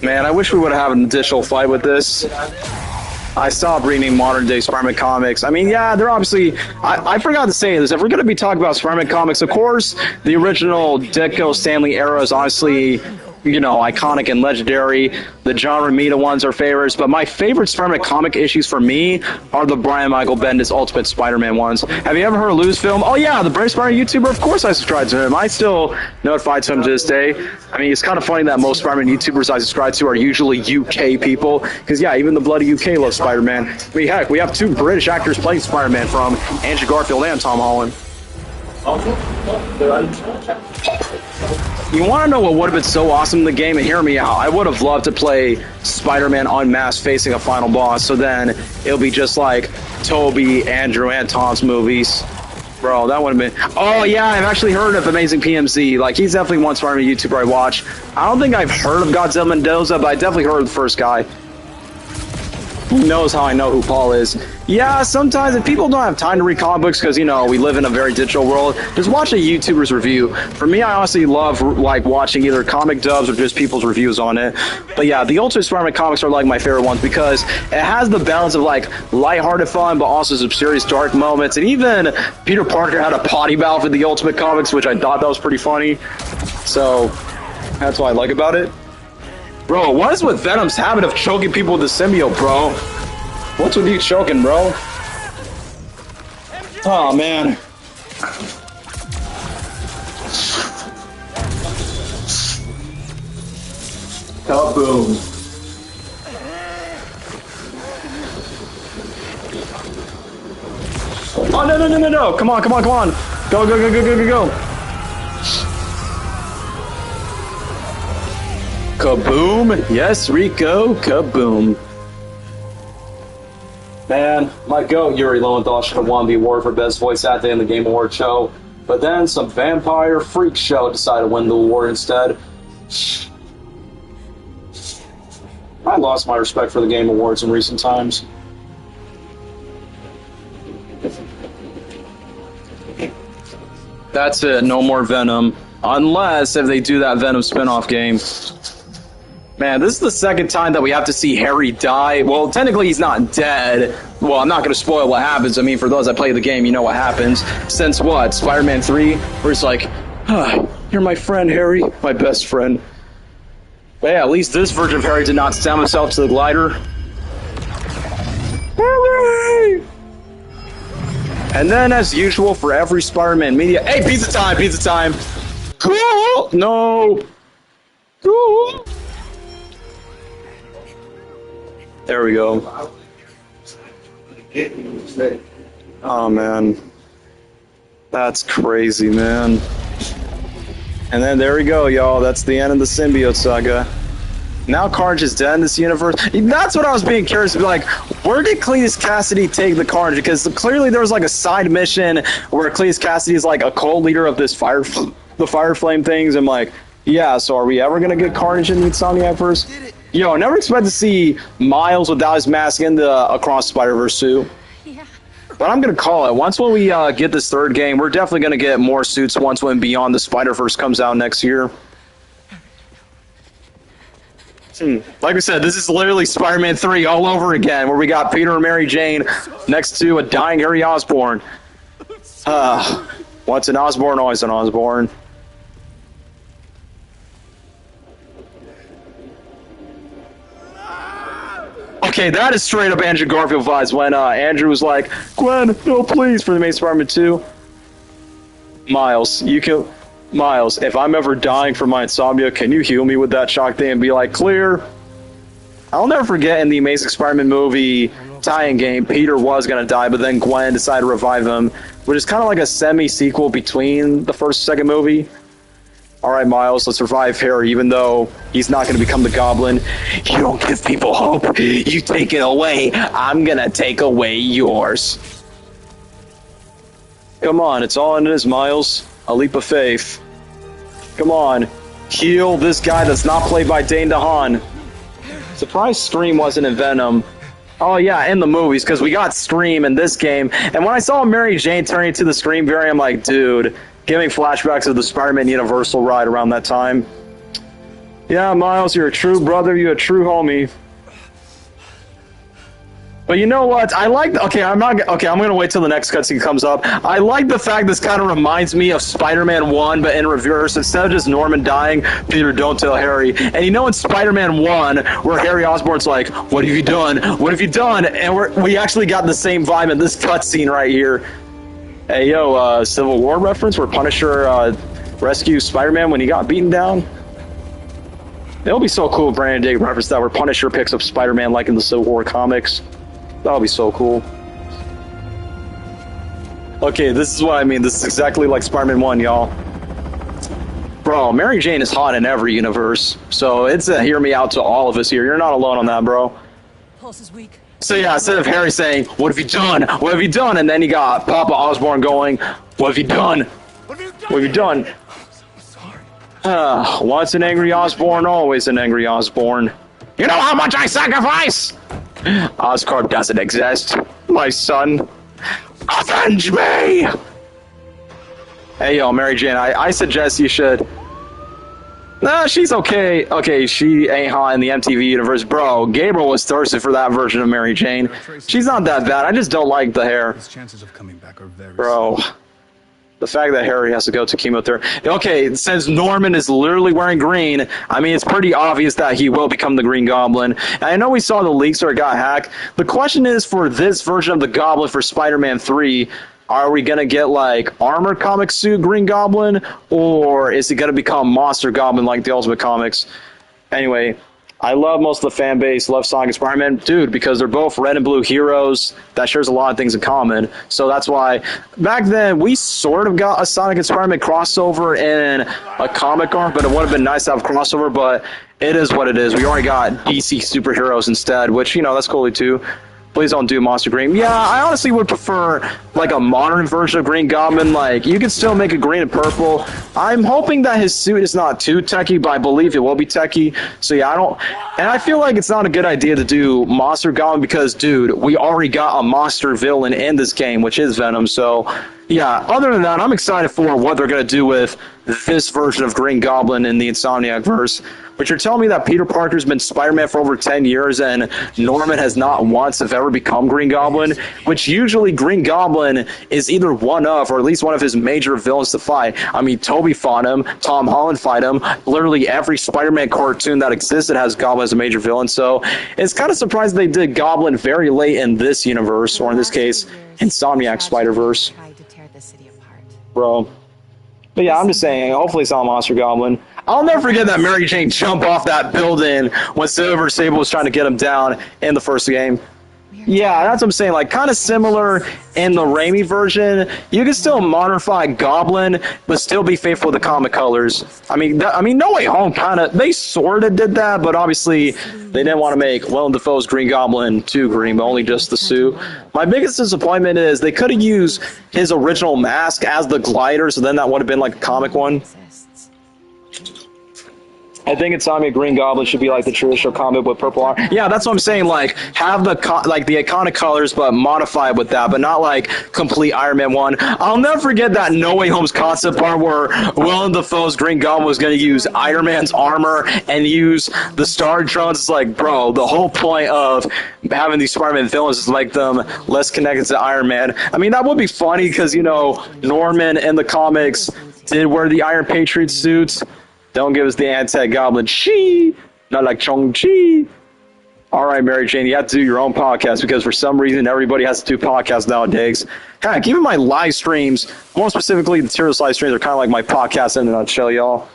Speaker 1: Man, I wish we would have an additional fight with this. I stopped reading modern day Spider-Man comics. I mean, yeah, they're obviously... I forgot to say this. If we're going to be talking about Spider-Man comics, of course, the original Ditko Stanley era is honestly you know, iconic and legendary. The John Romita ones are favorites, but my favorite Spider-Man comic issues for me are the Brian Michael Bendis Ultimate Spider-Man ones. Have you ever heard of Lou's Film? Oh yeah, the Brave Spider-Man YouTuber. Of course I subscribe to him. I still notify to him to this day. I mean, it's kind of funny that most Spider-Man YouTubers I subscribe to are usually UK people, because yeah, even the bloody UK loves Spider-Man. I mean, heck, we have 2 British actors playing Spider-Man, from Andrew Garfield and Tom Holland. You want to know what would have been so awesome in the game? And hear me out. I would have loved to play Spider-Man unmasked facing a final boss, so then it'll be just like Toby, Andrew, and Tom's movies. Bro, that would have been... Oh, yeah, I've actually heard of Amazing PMZ. Like, he's definitely one Spider-Man YouTuber I watch. I don't think I've heard of Godzilla Mendoza, but I definitely heard of the first guy. Who knows how I know who Paul is? Yeah, sometimes if people don't have time to read comic books because, you know, we live in a very digital world, just watch a YouTuber's review. For me, I honestly love, like, watching either comic dubs or just people's reviews on it. But yeah, the Ultimate Spider-Man comics are, like, my favorite ones because it has the balance of, like, lighthearted fun, but also some serious dark moments. And even Peter Parker had a potty mouth in the Ultimate comics, which I thought that was pretty funny. So, that's what I like about it. Bro, what is with Venom's habit of choking people with the symbiote, bro? What's with you choking, bro? Oh, man. Kaboom. Oh, no, no, no, no, no. Come on, come on, come on. Go, go, go, go, go, go, go. Kaboom! Yes, Rico, kaboom. Man, my goat Yuri Lowenthal should have won the award for Best Voice Acting in the Game Award show, but then some vampire freak show decided to win the award instead. I lost my respect for the Game Awards in recent times. That's it, no more Venom. Unless if they do that Venom spin-off game. Man, this is the second time that we have to see Harry die. Well, technically he's not dead. Well, I'm not going to spoil what happens. I mean, for those that play the game, you know what happens. Since what? Spider-Man 3? Where it's like, you're my friend, Harry. My best friend. But yeah, at least this version of Harry did not stab himself to the glider. Harry! And then, as usual, for every Spider-Man media... Hey, pizza time! Pizza time! Cool! No! Cool! There we go. Oh, man. That's crazy, man. And then there we go, y'all. That's the end of the symbiote saga. Now Carnage is dead in this universe. That's what I was being curious to be like, where did Cletus Cassidy take the Carnage? Because clearly there was like a side mission where Cletus Cassidy is like a cult leader of this the Fire Flame things. I'm like, yeah, so are we ever going to get Carnage in the Insomniac-verse? Yo, I never expect to see Miles without his mask in the Across Spider-Verse 2.
Speaker 2: Yeah.
Speaker 1: But I'm going to call it. Once when we get this third game, we're definitely going to get more suits once when Beyond the Spider-Verse comes out next year. Like I said, this is literally Spider-Man 3 all over again, where we got Peter and Mary Jane next to a dying Harry Osborn. Once an Osborn, always an Osborn. Okay, that is straight up Andrew Garfield vibes when Andrew was like, Gwen, no please, for the main Spider-Man 2. Miles, Miles, if I'm ever dying from my insomnia, can you heal me with that shock thing and be like, clear? I'll never forget in the Amazing Spider-Man movie tie-in game, Peter was going to die, but then Gwen decided to revive him, which is kind of like a semi-sequel between the first and second movie. Alright, Miles, let's revive Harry, even though he's not going to become the Goblin. You don't give people hope. You take it away. I'm going to take away yours. Come on, it's all in this, Miles. A leap of faith. Come on. Heal this guy that's not played by Dane DeHaan. Surprised Scream wasn't in Venom. Oh yeah, in the movies, because we got Scream in this game. And when I saw Mary Jane turning into the Scream variant, I'm like, dude... Giving flashbacks of the Spider-Man Universal ride around that time. Yeah, Miles, you're a true brother, you're a true homie. But you know what? I like. Okay, I'm gonna wait till the next cutscene comes up. I like the fact this kind of reminds me of Spider-Man 1, but in reverse. Instead of just Norman dying, Peter, don't tell Harry. And you know, in Spider-Man 1, where Harry Osborn's like, "What have you done? What have you done?" And we actually got the same vibe in this cutscene right here. Hey, yo, Civil War reference where Punisher rescues Spider-Man when he got beaten down. It'll be so cool if Brandon Day referenced that where Punisher picks up Spider-Man like in the Civil War comics. That'll be so cool. Okay, this is what I mean. This is exactly like Spider-Man 1, y'all. Bro, Mary Jane is hot in every universe. So it's a hear me out to all of us here. You're not alone on that, bro.
Speaker 2: Pulse is weak.
Speaker 1: So yeah, instead of Harry saying, "What have you done? What have you done?" And then you got Papa Osborn going, "What have you done? What have you done?" Once an angry Osborn, always an angry Osborn. You know how much I sacrifice? Oscorp doesn't exist, my son. Avenge me! Hey, yo, Mary Jane, I suggest you should... Nah, she's okay. Okay, she ain't hot in the MTV universe. Bro, Gabriel was thirsty for that version of Mary Jane. She's not that bad. I just don't like the hair.
Speaker 4: His chances of coming back are very
Speaker 1: Bro. The fact that Harry has to go to chemotherapy. Okay, since Norman is literally wearing green, I mean, it's pretty obvious that he will become the Green Goblin. And I know we saw the leaks or it got hacked. The question is, for this version of the Goblin for Spider-Man 3, are we going to get, like, armor comic suit Green Goblin? Or is he going to become Monster Goblin like the Ultimate Comics? Anyway, I love most of the fan base, love Sonic and Spider-Man, dude, because they're both red and blue heroes. That shares a lot of things in common. So that's why back then we sort of got a Sonic and Spider-Man crossover in a comic arc, but it would have been nice to have a crossover, but it is what it is. We already got DC superheroes instead, which, you know, that's cool too. Please don't do Monster Green. Yeah, I honestly would prefer, like, a modern version of Green Goblin. Like, you could still make it green and purple. I'm hoping that his suit is not too techy, but I believe it will be techy. So, yeah, and I feel like it's not a good idea to do Monster Goblin because, dude, we already got a monster villain in this game, which is Venom. So, yeah, other than that, I'm excited for what they're going to do with this version of Green Goblin in the Insomniac verse. But you're telling me that Peter Parker's been Spider-Man for over 10 years and Norman has not once, if ever, become Green Goblin? Which usually Green Goblin is either one of, or at least one of his major villains to fight. I mean, Toby fought him, Tom Holland fought him. Literally every Spider-Man cartoon that existed has Goblin as a major villain. So it's kind of surprising they did Goblin very late in this universe, or in this case, Insomniac Spider-Verse. Bro. But yeah, I'm just saying, hopefully it's not Monster Goblin. I'll never forget that Mary Jane jumped off that building when Silver Sable was trying to get him down in the first game. Yeah, that's what I'm saying. Like, kind of similar in the Raimi version. You can still modify Goblin, but still be faithful to the comic colors. I mean, No Way Home they sort of did that, but obviously they didn't want to make Willem Dafoe's Green Goblin too green, but only just the suit. My biggest disappointment is they could have used his original mask as the glider, so then that would have been like a comic one. I think Insomniac Green Goblin should be like the traditional comic with purple armor. Yeah, that's what I'm saying. Like, have the iconic colors, but modify it with that, but not like complete Iron Man 1. I'll never forget that No Way Home's concept part where Willem Dafoe's Green Goblin was going to use Iron Man's armor and use the Star Drones. It's like, bro, the whole point of having these Spider-Man villains is to make them less connected to Iron Man. I mean, that would be funny because, you know, Norman in the comics did wear the Iron Patriot suits. Don't give us the anti-goblin chi, not like Chong-Chi. All right, Mary Jane, you have to do your own podcast because for some reason everybody has to do podcasts nowadays. Heck, even my live streams, more specifically the Tears live streams, are kind of like my podcast in a nutshell, y'all.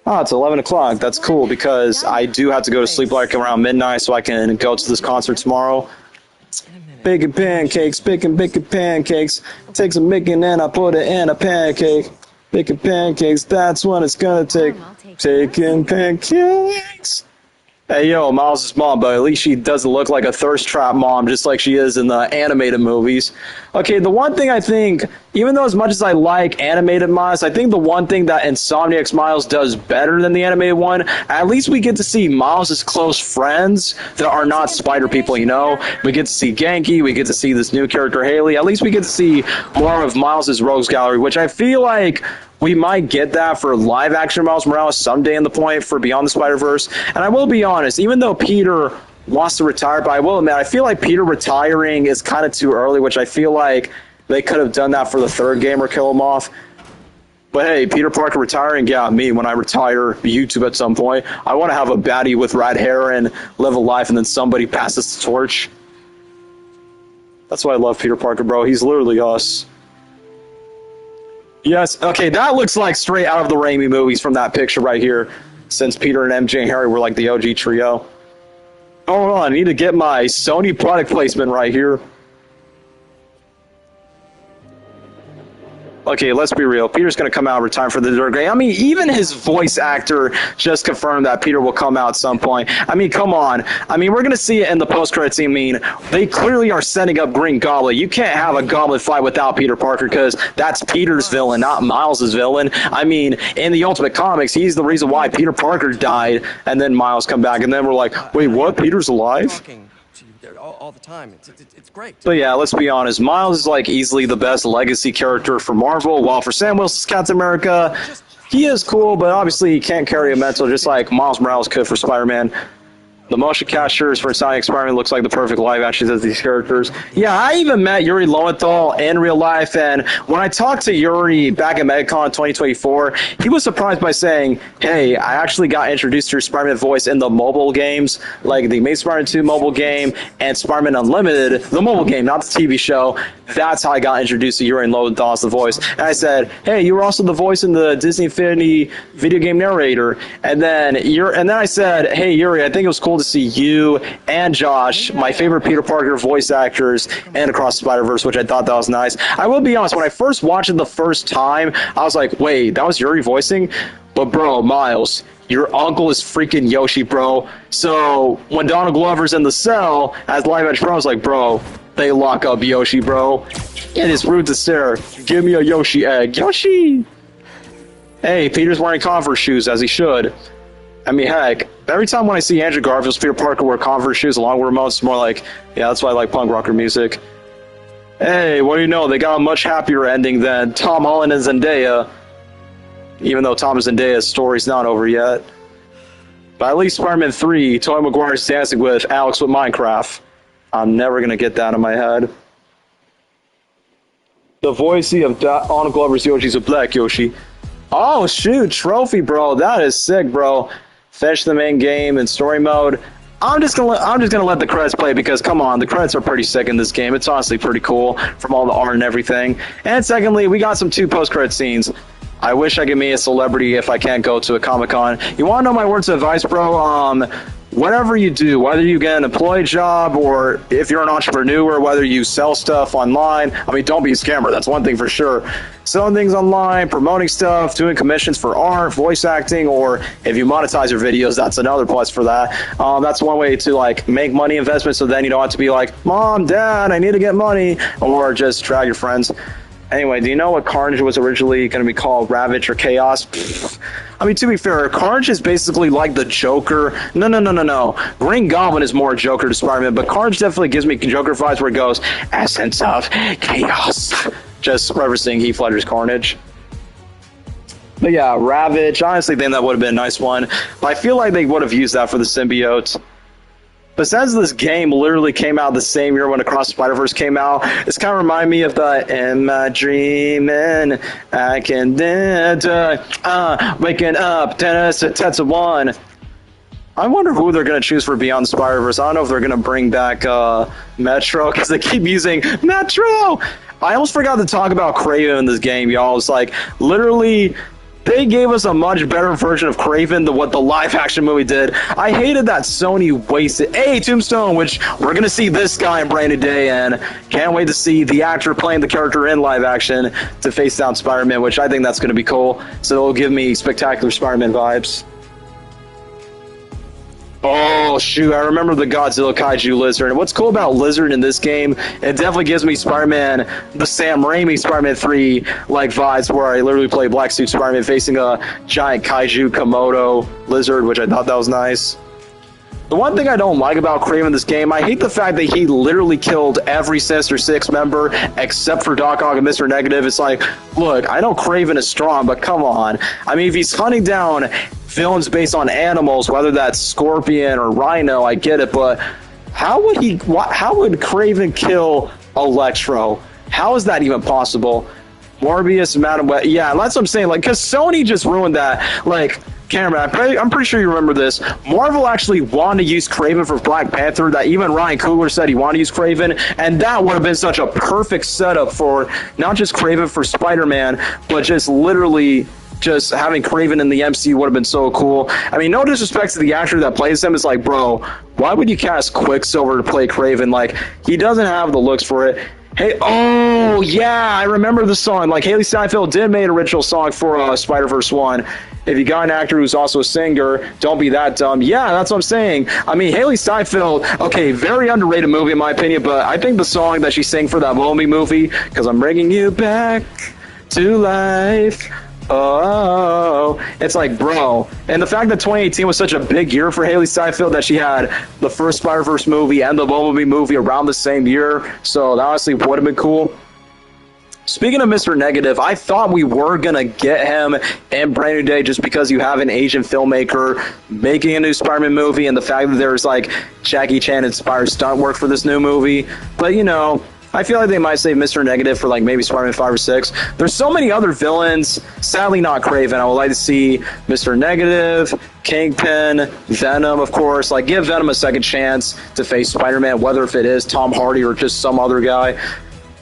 Speaker 1: Ah, it's 11 o'clock. That's cool because I do have to go to sleep like around midnight so I can go to this concert tomorrow. Bacon pancakes, bacon pancakes. Take some bacon and I put it in a pancake. Making pancakes, that's what it's gonna take. Taking pancakes. Hey, yo, Miles' mom, but at least she doesn't look like a thirst trap mom, just like she is in the animated movies. Okay, the one thing I think, even though as much as I like animated Miles, I think the one thing that Insomniac's Miles does better than the animated one, at least we get to see Miles' close friends that are not spider people, you know? We get to see Genki, we get to see this new character, Haley. At least we get to see more of Miles' Rogues Gallery, which I feel like we might get that for live-action Miles Morales someday in the point for Beyond the Spider-Verse. And I will be honest, even though Peter wants to retire, but I will admit, I feel like Peter retiring is kind of too early, which I feel like they could have done that for the third game or kill him off. But hey, Peter Parker retiring, yeah, me, when I retire YouTube at some point, I want to have a baddie with red hair and live a life, and then somebody passes the torch. That's why I love Peter Parker, bro. He's literally us. Yes, okay, that looks like straight out of the Raimi movies from that picture right here, since Peter and MJ and Harry were like the OG trio. Hold on, I need to get my Sony product placement right here. Okay, let's be real. Peter's going to come out and retire for the third game. I mean, even his voice actor just confirmed that Peter will come out at some point. I mean, come on. I mean, we're going to see it in the post-credit scene. I mean, they clearly are setting up Green Goblin. You can't have a Goblin fight without Peter Parker because that's Peter's villain, not Miles' villain. I mean, in the Ultimate Comics, he's the reason why Peter Parker died, and then Miles come back, and then we're like, wait, what? Peter's alive?
Speaker 5: All the time. It's great.
Speaker 1: But yeah, let's be honest. Miles is like easily the best legacy character for Marvel, while for Sam Wilson's Captain America, he is cool, but obviously he can't carry a mantle just like Miles Morales could for Spider-Man. The motion captures for Sonic Spider-Man looks like the perfect live actions of these characters. Yeah, I even met Yuri Lowenthal in real life, and when I talked to Yuri back at MegaCon 2024, he was surprised by saying, hey, I actually got introduced to your Spider-Man voice in the mobile games, like the Amazing Spider-Man 2 mobile game and Spider-Man Unlimited, the mobile game, not the TV show. That's how I got introduced to Yuri Lowenthal as the voice. And I said, hey, you were also the voice in the Disney Infinity video game narrator. And then I said, hey, Yuri, I think it was cool to see you and Josh, my favorite Peter Parker voice actors, and Across the Spider-Verse, which I thought that was nice. I will be honest, when I first watched it the first time, I was like, wait, that was Yuri voicing? But bro, Miles, your uncle is freaking Yoshi, bro. So when Donald Glover's in the cell as live action, I was like, bro, they lock up Yoshi, bro. It is rude to stare. Give me a Yoshi egg. Yoshi! Hey, Peter's wearing Converse shoes, as he should. I mean, heck, every time when I see Andrew Garfield's Peter Parker wear Converse shoes along with remotes, it's more like, yeah, that's why I like punk rocker music. Hey, what do you know? They got a much happier ending than Tom Holland and Zendaya. Even though Tom and Zendaya's story's not over yet. But at least Spider-Man 3, Tobey Maguire's dancing with Alex with Minecraft. I'm never going to get that in my head. The voice of Donald Glover's Yoshi's a black Yoshi. Oh, shoot, trophy, bro. That is sick, bro. Finish the main game in story mode. I'm just gonna let the credits play because, come on, the credits are pretty sick in this game. It's honestly pretty cool from all the art and everything. And secondly, we got some 2 post-credit scenes. I wish I could be a celebrity if I can't go to a Comic-Con. You want to know my words of advice, bro? Whatever you do, whether you get an employee job or if you're an entrepreneur, whether you sell stuff online, I mean, don't be a scammer. That's one thing for sure. Selling things online, promoting stuff, doing commissions for art, voice acting, or if you monetize your videos, that's another plus for that. That's one way to like make money investment, so then you don't have to be like, Mom, Dad, I need to get money, or just drag your friends. Anyway, do you know what Carnage was originally going to be called? Ravage or Chaos? Pfft. I mean, to be fair, Carnage is basically like the Joker. No. Green Goblin is more Joker to Spider-Man, but Carnage definitely gives me Joker vibes where it goes, Essence of Chaos. Just referencing Heath Ledger's Carnage. But yeah, Ravage, I honestly think that would have been a nice one. But I feel like they would have used that for the symbiote. But since this game literally came out the same year when Across the Spider-Verse came out, it's kind of remind me of the "Am I dreaming? I can waking up, that's a one." I wonder who they're going to choose for Beyond the Spider-Verse. I don't know if they're going to bring back Metro, because they keep using Metro. I almost forgot to talk about Kraven in this game, y'all. It's like, literally, they gave us a much better version of Kraven than what the live-action movie did. I hated that Sony wasted... Hey, Tombstone, which we're going to see this guy in Brand New Day, and can't wait to see the actor playing the character in live-action to face down Spider-Man, which I think that's going to be cool. So it'll give me spectacular Spider-Man vibes. Oh, shoot, I remember the Godzilla Kaiju Lizard. And what's cool about Lizard in this game, it definitely gives me Spider-Man, the Sam Raimi Spider-Man 3 like vibes, where I literally play Black Suit Spider-Man facing a giant Kaiju Komodo Lizard, which I thought that was nice. The one thing I don't like about Kraven in this game, I hate the fact that he literally killed every Sinister Six member except for Doc Ock and Mr. Negative. It's like, look, I know Kraven is strong, but come on. I mean, if he's hunting down villains based on animals, whether that's Scorpion or Rhino, I get it, but how would Kraven kill Electro? How is that even possible? Morbius, Madam Web, yeah, that's what I'm saying. Like, because Sony just ruined that. Like, Cameron, I'm pretty sure you remember this. Marvel actually wanted to use Kraven for Black Panther. That even Ryan Coogler said he wanted to use Kraven, and that would have been such a perfect setup for not just Kraven for Spider-Man, but just literally just having Kraven in the MCU would have been so cool. I mean, no disrespect to the actor that plays him. It's like, bro, why would you cast Quicksilver to play Kraven? Like, he doesn't have the looks for it. Hey, oh, yeah, I remember the song. Like, Haley Steinfeld did make an original song for Spider-Verse 1. If you got an actor who's also a singer, don't be that dumb. Yeah, that's what I'm saying. I mean, Haley Steinfeld, okay, very underrated movie in my opinion, but I think the song that she sang for that Bumblebee movie, because I'm bringing you back to life. Oh, it's like, bro. And the fact that 2018 was such a big year for Haley Steinfeld that she had the first Spider-Verse movie and the Bumblebee movie around the same year, so that honestly would have been cool. Speaking of Mr. Negative, I thought we were going to get him in Brand New Day just because you have an Asian filmmaker making a new Spider-Man movie and the fact that there's like Jackie Chan-inspired stunt work for this new movie. But, you know, I feel like they might save Mr. Negative for like maybe Spider-Man 5 or 6. There's so many other villains. Sadly, not Kraven. I would like to see Mr. Negative, Kingpin, Venom, of course. Like, give Venom a second chance to face Spider-Man, whether if it is Tom Hardy or just some other guy.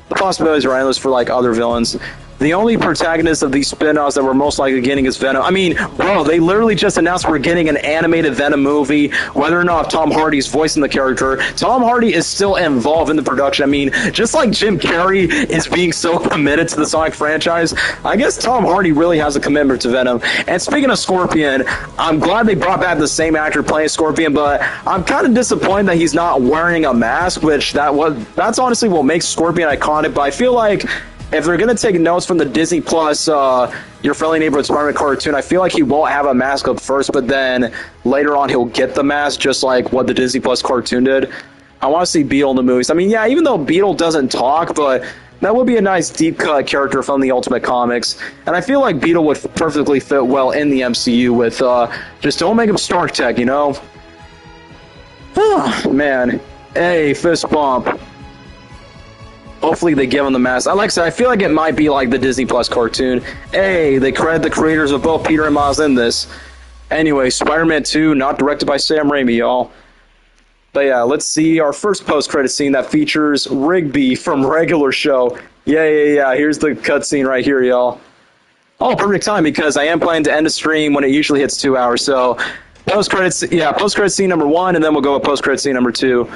Speaker 1: The possibilities are endless for like other villains. The only protagonist of these spin-offs that we're most likely getting is Venom. I mean, bro, they literally just announced we're getting an animated Venom movie, whether or not Tom Hardy's voicing the character. Tom Hardy is still involved in the production. I mean, just like Jim Carrey is being so committed to the Sonic franchise, I guess Tom Hardy really has a commitment to Venom. And speaking of Scorpion, I'm glad they brought back the same actor playing Scorpion, but I'm kind of disappointed that he's not wearing a mask, which that's honestly what makes Scorpion iconic, but I feel like if they're going to take notes from the Disney Plus Your Friendly Neighborhood Spider-Man cartoon, I feel like he won't have a mask up first, but then later on he'll get the mask, just like what the Disney Plus cartoon did. I want to see Beetle in the movies. I mean, yeah, even though Beetle doesn't talk, but that would be a nice deep-cut character from the Ultimate Comics. And I feel like Beetle would perfectly fit well in the MCU with just don't make him Stark Tech, you know? Man. Hey, fist bump. Hopefully they give him the mask. Like I said, I feel like it might be like the Disney Plus cartoon. Hey, they credit the creators of both Peter and Miles in this. Anyway, Spider-Man 2, not directed by Sam Raimi, y'all. But yeah, let's see our first post-credit scene that features Rigby from Regular Show. Yeah. Here's the cutscene right here, y'all. Oh, perfect time because I am planning to end the stream when it usually hits 2 hours. So post-credit scene number 1, and then we'll go with post-credit scene number 2.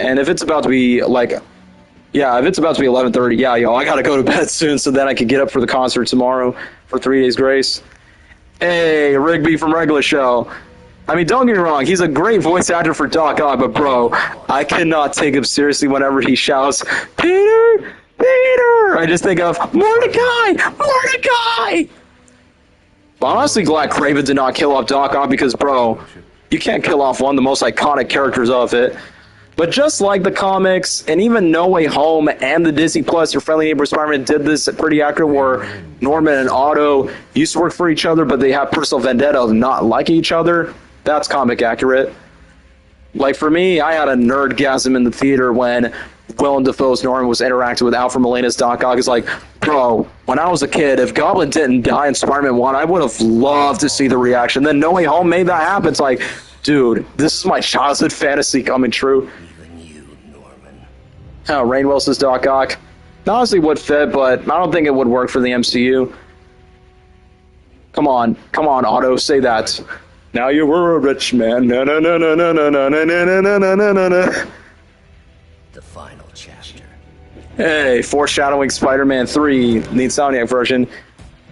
Speaker 1: And if it's about to be like... Yeah, if it's about to be 11:30, yeah, yo, I gotta go to bed soon so then I can get up for the concert tomorrow for 3 Days Grace. Hey, Rigby from Regular Show. I mean, don't get me wrong, he's a great voice actor for Doc Ock, but bro, I cannot take him seriously whenever he shouts, Peter! Peter! I just think of, Mordecai! Mordecai! But I'm honestly glad Kraven did not kill off Doc Ock because, bro, you can't kill off one of the most iconic characters of it. But just like the comics, and even No Way Home and the Disney Plus, Your Friendly Neighborhood Spider-Man did this pretty accurate where Norman and Otto used to work for each other, but they have personal vendetta of not liking each other. That's comic accurate. Like for me, I had a nerdgasm in the theater when Willem Dafoe's Norman was interacting with Alfred Molina's Doc Ock. It's like, bro, when I was a kid, if Goblin didn't die in Spider-Man 1, I would have loved to see the reaction. Then No Way Home made that happen. It's like, dude, this is my childhood fantasy coming true.
Speaker 5: Even you, Norman.
Speaker 1: Oh, Rainn Wilson's Doc Ock. Honestly would fit, but I don't think it would work for the MCU. Come on, Otto, say that. Now you were a rich man. No.
Speaker 5: The final chapter.
Speaker 1: Hey, foreshadowing Spider-Man 3, the Insomniac version.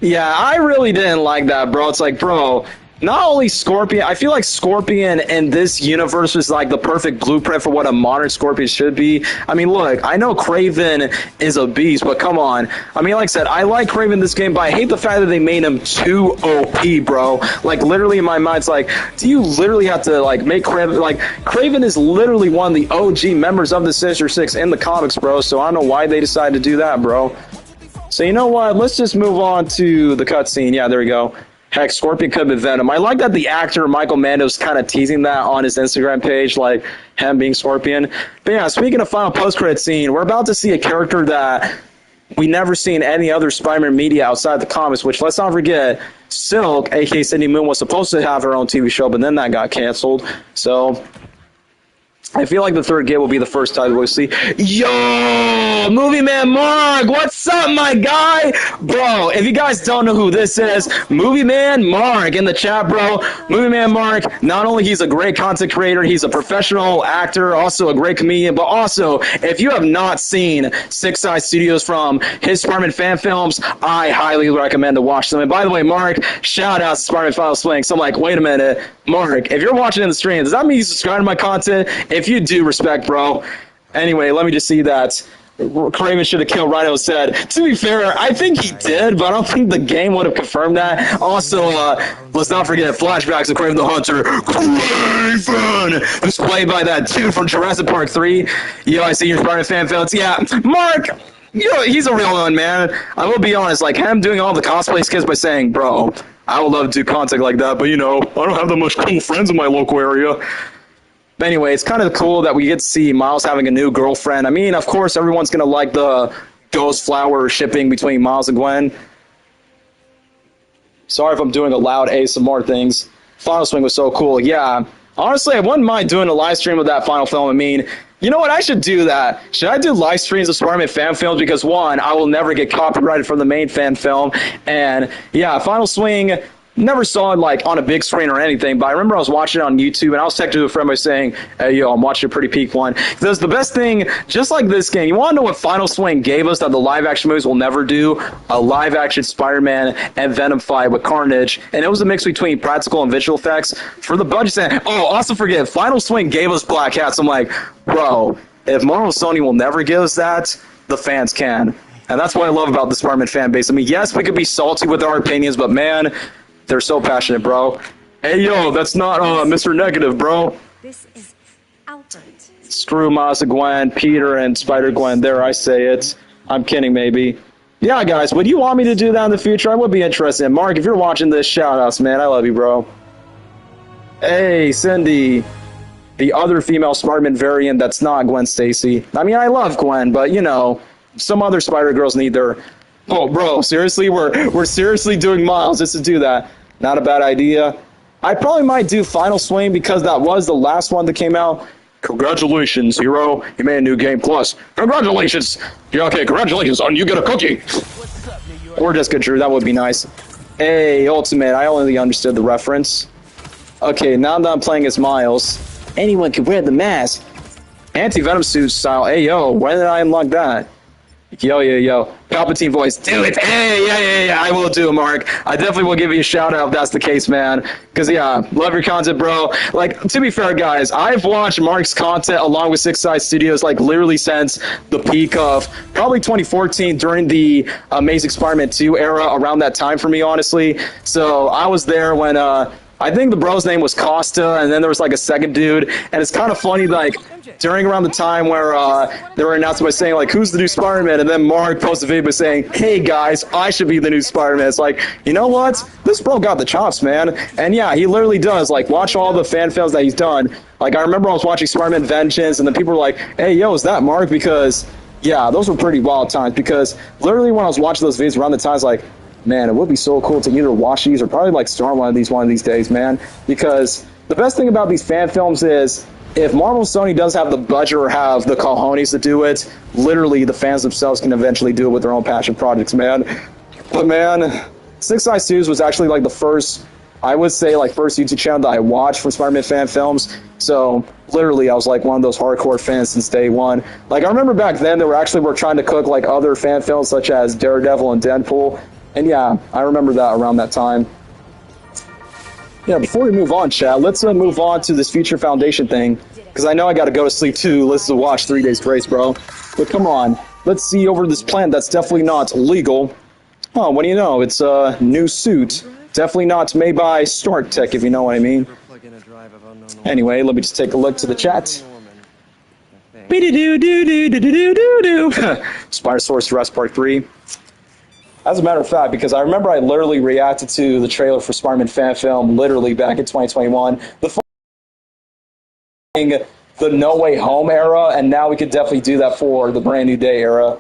Speaker 1: Yeah, I really didn't like that, bro. It's like, bro, not only Scorpion, I feel like Scorpion in this universe is like the perfect blueprint for what a modern Scorpion should be. I mean, look, I know Kraven is a beast, but come on. I mean, like I said, I like Kraven in this game, but I hate the fact that they made him too OP, bro. Like, literally in my mind, it's like, do you literally have to, like, make Kraven, like, Kraven is literally one of the OG members of the Sinister Six in the comics, bro, so I don't know why they decided to do that, bro. So you know what, let's just move on to the cutscene. Yeah, there we go. Heck, Scorpion could have been Venom. I like that the actor Michael Mando's kind of teasing that on his Instagram page, like him being Scorpion. But yeah, speaking of final post-credit scene, we're about to see a character that we never seen any other Spider-Man media outside the comics, which, let's not forget, Silk, aka Cindy Moon, was supposed to have her own TV show, but then that got canceled. So I feel like the third gate will be the first time we'll see. Yo, Movie Man Mark, what's up, my guy? Bro, if you guys don't know who this is, Movie Man Mark in the chat, bro. Movie Man Mark, not only he's a great content creator, he's a professional actor, also a great comedian, but also, if you have not seen Six Eye Studios from his Spider-Man fan films, I highly recommend to watch them. And by the way, Mark, shout out to Spider-Man Final Swing. So I'm like, wait a minute, Mark, if you're watching in the stream, does that mean you subscribe to my content? If you do, respect, bro. Anyway, let me just see that. Kraven should have killed Rhino said. To be fair, I think he did, but I don't think the game would have confirmed that. Also, let's not forget flashbacks of Kraven the Hunter. Kraven! Who's played by that dude from Jurassic Park 3. Yo, I see your Spider-Man fan films. Yeah, Mark, you know, he's a real one, man. I will be honest, like him doing all the cosplay skits by saying, bro, I would love to do content like that, but you know, I don't have that much cool friends in my local area. But anyway, it's kind of cool that we get to see Miles having a new girlfriend. I mean, of course, everyone's going to like the Ghost Flower shipping between Miles and Gwen. Sorry if I'm doing a loud ASMR things. Final Swing was so cool. Yeah, honestly, I wouldn't mind doing a live stream of that final film. I mean, you know what? I should do that. Should I do live streams of Spider-Man fan films? Because, one, I will never get copyrighted from the main fan film. And, yeah, Final Swing... Never saw it like on a big screen or anything, but I remember I was watching it on YouTube and I was texting to a friend by saying, hey, yo, I'm watching a pretty peak one. Because the best thing, just like this game, you want to know what Final Swing gave us that the live action movies will never do? A live action Spider-Man and Venom fight with Carnage. And it was a mix between practical and visual effects for the budget. Oh, also forget, Final Swing gave us Black Hats. I'm like, bro, if Marvel and Sony will never give us that, the fans can. And that's what I love about the Spider-Man fan base. I mean, yes, we could be salty with our opinions, but man, they're so passionate, bro. Hey, yo, that's not Mr. Negative, bro.
Speaker 2: This is Albert.
Speaker 1: Screw Miles and Gwen, Peter, and Spider-Gwen. There, I say it. I'm kidding, maybe. Yeah, guys, would you want me to do that in the future? I would be interested. Mark, if you're watching this, shout-outs, man. I love you, bro. Hey, Cindy. The other female Spider-Man variant that's not Gwen Stacy. I mean, I love Gwen, but, you know, some other Spider-Girls need their... Oh, bro, seriously? We're seriously doing Miles just to do that. Not a bad idea. I probably might do Final Swing because that was the last one that came out. Congratulations, hero. You made a new game plus. Congratulations. Yeah, okay, congratulations, son. You get a cookie. Or just get Drew. That would be nice. Hey, Ultimate. I only understood the reference. Okay, now that I'm playing as Miles, anyone can wear the mask. Anti-Venom suit style. Hey, yo, when did I unlock that? Yo. Palpatine voice. Do it. Hey, yeah. I will do it, Mark. I definitely will give you a shout out if that's the case, man. Because, yeah, love your content, bro. Like, to be fair, guys, I've watched Mark's content along with Six Eye Studios, like, literally since the peak of probably 2014 during the Amazing Spider-Man 2 era, around that time for me, honestly. So I was there when, I think the bro's name was Costa, and then there was, like, a second dude. And it's kind of funny, like, during around the time where they were announcing by saying, like, who's the new Spider-Man? And then Mark posted a video by saying, hey, guys, I should be the new Spider-Man. It's like, you know what? This bro got the chops, man. And, yeah, he literally does. Like, watch all the fan films that he's done. Like, I remember I was watching Spider-Man Vengeance, and then people were like, hey, yo, is that Mark? Because, yeah, those were pretty wild times. Because literally when I was watching those videos around the times, like, man, it would be so cool to either watch these or probably, like, start one of these days, man. Because the best thing about these fan films is if Marvel and Sony does have the budget or have the cojones to do it, literally the fans themselves can eventually do it with their own passion projects, man. But, man, Six Eye Studios was actually, like, the first, I would say, like, first YouTube channel that I watched from Spider-Man fan films. So, literally, I was, like, one of those hardcore fans since day one. Like, I remember back then they were trying to cook, like, other fan films such as Daredevil and Deadpool. And, yeah, I remember that around that time. Yeah, before we move on, chat, let's move on to this Future Foundation thing, because I know I gotta go to sleep too. Let's watch 3 Days Grace, bro. But come on, let's see over this plant that's definitely not legal. Oh, what do you know? It's a new suit. Definitely not made by Stark Tech, if you know what I mean. Anyway, let me just take a look to the chat. Spider-Source Jurassic Park 3. As a matter of fact, because I remember I literally reacted to the trailer for Spider-Man fan film literally back in 2021. The No Way Home era, and now we could definitely do that for the Brand New Day era.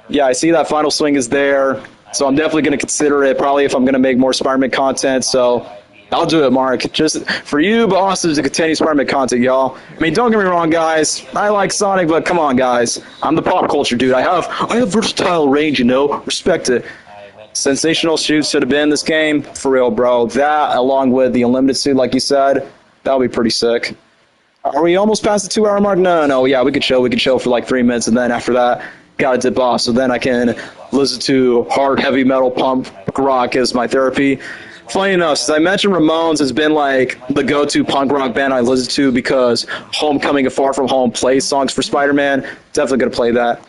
Speaker 1: Yeah, I see that Final Swing is there, so I'm definitely going to consider it, probably if I'm going to make more Spider-Man content, so I'll do it, Mark, just for you, but also to continue Spider-Man content, y'all. I mean, don't get me wrong, guys, I like Sonic, but come on, guys, I'm the pop culture dude. I have versatile range, you know, respect it. Sensational shoots should have been in this game, for real, bro. That, along with the unlimited suit, like you said, that would be pretty sick. Are we almost past the 2 hour mark? No, yeah, we could chill for like 3 minutes, and then after that, gotta dip off, so then I can listen to hard, heavy metal, punk rock as my therapy. Funny enough, since I mentioned Ramones has been like the go-to punk rock band I listen to because Homecoming and Far From Home plays songs for Spider-Man, definitely gonna play that.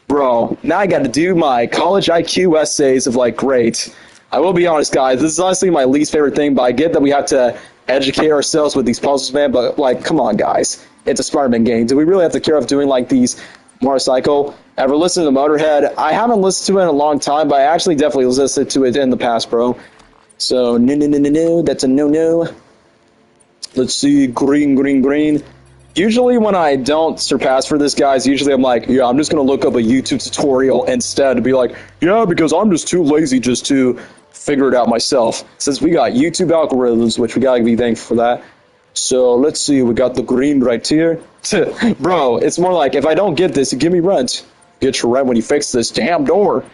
Speaker 1: Bro, now I gotta do my college IQ essays of like, great. I will be honest, guys, this is honestly my least favorite thing, but I get that we have to educate ourselves with these puzzles, man, but like, come on, guys. It's a Spider-Man game. Do we really have to care of doing like these motorcycle? Ever listen to Motorhead? I haven't listened to it in a long time, but I actually definitely listened to it in the past, bro. So, no, that's a no. Let's see, green. Usually when I don't surpass for this, guys, usually I'm like, yeah, I'm just going to look up a YouTube tutorial instead to be like, yeah, because I'm just too lazy just to figure it out myself. Since we got YouTube algorithms, which we got to be thankful for that. So, let's see, we got the green right here. Bro, it's more like, if I don't get this, you give me rent. Get your rent when you fix this damn door.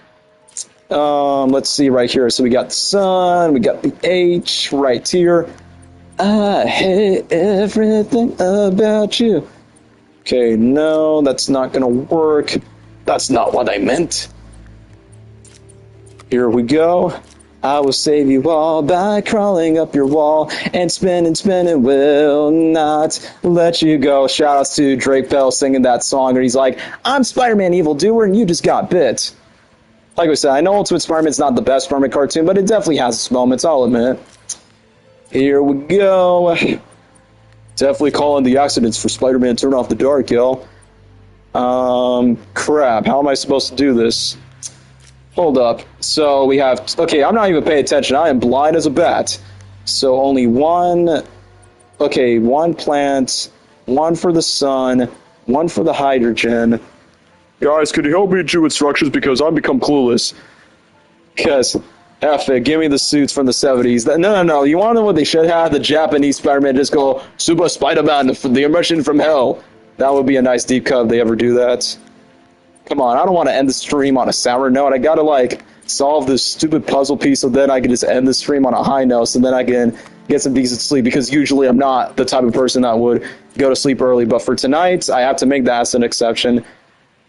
Speaker 1: Let's see right here. So we got the sun, we got the H right here. I hate everything about you. Okay, no, that's not gonna work. That's not what I meant. Here we go. I will save you all by crawling up your wall and spinning, will not let you go. Shout outs to Drake Bell singing that song where he's like, I'm Spider-Man evildoer and you just got bit. Like I said, I know Ultimate Spider-Man's not the best Spider-Man cartoon, but it definitely has its moments, I'll admit. Here we go. Definitely calling the accidents for Spider-Man Turn Off the Dark, y'all. Crap, how am I supposed to do this? Hold up. So we have... Okay, I'm not even paying attention. I am blind as a bat. So only one... Okay, one plant, one for the sun, one for the hydrogen... Guys, could you help me do instructions because I've become clueless? Because, F it, give me the suits from the 70s. No, you want to know what they should have? The Japanese Spider-Man just go, Super Spider-Man, the immersion from hell. That would be a nice deep cut if they ever do that. Come on, I don't want to end the stream on a sour note. I gotta, like, solve this stupid puzzle piece so then I can just end the stream on a high note so then I can get some decent sleep because usually I'm not the type of person that would go to sleep early. But for tonight, I have to make that as an exception.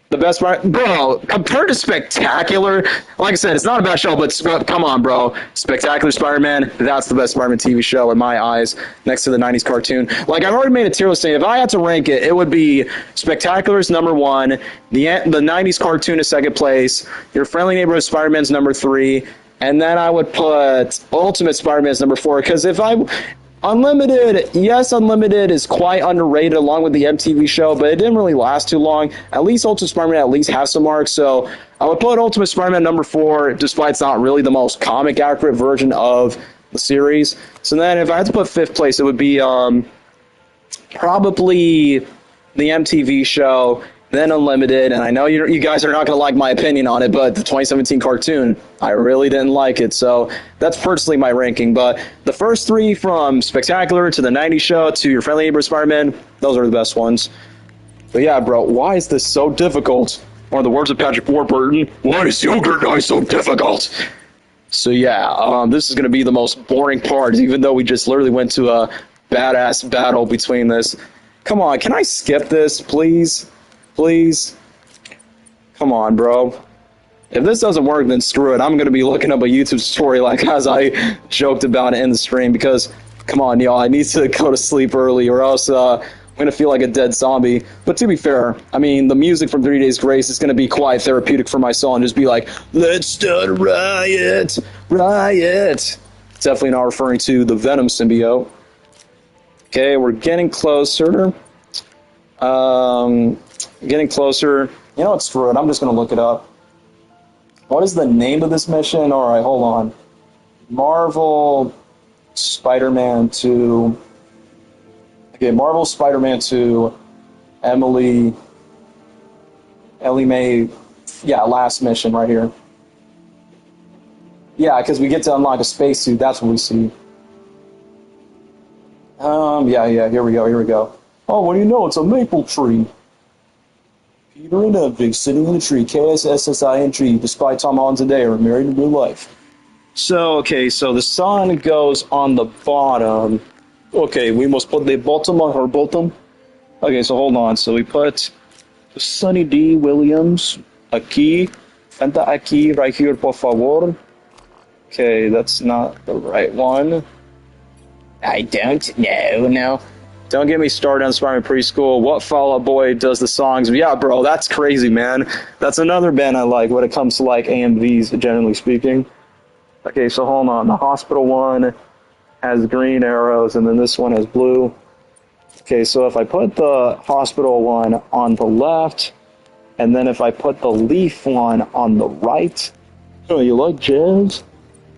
Speaker 1: The best part, bro, compared to Spectacular, like I said, it's not a bad show, but come on, bro. Spectacular Spider-Man, that's the best Spider-Man TV show in my eyes, next to the 90s cartoon. Like, I've already made a tier list saying if I had to rank it, it would be Spectacular's number 1, the 90s cartoon is second place, Your Friendly Neighborhood Spider-Man's number 3, and then I would put Ultimate Spider-Man's number 4, because if I... Unlimited, yes, Unlimited is quite underrated along with the MTV show, but it didn't really last too long. At least Ultimate Spider-Man at least has some marks, so I would put Ultimate Spider-Man number 4, despite it's not really the most comic-accurate version of the series. So then if I had to put 5th place, it would be probably the MTV show, then Unlimited, and I know you guys are not going to like my opinion on it, but the 2017 cartoon, I really didn't like it, so that's personally my ranking. But the first 3 from Spectacular to the 90s show to Your Friendly Neighborhood Spider-Man, those are the best ones. But yeah, bro, why is this so difficult? Or the words of Patrick Warburton, why is yogurt ice so difficult? So yeah, this is going to be the most boring part, even though we just literally went to a badass battle between this. Come on, can I skip this, please? Please? Come on, bro. If this doesn't work, then screw it. I'm going to be looking up a YouTube tutorial like as I joked about it in the stream because Come on, y'all. I need to go to sleep early, or else I'm gonna feel like a dead zombie. But to be fair, I mean, the music from 3 Days Grace is gonna be quite therapeutic for my soul and just be like, "Let's start a riot, riot." Definitely not referring to the Venom symbiote. Okay, we're getting closer. Getting closer. You know what? Screw it. I'm just gonna look it up. What is the name of this mission? All right, hold on. Marvel Spider-Man 2. Okay, Marvel Spider-Man 2. Ellie Mae. Yeah, last mission right here. Yeah, because we get to unlock a spacesuit. That's what we see. Yeah. Here we go. Oh, what do you know? It's a maple tree. Peter and MJ sitting in the tree. KSSSING. Despite Tom Holland today are married in real life. So, okay, so the sun goes on the bottom. Okay, we must put the bottom on her bottom. Okay, so hold on. So we put Sunny D. Williams aquí. Fenta aquí, right here, por favor. Okay, that's not the right one. I don't know, no. Don't get me started on Spider-Man Preschool. What Fall Out Boy does the songs? Yeah, bro, that's crazy, man. That's another band I like when it comes to, like, AMVs, generally speaking. Okay, so hold on. The hospital one has green arrows, and then this one has blue. Okay, so if I put the hospital one on the left, and then if I put the leaf one on the right. Oh, you like jazz?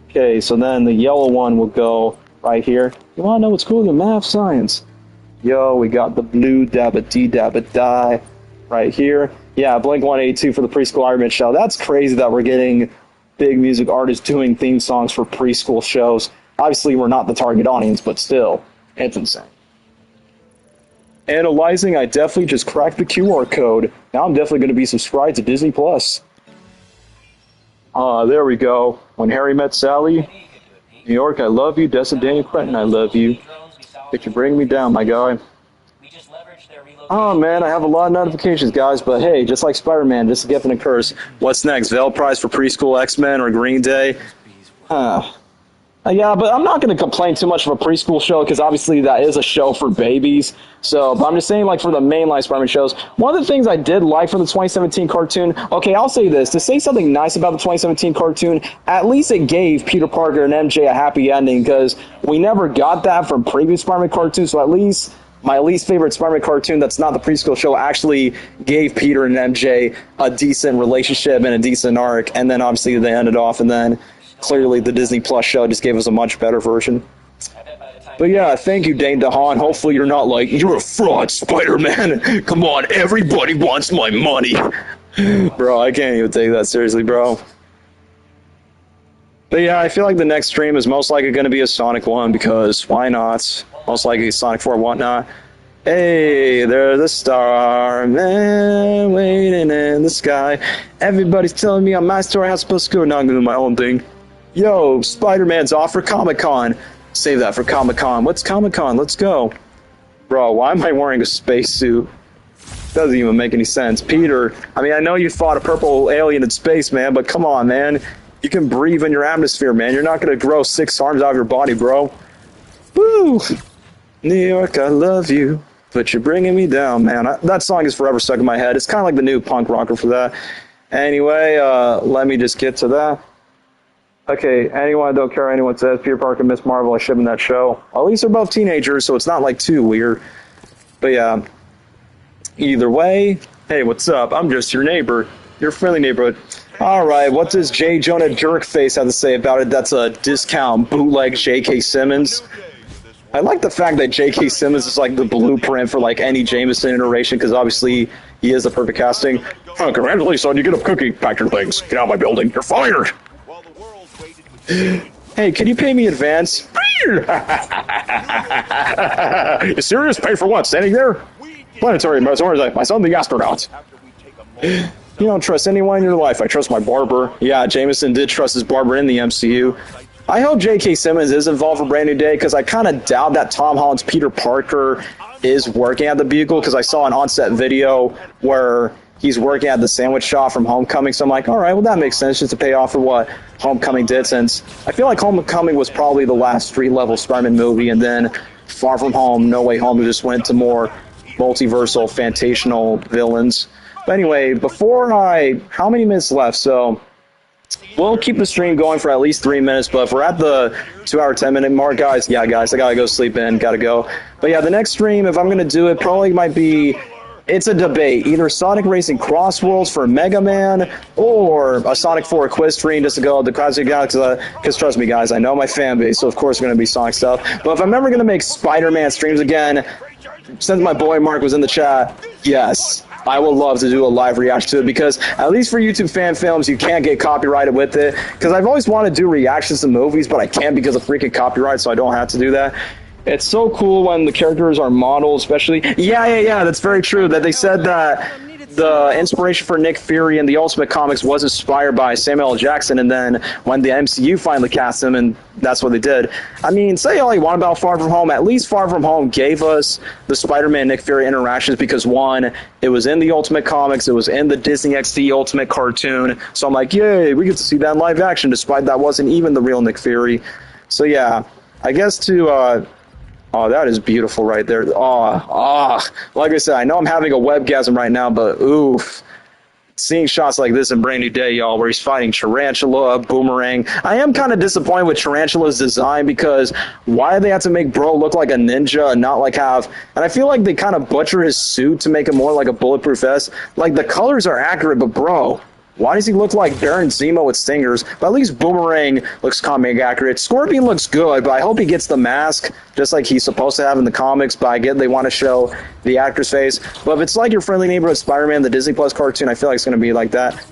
Speaker 1: Okay, so then the yellow one will go right here. You want to know what's cool in math science? Yo, we got the blue dabba-dee-dabba-die right here. Yeah, Blink-182 for the preschool Iron Man show. That's crazy that we're getting big music artists doing theme songs for preschool shows. Obviously, we're not the target audience, but still, it's insane. Analyzing, I definitely just cracked the QR code. Now I'm definitely going to be subscribed to Disney+. There we go. When Harry Met Sally. New York, I love you. Dessa Daniel Cretton, I love you. If you bring me down, my guy. Oh man, I have a lot of notifications, guys, but hey, just like Spider-Man, just a gift and a curse. What's next? Veil Prize for Preschool X-Men or Green Day? Yeah, but I'm not going to complain too much of a preschool show because obviously that is a show for babies. So, but I'm just saying, like, for the mainline Spider-Man shows, one of the things I did like for the 2017 cartoon, okay, I'll say this, to say something nice about the 2017 cartoon, at least it gave Peter Parker and MJ a happy ending because we never got that from previous Spider-Man cartoons, so at least my least favorite Spider-Man cartoon that's not the preschool show actually gave Peter and MJ a decent relationship and a decent arc, and then obviously they ended off, and then clearly the Disney Plus show just gave us a much better version. But yeah, thank you, Dane DeHaan. Hopefully you're not like, you're a fraud, Spider-Man. Come on, everybody wants my money. Bro, I can't even take that seriously, bro. But yeah, I feel like the next stream is most likely going to be a Sonic 1 because why not? Most likely Sonic 4 and whatnot. Hey, there's a star, man, waiting in the sky. Everybody's telling me on my story how it's supposed to go, not going to do my own thing. Yo, Spider-Man's off for Comic-Con. Save that for Comic-Con. What's Comic-Con? Let's go. Bro, why am I wearing a spacesuit? Doesn't even make any sense. Peter, I mean, I know you fought a purple alien in space, man, but come on, man. You can breathe in your atmosphere, man. You're not going to grow 6 arms out of your body, bro. Woo! New York, I love you, but you're bringing me down, man. That song is forever stuck in my head. It's kind of like the new punk rocker for that. Anyway, let me just get to that. Okay, anyone, I don't care what anyone says, Peter Parker and Miss Marvel, I ship in that show. At least they're both teenagers, so it's not like too weird. But yeah, either way, hey, what's up? I'm just your neighbor, your friendly neighborhood. Alright, what does J. Jonah Jerkface have to say about it? That's a discount bootleg J.K. Simmons. I like the fact that J.K. Simmons is like the blueprint for like any Jameson iteration, because obviously he is the perfect casting. Oh, congratulations, son, you get a cookie, pack your things, get out of my building, you're fired! Hey, can you pay me advance? You serious? Pay for what? Standing there? Planetary, my son the astronaut. You don't trust anyone in your life. I trust my barber. Yeah, Jameson did trust his barber in the MCU. I hope J.K. Simmons is involved for Brand New Day, because I kind of doubt that Tom Holland's Peter Parker is working at the Bugle, because I saw an on-set video where he's working at the sandwich shop from Homecoming. So I'm like, all right, well, that makes sense, just to pay off for what Homecoming did, since I feel like Homecoming was probably the last street-level Spider-Man movie, and then Far From Home, No Way Home, just went to more multiversal, fantational villains. But anyway, how many minutes left? So we'll keep the stream going for at least 3 minutes, but if we're at the 2 hour, 10-minute mark, guys, I gotta go sleep in, gotta go. But yeah, the next stream, if I'm gonna do it, probably might be, it's a debate, either Sonic Racing Cross Worlds for Mega Man, or a Sonic 4 quiz stream just to go to the Cosmic Galaxy, because trust me, guys, I know my fan base, so of course it's gonna be Sonic stuff. But if I'm ever gonna make Spider-Man streams again, since my boy Mark was in the chat, yes, I would love to do a live reaction to it, because at least for YouTube fan films, you can't get copyrighted with it. Because I've always wanted to do reactions to movies, but I can't because of freaking copyright, so I don't have to do that. It's so cool when the characters are modeled, especially. Yeah, that's very true. That they said that the inspiration for Nick Fury in the Ultimate Comics was inspired by Samuel L. Jackson, and then when the MCU finally cast him, and that's what they did. I mean, say all you want about Far From Home, at least Far From Home gave us the Spider-Man Nick Fury interactions, because one, it was in the Ultimate Comics, it was in the Disney XD Ultimate cartoon, so I'm like, yay, we get to see that in live action, despite that wasn't even the real Nick Fury. So yeah, I guess to oh, that is beautiful right there. Like I said, I know I'm having a webgasm right now, but oof. Seeing shots like this in Brand New Day, y'all, where he's fighting Tarantula, Boomerang. I am kind of disappointed with Tarantula's design, because why do they have to make Bro look like a ninja and not like have... And I feel like they kind of butcher his suit to make it more like a bulletproof vest. Like, the colors are accurate, but bro... why does he look like Baron Zemo with stingers? But at least Boomerang looks comic accurate. Scorpion looks good, but I hope he gets the mask, just like he's supposed to have in the comics. But I get they want to show the actor's face. But if it's like Your Friendly Neighborhood Spider-Man, the Disney Plus cartoon, I feel like it's going to be like that.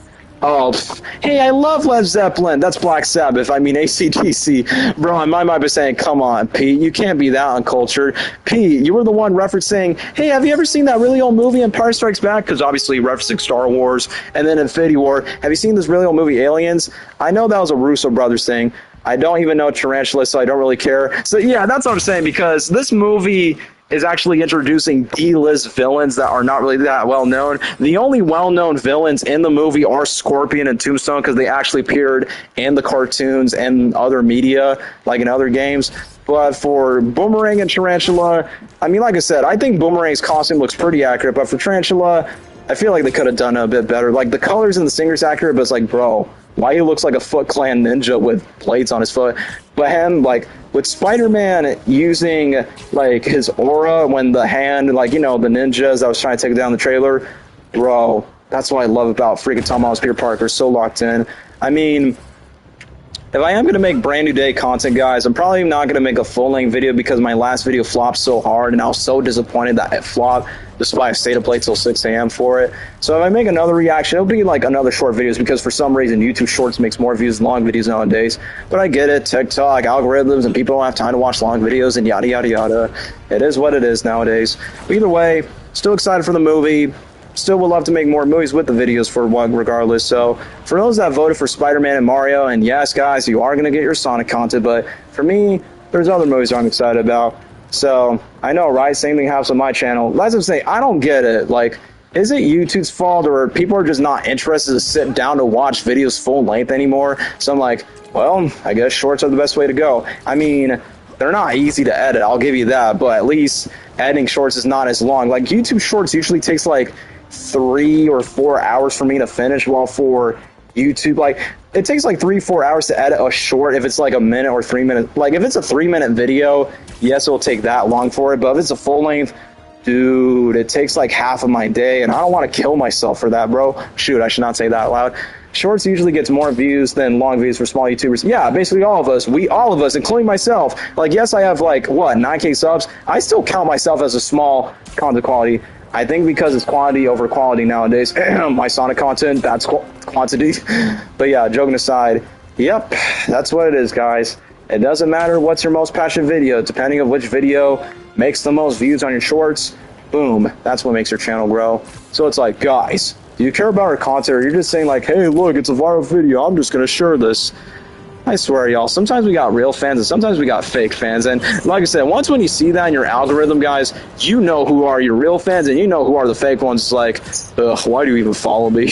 Speaker 1: Oh, hey, I love Led Zeppelin. That's Black Sabbath. I mean, AC/DC. Bro, I might be saying, come on, Pete. You can't be that uncultured. Pete, you were the one referencing, hey, have you ever seen that really old movie Empire Strikes Back? Because obviously referencing Star Wars and then Infinity War. Have you seen this really old movie, Aliens? I know that was a Russo brothers thing. I don't even know Tarantula, so I don't really care. So, yeah, that's what I'm saying, because this movie is actually introducing D-list villains that are not really that well known. The only well-known villains in the movie are Scorpion and Tombstone, because they actually appeared in the cartoons and other media, like in other games. But for Boomerang and Tarantula, I mean, like I said, I think Boomerang's costume looks pretty accurate, but for Tarantula, I feel like they could have done it a bit better. Like, the colors in the singer's accurate, but it's like, bro, why he looks like a Foot Clan ninja with plates on his foot? But him, like, with Spider-Man using, like, his aura when the hand, like, you know, the ninjas that was trying to take down the trailer, bro, that's what I love about freaking Tom Holland's Peter Parker, so locked in. I mean, if I am going to make Brand New Day content, guys, I'm probably not going to make a full-length video, because my last video flopped so hard, and I was so disappointed that it flopped, despite I stayed up late till 6 a.m. for it. So if I make another reaction, it'll be like another short videos, because for some reason YouTube Shorts makes more views than long videos nowadays. But I get it, TikTok, algorithms, and people don't have time to watch long videos, and yada, yada, yada. It is what it is nowadays. But either way, still excited for the movie. Still would love to make more movies with the videos for one regardless. So for those that voted for Spider-Man and Mario, and yes, guys, you are going to get your Sonic content, but for me, there's other movies I'm excited about. So I know, right? Same thing happens on my channel. As I'm saying, I don't get it. Like, is it YouTube's fault, or people are just not interested to sit down to watch videos full length anymore? So I'm like, well, I guess shorts are the best way to go. I mean, they're not easy to edit, I'll give you that, but at least editing shorts is not as long. Like, YouTube Shorts usually takes like 3 or 4 hours for me to finish, while for YouTube, like, it takes like 3-4 hours to edit a short if it's like a minute or 3 minutes. Like, if it's a 3-minute video, yes, it'll take that long for it, but if it's a full length, dude, it takes like half of my day, and I don't want to kill myself for that, bro. Shoot, I should not say that out loud. Shorts usually gets more views than long videos for small YouTubers. Yeah, basically all of us, including myself. Like, yes, I have like, what, 9K subs? I still count myself as a small content quality. I think because it's quantity over quality nowadays. My Sonic content, that's quantity. But yeah, joking aside, yep, that's what it is, guys. It doesn't matter what's your most passionate video. Depending on which video makes the most views on your shorts, boom, that's what makes your channel grow. So it's like, guys, do you care about our content, or you're just saying like, hey, look, it's a viral video, I'm just going to share this? I swear, y'all, sometimes we got real fans and sometimes we got fake fans. And like I said, once when you see that in your algorithm, guys, you know who are your real fans and you know who are the fake ones. It's like, ugh, why do you even follow me?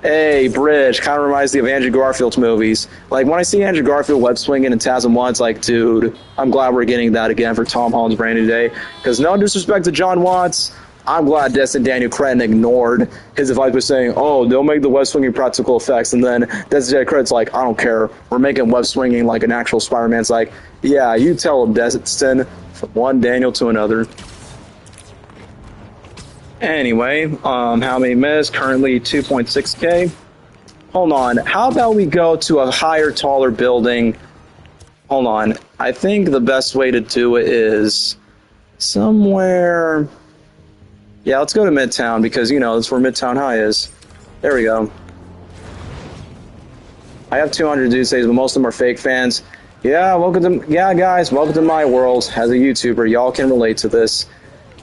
Speaker 1: Hey, Bridge, kind of reminds me of Andrew Garfield's movies. Like, when I see Andrew Garfield web swinging and TASM 1, it's like, dude, I'm glad we're getting that again for Tom Holland's Brand New Day. Because no disrespect to John Watts, I'm glad Destin Daniel Cretton ignored his advice by saying, oh, they'll make the web swinging practical effects. And then Destin Daniel Cretton's like, I don't care. We're making web swinging like an actual Spider-Man. It's like, yeah, you tell him, Destin, from one Daniel to another. Anyway, how many minutes? Currently 2.6K. Hold on. How about we go to a higher, taller building? Hold on. I think the best way to do it is somewhere... Yeah, let's go to Midtown because, you know, that's where Midtown High is. There we go. I have 200 dudes, but most of them are fake fans. Yeah, guys, welcome to my world. As a YouTuber, y'all can relate to this.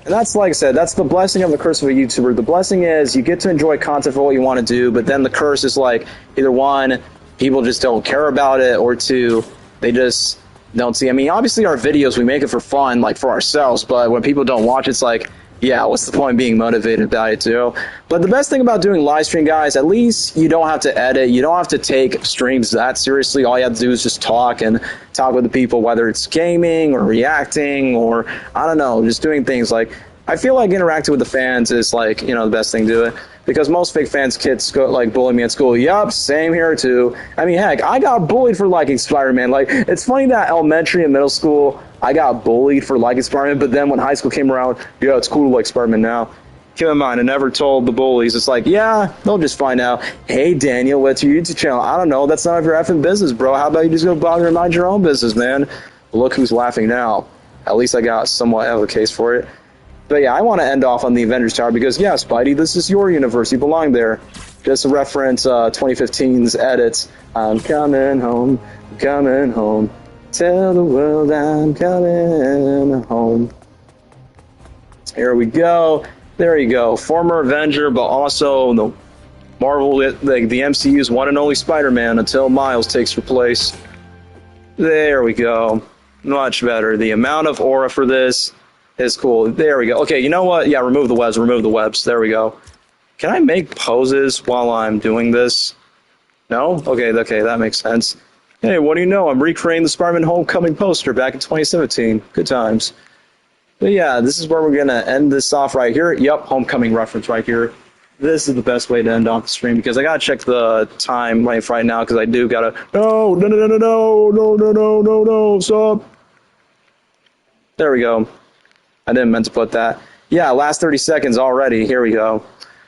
Speaker 1: And that's, like I said, that's the blessing of the curse of a YouTuber. The blessing is you get to enjoy content for what you want to do, but then the curse is like, either one, people just don't care about it, or two, they just don't see. I mean, obviously our videos, we make it for fun, like for ourselves, but when people don't watch, it's like, yeah, what's the point being motivated by it too? But the best thing about doing live stream, guys, at least you don't have to edit. You don't have to take streams that seriously. All you have to do is just talk with the people, whether it's gaming or reacting or, I don't know, just doing things like, I feel like interacting with the fans is like, you know, the best thing to do it. Because most fake fans, kids go, like, bully me at school. Yup, same here too. I mean, heck, I got bullied for liking Spider-Man. Like, it's funny that elementary and middle school, I got bullied for liking Spider-Man, but then when high school came around, yeah, it's cool to like Spider-Man now. Keep in mind, I never told the bullies. It's like, yeah, they'll just find out. Hey, Daniel, what's your YouTube channel? I don't know. That's none of your effing business, bro. How about you just go bother and mind your own business, man? Look who's laughing now. At least I got somewhat of a case for it. But yeah, I want to end off on the Avengers Tower because, yeah, Spidey, this is your universe. You belong there. Just to reference 2015's edits. I'm coming home, coming home. Tell the world I'm coming home. Here we go. There you go. Former Avenger, but also the Marvel, the MCU's one and only Spider-Man until Miles takes your place. There we go. Much better. The amount of aura for this is cool. There we go. Okay, you know what? Yeah, remove the webs. Remove the webs. There we go. Can I make poses while I'm doing this? No? Okay, that makes sense. Hey, what do you know? I'm recreating the Spider-Man Homecoming poster back in 2017. Good times. But yeah, this is where we're going to end this off right here. Yep, Homecoming reference right here. This is the best way to end off the stream because I got to check the time right now because I do got to... No, stop. There we go. I didn't meant to put that. Yeah, last 30 seconds already. Here we go.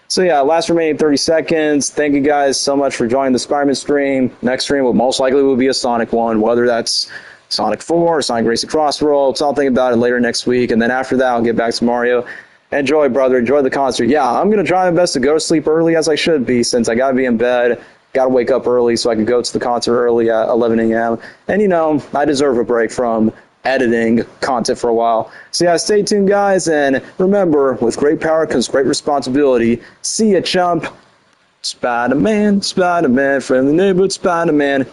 Speaker 1: So yeah, last remaining 30 seconds. Thank you guys so much for joining the Spider-Man stream. Next stream will most likely be a Sonic one, whether that's Sonic 4 or Sonic Racing Crossroads. I'll think about it later next week. And then after that, I'll get back to Mario. Enjoy, brother. Enjoy the concert. Yeah, I'm going to try my best to go to sleep early as I should be since I got to be in bed. Got to wake up early so I can go to the concert early at 11 a.m. And, you know, I deserve a break from editing content for a while. So yeah, stay tuned, guys, and remember, with great power comes great responsibility. See ya, chump. Spider-Man, Spider-Man, friendly neighborhood Spider-Man.